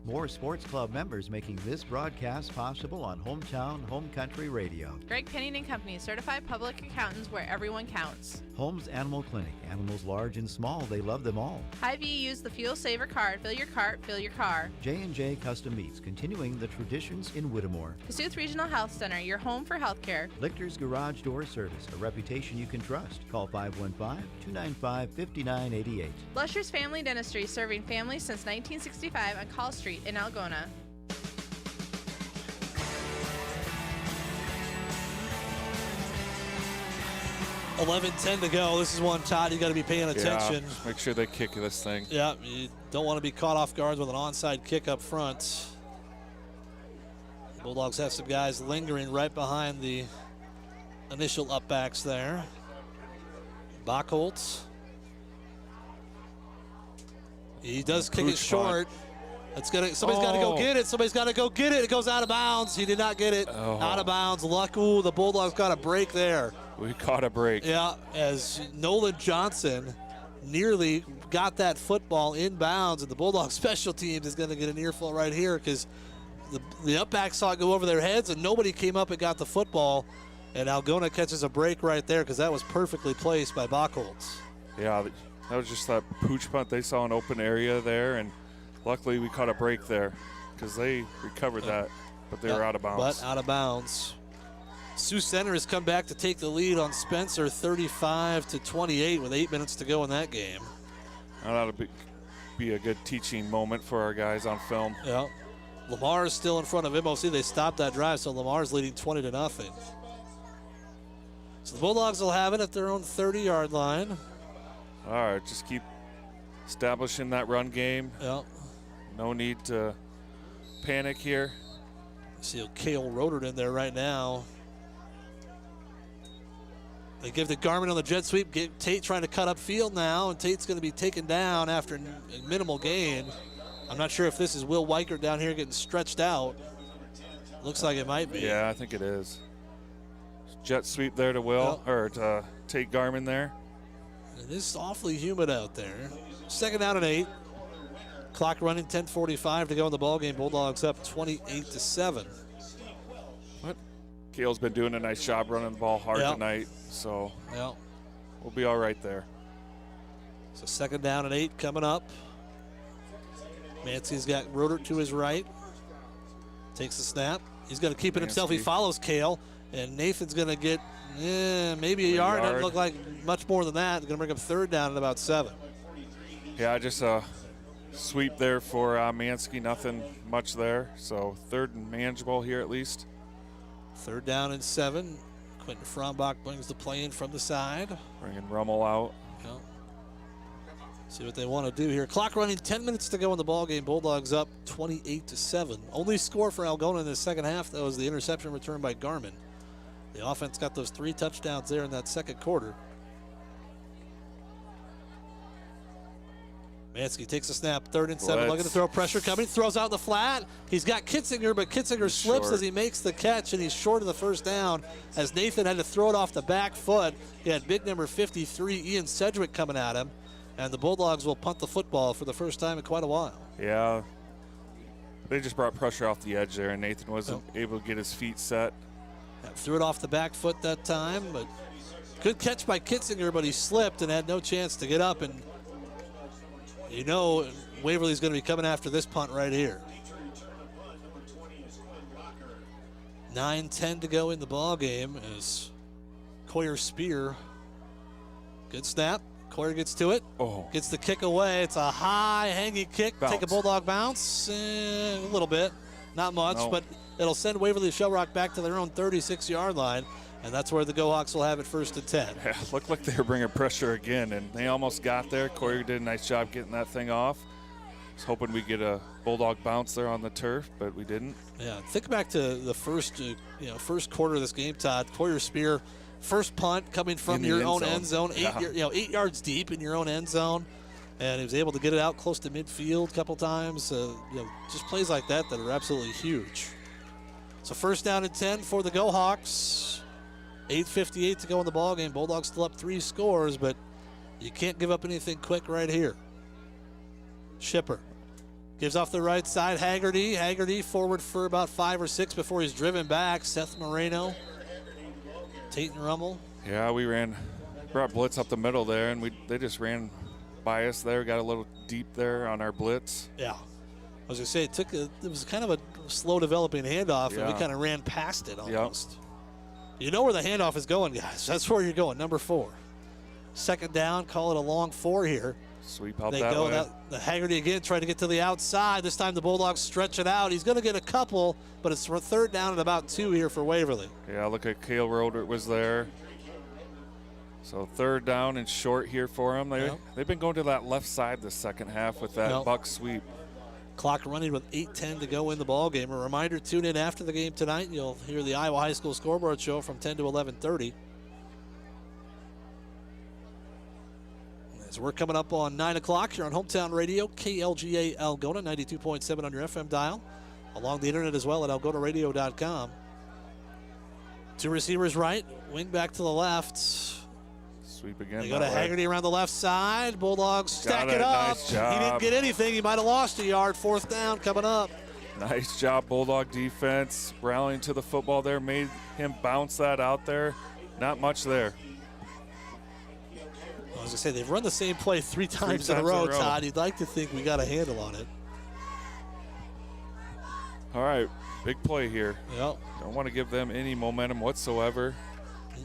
More Sports Club members making this broadcast possible on Hometown Home Country Radio. Greg Pennington Company, certified public accountants where everyone counts. Holmes Animal Clinic. Animals large and small, they love them all. Hy-Vee, use the Fuel Saver card. Fill your cart, fill your car. J&J Custom Meats, continuing the traditions in Whittemore. Kasuth Regional Health Center, your home for healthcare. Lichter's Garage Door Service, a reputation you can trust. Call 515-295-5988. Lusher's Family Dentistry, serving families since 1965 on Call Street in Algona. $11-10 to go. This is one, Todd, you got to be paying attention. Yeah, make sure they kick this thing. Yeah, you don't want to be caught off guard with an onside kick up front. Bulldogs have some guys lingering right behind the initial upbacks there. Bachholtz. He does kick it short. Somebody's got to go get it. Somebody's got to go get it. It goes out of bounds. He did not get it. Out of bounds. Ooh, the Bulldogs got a break there. We caught a break. Yeah, as Nolan Johnson nearly got that football in bounds, and the Bulldogs special teams is going to get an earful right here because the up-back saw it go over their heads, and nobody came up and got the football, and Algona catches a break right there because that was perfectly placed by Bachholtz. Yeah, that was just that pooch punt. They saw an open area there, and luckily we caught a break there because they recovered that, but they were out of bounds. But out of bounds. Sioux Center has come back to take the lead on Spencer 35-28 with 8 minutes to go in that game. That ought to be a good teaching moment for our guys on film. Yeah. Lamar is still in front of MOC. They stopped that drive, so Lamar's leading 20-0. So the Bulldogs will have it at their own 30-yard line. All right, just keep establishing that run game. Yeah. No need to panic here. See Cale Rodert in there right now. They give the Garmin on the jet sweep. Tate trying to cut up field now, and Tate's going to be taken down after a minimal gain. I'm not sure if this is Will Weichert down here getting stretched out. Looks like it might be. Yeah, I think it is. Jet sweep there to Will, or to Tate Garmin there. It is awfully humid out there. 2nd down and 8. Clock running, 10:45 to go in the ballgame. Bulldogs up 28-7. Cale's been doing a nice job running the ball hard tonight, so we'll be all right there. So 2nd down and 8 coming up. Mancy's got Rodert to his right. Takes the snap. He's going to keep it himself. He follows Cale, and Nathan's going to get maybe a yard. Doesn't look like much more than that. Going to bring up 3rd down at about 7. Yeah, just a sweep there for Mansky. Nothing much there. So 3rd and manageable here at least. 3rd down and 7. Quentin Frombach brings the play in from the side. Bringing Rummel out. Yep. See what they want to do here. Clock running, 10 minutes to go in the ball game. Bulldogs up 28-7. Only score for Algona in the second half, though, was the interception return by Garmin. The offense got those 3 touchdowns there in that second quarter. Mansky takes a snap, 3rd and 7, looking to throw, pressure coming, throws out the flat. He's got Kitzinger, but Kitzinger slips as he makes the catch, and he's short of the first down as Nathan had to throw it off the back foot. He had big number 53, Ian Sedgwick, coming at him, and the Bulldogs will punt the football for the first time in quite a while. Yeah, they just brought pressure off the edge there, and Nathan wasn't able to get his feet set. Threw it off the back foot that time, but good catch by Kitzinger, but he slipped and had no chance to get up, and you know Waverly's going to be coming after this punt right here. 9:10 to go in the ball game as Coyer Spear. Good snap. Coyer gets to it. Gets the kick away. It's a high hanging kick. Bounce. Take a Bulldog bounce. A little bit. Not much, but it'll send Waverly Shell Rock back to their own 36-yard line. And that's where the Go-Hawks will have it 1st and 10. Yeah, looked like they were bringing pressure again, and they almost got there. Coyer did a nice job getting that thing off. Was hoping we get a Bulldog bounce there on the turf, but we didn't. Yeah, think back to the first quarter of this game, Todd. Coyer Spear, first punt coming from your own end zone, 8 yards deep in your own end zone, and he was able to get it out close to midfield a couple times. Just plays like that are absolutely huge. So 1st down and 10 for the Go-Hawks. 8:58 to go in the ball game. Bulldogs still up 3 scores, but you can't give up anything quick right here. Shipper gives off the right side. Haggerty forward for about 5 or 6 before he's driven back. Seth Moreno, Tate and Rummel. Yeah, we brought blitz up the middle there, and they just ran by us there. Got a little deep there on our blitz. Yeah. I was going to say, it was kind of a slow developing handoff, and we kind of ran past it almost. Yep. You know where the handoff is going, guys. That's where you're going, number 4. 2nd down, call it a long 4 here. Sweep out they that go way. The Haggerty again, trying to get to the outside. This time the Bulldogs stretch it out. He's going to get a couple, but it's 3rd down and about 2 here for Waverly. Yeah, look at Cale Roder was there. So 3rd down and short here for them. They've been going to that left side the second half with that buck sweep. Clock running with 8:10 to go in the ball game. A reminder, tune in after the game tonight. You'll hear the Iowa High School Scoreboard Show from 10 to 11:30. As we're coming up on 9 o'clock here on Hometown Radio, KLGA Algona, 92.7 on your FM dial. Along the internet as well at algonaradio.com. 2 receivers right, wing back to the left. Sweep again. They go to Haggerty around the left side. Bulldogs stack it up. Nice job. He didn't get anything. He might have lost a yard. 4th down coming up. Nice job, Bulldog defense. Rallying to the football there. Made him bounce that out there. Not much there. I was going to say, they've run the same play 3 times in a row, Todd. You'd like to think we got a handle on it. All right, big play here. Yep. Don't want to give them any momentum whatsoever.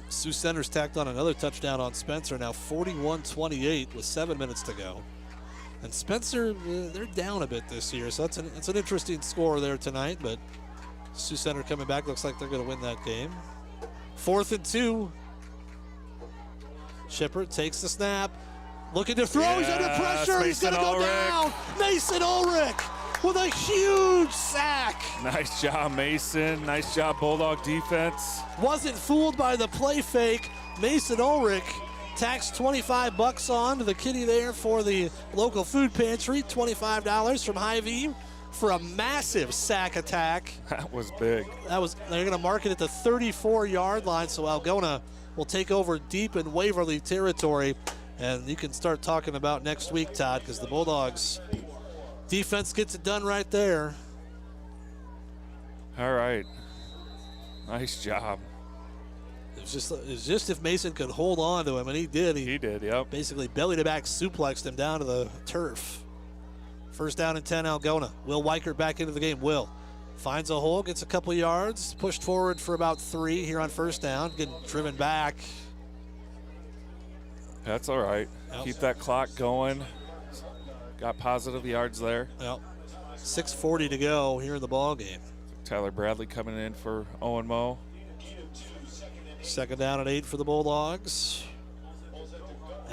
Sioux Center's tacked on another touchdown on Spencer, now 41-28 with 7 minutes to go. And Spencer, they're down a bit this year, so it's an interesting score there tonight, but Sioux Center coming back, looks like they're going to win that game. 4th and 2. Shipper takes the snap, looking to throw, he's under pressure, he's going to go down. Mason Ulrich with a huge sack. Nice job, Mason. Nice job, Bulldog defense. Wasn't fooled by the play fake. Mason Ulrich tacks $25 on to the kitty there for the local food pantry. $25 from Hy-Vee for a massive sack attack. That was big. They're going to mark it at the 34-yard line, so Algona will take over deep in Waverly territory. And you can start talking about next week, Todd, because the Bulldogs defense gets it done right there. All right. Nice job. It was just if Mason could hold on to him, and he did. He did, yep. Basically belly to back suplexed him down to the turf. 1st down and 10, Algona. Will Weichert back into the game. Will finds a hole, gets a couple yards, pushed forward for about 3 here on 1st down, getting driven back. That's all right. Yep. Keep that clock going. Got positive yards there. Yep. 6:40 to go here in the ball game. Tyler Bradley coming in for Owen Moe. 2nd down and 8 for the Bulldogs.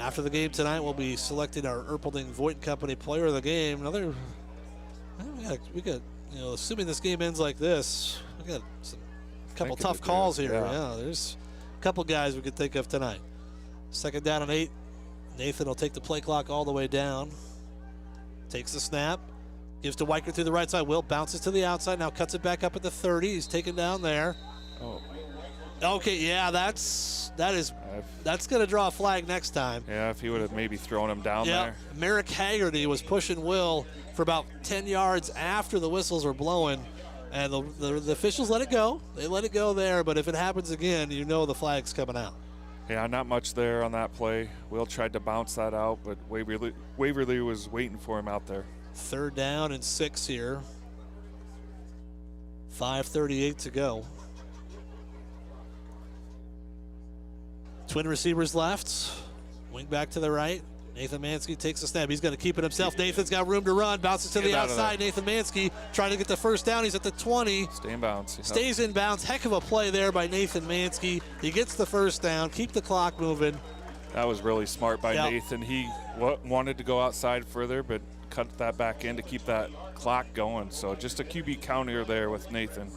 After the game tonight, we'll be selecting our Erpelding Voigt Company Player of the Game. Another, we got, assuming this game ends like this, we got a couple tough calls here. Yeah, there's a couple guys we could think of tonight. 2nd down and 8. Nathan will take the play clock all the way down. Takes the snap. Gives to Weicker through the right side. Will bounces to the outside. Now cuts it back up at the 30. He's taken down there. Oh. Okay, yeah, that's going to draw a flag next time. Yeah, if he would have maybe thrown him down there. Merrick Haggerty was pushing Will for about 10 yards after the whistles were blowing, and the officials let it go. They let it go there, but if it happens again, the flag's coming out. Yeah, not much there on that play. Will tried to bounce that out, but Waverly was waiting for him out there. 3rd down and 6 here. 5:38 to go. Twin receivers left. Wing back to the right. Nathan Mansky takes a snap. He's going to keep it himself. Nathan's got room to run. Bounces to the outside. Nathan Mansky trying to get the first down. He's at the 20. Stay in bounds. Stays in bounds. Heck of a play there by Nathan Mansky. He gets the first down. Keep the clock moving. That was really smart by Nathan. He wanted to go outside further, but cut that back in to keep that clock going. So just a QB counter there with Nathan.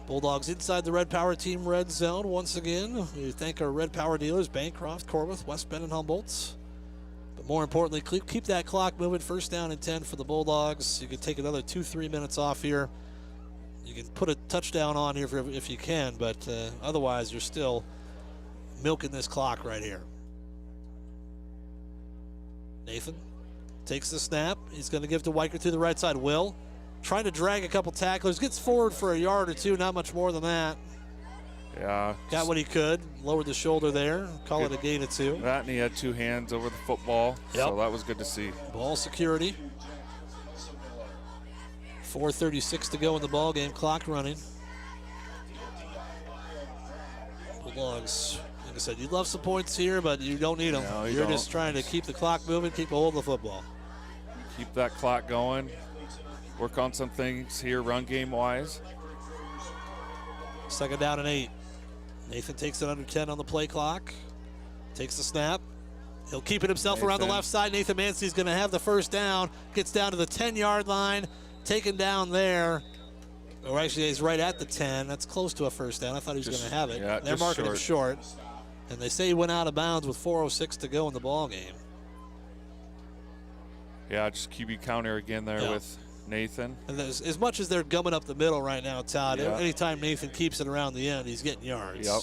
Bulldogs inside the Red Power Team red zone once again. We thank our Red Power dealers, Bancroft, Corwith, West Bend, and Humboldt. But more importantly, keep that clock moving. 1st down and 10 for the Bulldogs. You can take another 2-3 minutes off here. You can put a touchdown on here if you can, but otherwise you're still milking this clock right here. Nathan takes the snap. He's going to give to Weicker to the right side. Will trying to drag a couple tacklers. Gets forward for a yard or two, not much more than that. Yeah. Got what he could. Lowered the shoulder there. Call it a gain of 2. That, and he had 2 hands over the football, so that was good to see. Ball security. 4:36 to go in the ball game. Clock running. Bulldogs, like I said, you'd love some points here, but you don't need them. No, You're just trying to keep the clock moving, keep a hold of the football. Keep that clock going. Work on some things here run game-wise. 2nd down and 8. Nathan takes it under 10 on the play clock. Takes the snap. He'll keep it himself around the left side. Nathan Mansky's going to have the first down. Gets down to the 10-yard line. Taken down there. Or actually, he's right at the 10. That's close to a first down. I thought he was going to have it. Yeah, they're marking him short. And they say he went out of bounds with 4:06 to go in the ball game. Yeah, just QB counter again there with Nathan. And as much as they're gumming up the middle right now, Todd, anytime Nathan keeps it around the end, he's getting yards. Yep.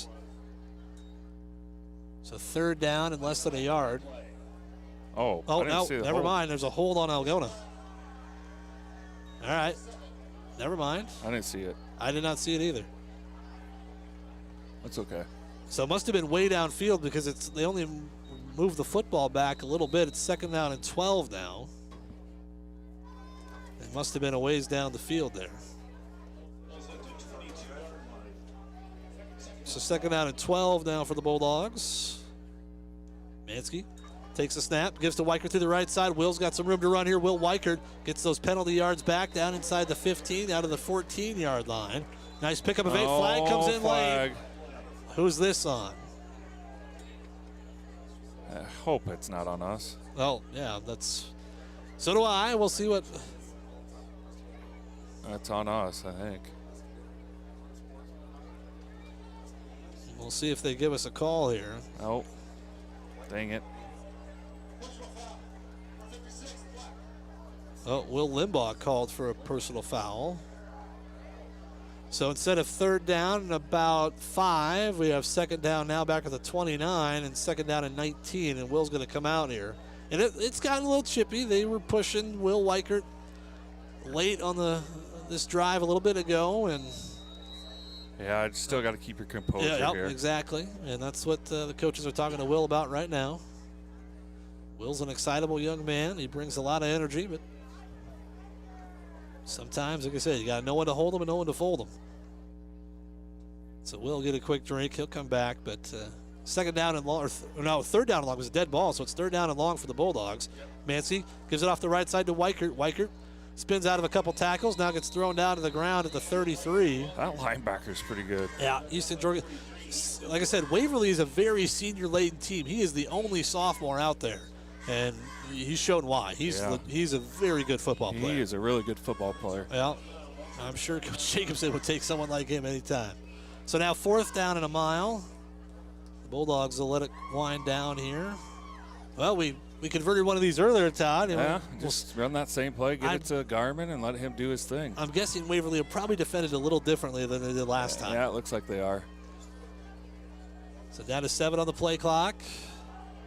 So 3rd down and less than a yard. Oh, no, never mind. There's a hold on Algona. All right. Never mind. I didn't see it. I did not see it either. That's okay. So it must have been way downfield because they only moved the football back a little bit. It's 2nd down and 12 now. It must have been a ways down the field there. So 2nd down and 12 now for the Bulldogs. Mansky takes a snap, gives to Weicker to the right side. Will's got some room to run here. Will Weicker gets those penalty yards back down inside the 15, out of the 14-yard line. Nice pickup of 8. Flag comes in late. Who's this on? I hope it's not on us. Well, yeah, so do I. We'll see what. That's on us, I think. We'll see if they give us a call here. Oh, dang it. Oh, Will Limbaugh called for a personal foul. So instead of 3rd down and about 5, we have 2nd down now back at the 29 and 2nd down and 19, and Will's going to come out here. And it's gotten a little chippy. They were pushing Will Weicker late on this drive a little bit ago, and yeah, I still got to keep your composure here. Exactly, and that's what the coaches are talking to Will about right now. Will's an excitable young man. He brings a lot of energy, but sometimes, like I said, you got to know when to hold him and know when to fold him. So Will get a quick drink. He'll come back, but 2nd down and long, 3rd down and long. It was a dead ball, so it's 3rd down and long for the Bulldogs. Mansky gives it off the right side to Weicker. Weicker spins out of a couple tackles, now gets thrown down to the ground at the 33. That linebacker's pretty good. Yeah, Easton Jorgen. like I said, Waverly is a very senior-laden team. He is the only sophomore out there, and he's shown why. He's a very good football player. He is a really good football player. Well, I'm sure Coach Jacobson would take someone like him anytime. So now 4th down and a mile. The Bulldogs will let it wind down here. Well, we converted one of these earlier, Todd. Yeah, just run that same play, get it to Garmin, and let him do his thing. I'm guessing Waverly will probably defend it a little differently than they did last time. Yeah, it looks like they are. So down to 7 on the play clock.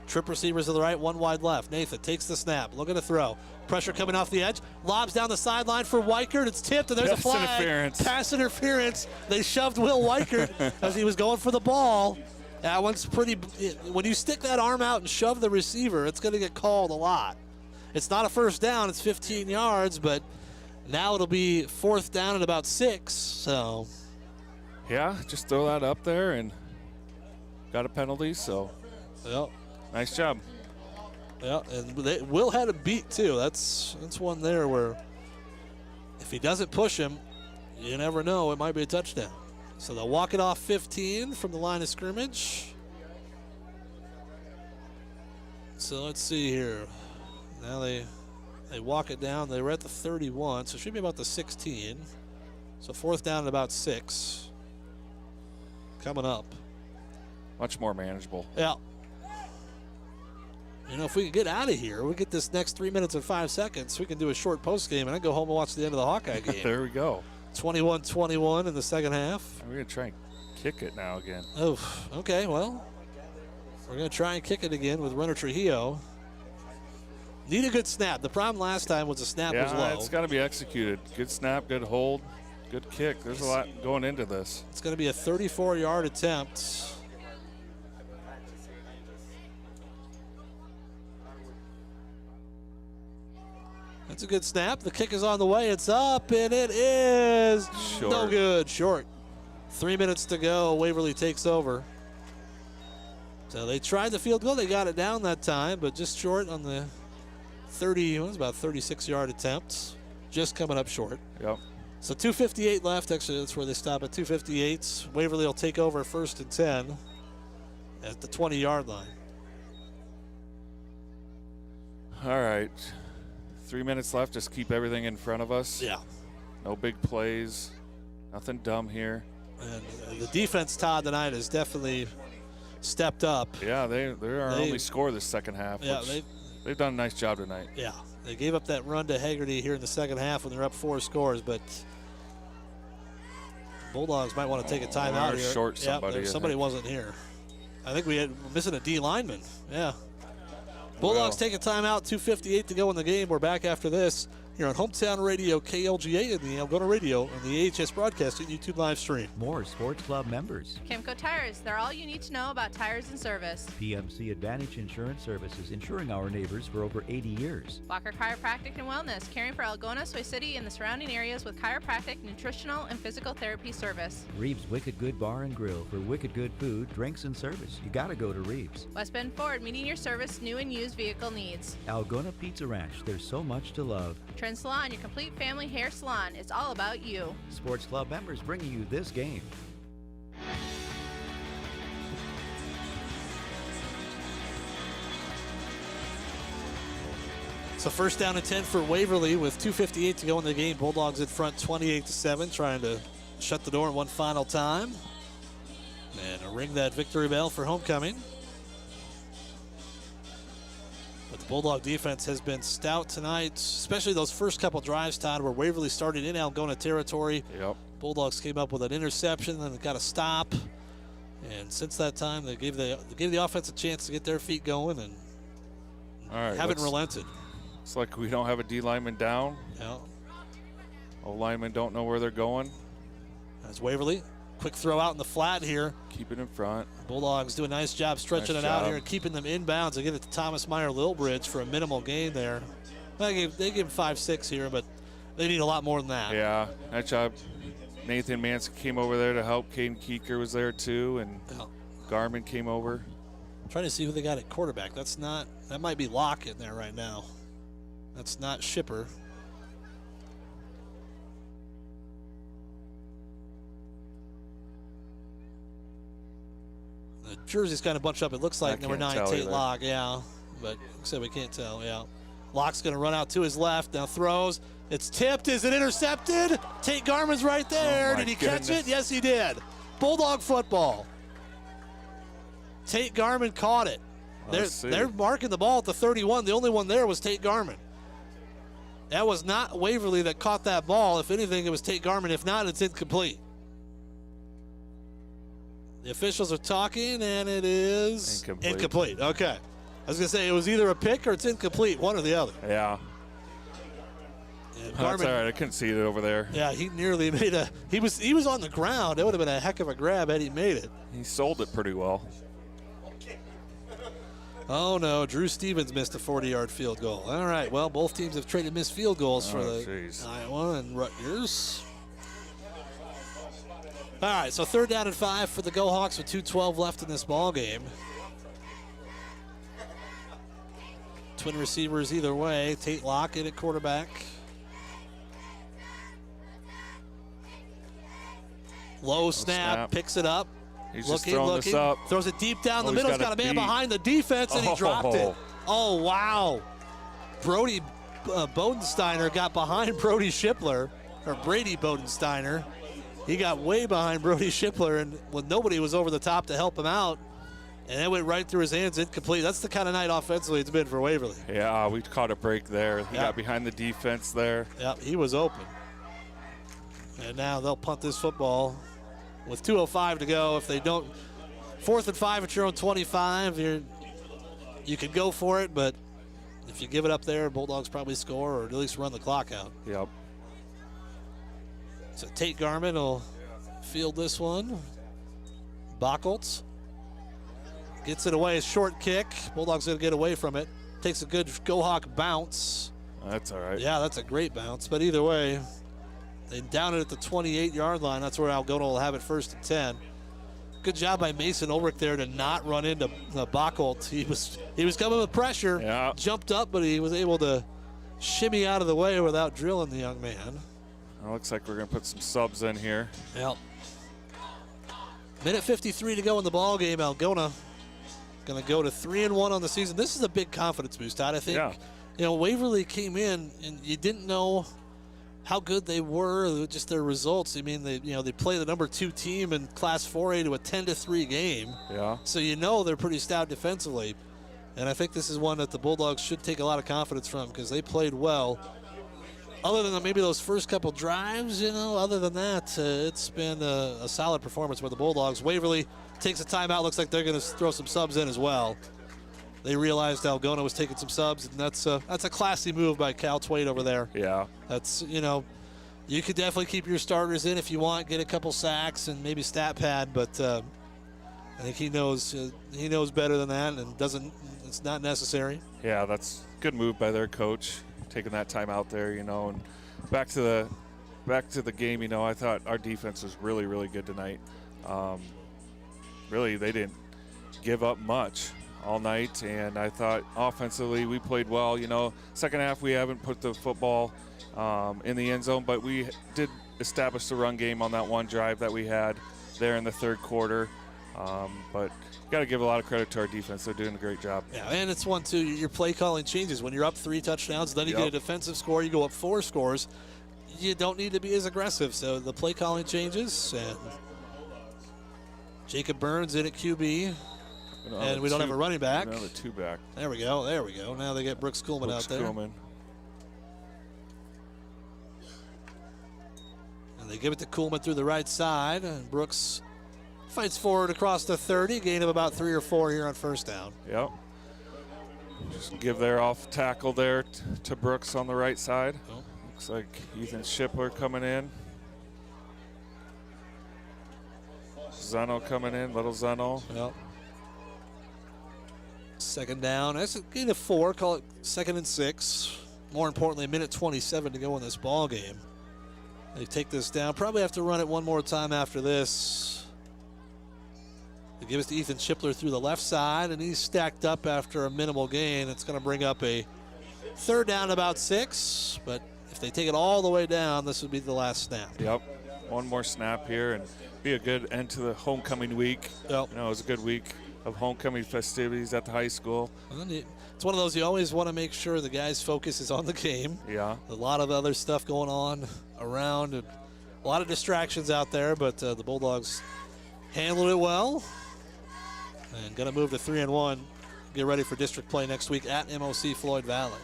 Trip receivers to the right, 1 wide left. Nathan takes the snap, looking to throw. Pressure coming off the edge. Lobs down the sideline for Weichert. It's tipped, and there's a flag. Pass interference. They shoved Will Weichert as he was going for the ball. That one's pretty. When you stick that arm out and shove the receiver, it's going to get called a lot. It's not a first down. It's 15 yards, but now it'll be 4th down and about 6. So. Yeah, just throw that up there and got a penalty. So. Yep. Nice job. Yeah, and Will had a beat too. That's one there where if he doesn't push him, you never know. It might be a touchdown. So they'll walk it off 15 from the line of scrimmage. So let's see here. Now they walk it down. They were at the 31, so it should be about the 16. So 4th down at about 6. Coming up. Much more manageable. Yeah. You know, if we can get out of here, we get this next 3 minutes and 5 seconds, we can do a short post game and I go home and watch the end of the Hawkeye game. There we go. 21-21 in the second half. We're going to try and kick it now again. Oh, okay, well, we're going to try and kick it again with Runner Trujillo. Need a good snap. The problem last time was the snap was low. Yeah, it's got to be executed. Good snap, good hold, good kick. There's a lot going into this. It's going to be a 34-yard attempt. That's a good snap. The kick is on the way. It's up, and it is no good. Short. 3 minutes to go. Waverly takes over. So they tried the field goal. They got it down that time, but just short on the 30. It was about 36-yard attempt. Just coming up short. Yep. So 2:58 left. Actually, that's where they stop at 2:58. Waverly will take over 1st and 10 at the 20-yard line. All right. 3 minutes left. Just keep everything in front of us. Yeah. No big plays. Nothing dumb here. And the defense, Todd, tonight has definitely stepped up. Yeah, they're our only score this second half. Yeah, they've done a nice job tonight. Yeah, they gave up that run to Haggerty here in the second half when they're up 4 scores, but Bulldogs might want to take a timeout here. Short somebody. Somebody wasn't here. I think we're missing a D lineman. Yeah. Bulldogs take a timeout, 2:58 to go in the game. We're back after this here on Hometown Radio, KLGA, and the Algona Radio, and the AHS Broadcasting YouTube live stream. More Sports Club members. Kimco Tires, they're all you need to know about tires and service. PMC Advantage Insurance Services, insuring our neighbors for over 80 years. Walker Chiropractic and Wellness, caring for Algona, Soy City, and the surrounding areas with chiropractic, nutritional, and physical therapy service. Reeves Wicked Good Bar and Grill, for wicked good food, drinks, and service. You gotta go to Reeves. West Bend Ford, meeting your service, new and used vehicle needs. Algona Pizza Ranch, there's so much to love. Trend Salon, your complete family hair salon. It's all about you. Sports Club members bringing you this game. So 1st down and 10 for Waverly with 2:58 to go in the game. Bulldogs in front 28-7, trying to shut the door one final time. And ring that victory bell for homecoming. But the Bulldog defense has been stout tonight, especially those first couple drives, Todd, where Waverly started in Algona territory. Yep. Bulldogs came up with an interception, then got a stop. And since that time, they gave the offense a chance to get their feet going and haven't relented. It's like we don't have a D lineman down. Yeah. O linemen don't know where they're going. That's Waverly. Quick throw out in the flat here. Keep it in front. Bulldogs do a nice job stretching it out here and keeping them inbounds. They get it to Thomas Meyer Lilbridge for a minimal gain there. They give him 5-6 here, but they need a lot more than that. Yeah, nice job. Nathan Manson came over there to help. Caden Keeker was there too, and Garmin came over. I'm trying to see who they got at quarterback. That might be Locke in there right now. That's not Shipper. The jersey's kind of bunched up. It looks like number 9, Tate either. Locke. Yeah, but like I said, we can't tell. Yeah, Locke's going to run out to his left. Now throws. It's tipped. Is it intercepted? Tate Garman's right there. Did he catch it? Yes, he did. Bulldog football. Tate Garman caught it. They're marking the ball at the 31. The only one there was Tate Garman. That was not Waverly that caught that ball. If anything, it was Tate Garman. If not, it's incomplete. The officials are talking, and it is incomplete. Okay. I was going to say it was either a pick or it's incomplete, one or the other. Yeah. And That's all right. I couldn't see it over there. Yeah, he nearly made a. He was on the ground. It would have been a heck of a grab had he made it. He sold it pretty well. Oh no, Drew Stevens missed a 40-yard field goal. All right, well, both teams have traded missed field goals for Iowa and Rutgers. All right, so 3rd down and 5 for the Go Hawks with 2:12 left in this ball game. Twin receivers either way. Tate Locke in at quarterback. Low snap, picks it up. He's just throwing this up. Throws it deep down the middle. He's got a man behind the defense, and he dropped it. Oh, wow. Brody Bodensteiner got behind Brody Shipler, or Brady Bodensteiner. He got way behind Brody Shipler, and when nobody was over the top to help him out, and it went right through his hands, incomplete. That's the kind of night offensively it's been for Waverly. Yeah, we caught a break there. He got behind the defense there. Yep, he was open. And now they'll punt this football with 2:05 to go. If they don't, 4th and 5 at your own 25, you can go for it, but if you give it up there, Bulldogs probably score or at least run the clock out. Yep. So Tate Garman will field this one. Bocholtz gets it away, a short kick. Bulldogs going to get away from it. Takes a good Go Hawk bounce. That's all right. Yeah, that's a great bounce, but either way, they down it at the 28-yard line. That's where Algona will have it 1st and 10. Good job by Mason Ulrich there to not run into Bocholtz. He was coming with pressure, jumped up, but he was able to shimmy out of the way without drilling the young man. It looks like we're going to put some subs in here. Yep. Minute 53 to go in the ball game. Algona going to go to 3-1 on the season. This is a big confidence boost, Todd. I think Waverly came in and you didn't know how good they were, just their results. I mean, they play the number 2 team in Class 4A to a 10-3 game. Yeah. So they're pretty stout defensively. And I think this is one that the Bulldogs should take a lot of confidence from because they played well. Other than maybe those first couple drives, other than that, it's been a solid performance by the Bulldogs. Waverly takes a timeout. Looks like they're going to throw some subs in as well. They realized Algona was taking some subs, and that's a classy move by Cal Twait over there. Yeah. That's, you could definitely keep your starters in if you want, get a couple sacks and maybe stat pad, but I think he knows better than that and it's not necessary. Yeah, that's a good move by their coach, taking that time out there, and back to the game, I thought our defense was really, really good tonight. Really, they didn't give up much all night, and I thought offensively we played well. Second half we haven't put the football in the end zone, but we did establish the run game on that one drive that we had there in the 3rd quarter. But got to give a lot of credit to our defense. They're doing a great job. Yeah, and it's one, too, your play calling changes. When you're up 3 touchdowns, then you get a defensive score, you go up 4 scores, you don't need to be as aggressive. So the play calling changes, and Jacob Burns in at QB. And we don't have a running back. Another 2 back. There we go. Now they get Brooks Kuhlman out there. Kuhlman. And they give it to Kuhlman through the right side. And Brooks fights forward across the 30. Gain of about 3 or 4 here on 1st down. Yep. Just give their off tackle there to Brooks on the right side. Oh. Looks like Ethan Shipler coming in. Zeno coming in, little Zeno. Yep. 2nd down. That's a gain of 4. Call it 2nd and 6. More importantly, a minute 27 to go in this ball game. They take this down. Probably have to run it one more time after this. They give it to Ethan Shipler through the left side, and he's stacked up after a minimal gain. It's going to bring up a 3rd down about 6. But if they take it all the way down, this would be the last snap. Yep. One more snap here and be a good end to the homecoming week. Yep. You know, it was a good week of homecoming festivities at the high school. It's one of those you always want to make sure the guy's focus is on the game. Yeah. A lot of other stuff going on around, and a lot of distractions out there, but the Bulldogs handled it well and going to move to 3-1. Get ready for district play next week at MOC Floyd Valley.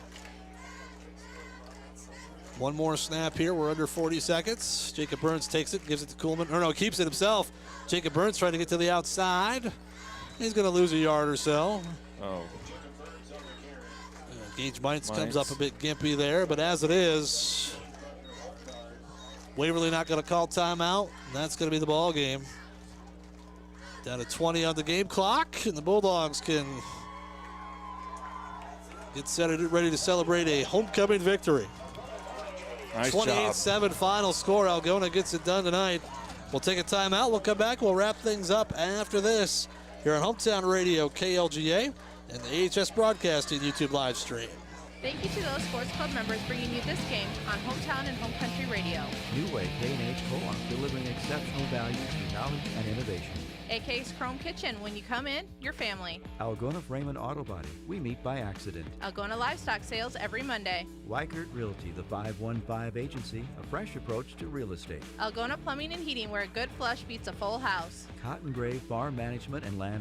One more snap here. We're under 40 seconds. Jacob Burns takes it, gives it to Kuhlman. Or no, keeps it himself. Jacob Burns trying to get to the outside. He's going to lose a yard or so. Oh. Gage Mines comes up a bit gimpy there, but as it is, Waverly not going to call timeout, and that's going to be the ball game. Down to 20 on the game clock, and the Bulldogs can get set and ready to celebrate a homecoming victory. Nice 28-7 final score. Algona gets it done tonight. We'll take a timeout. We'll come back. We'll wrap things up after this here on Hometown Radio KLGA and the AHS Broadcasting YouTube live stream. Thank you to those sports club members bringing you this game on Hometown and Home Country Radio. New Way K&H Co-op, delivering exceptional value through knowledge and innovation. AK's Chrome Kitchen. When you come in, your family. Algona Frame and Auto Body. We meet by accident. Algona Livestock Sales every Monday. Weichert Realty, the 515 Agency, a fresh approach to real estate. Algona Plumbing and Heating, where a good flush beats a full house. Cotton Gray Farm Management and Land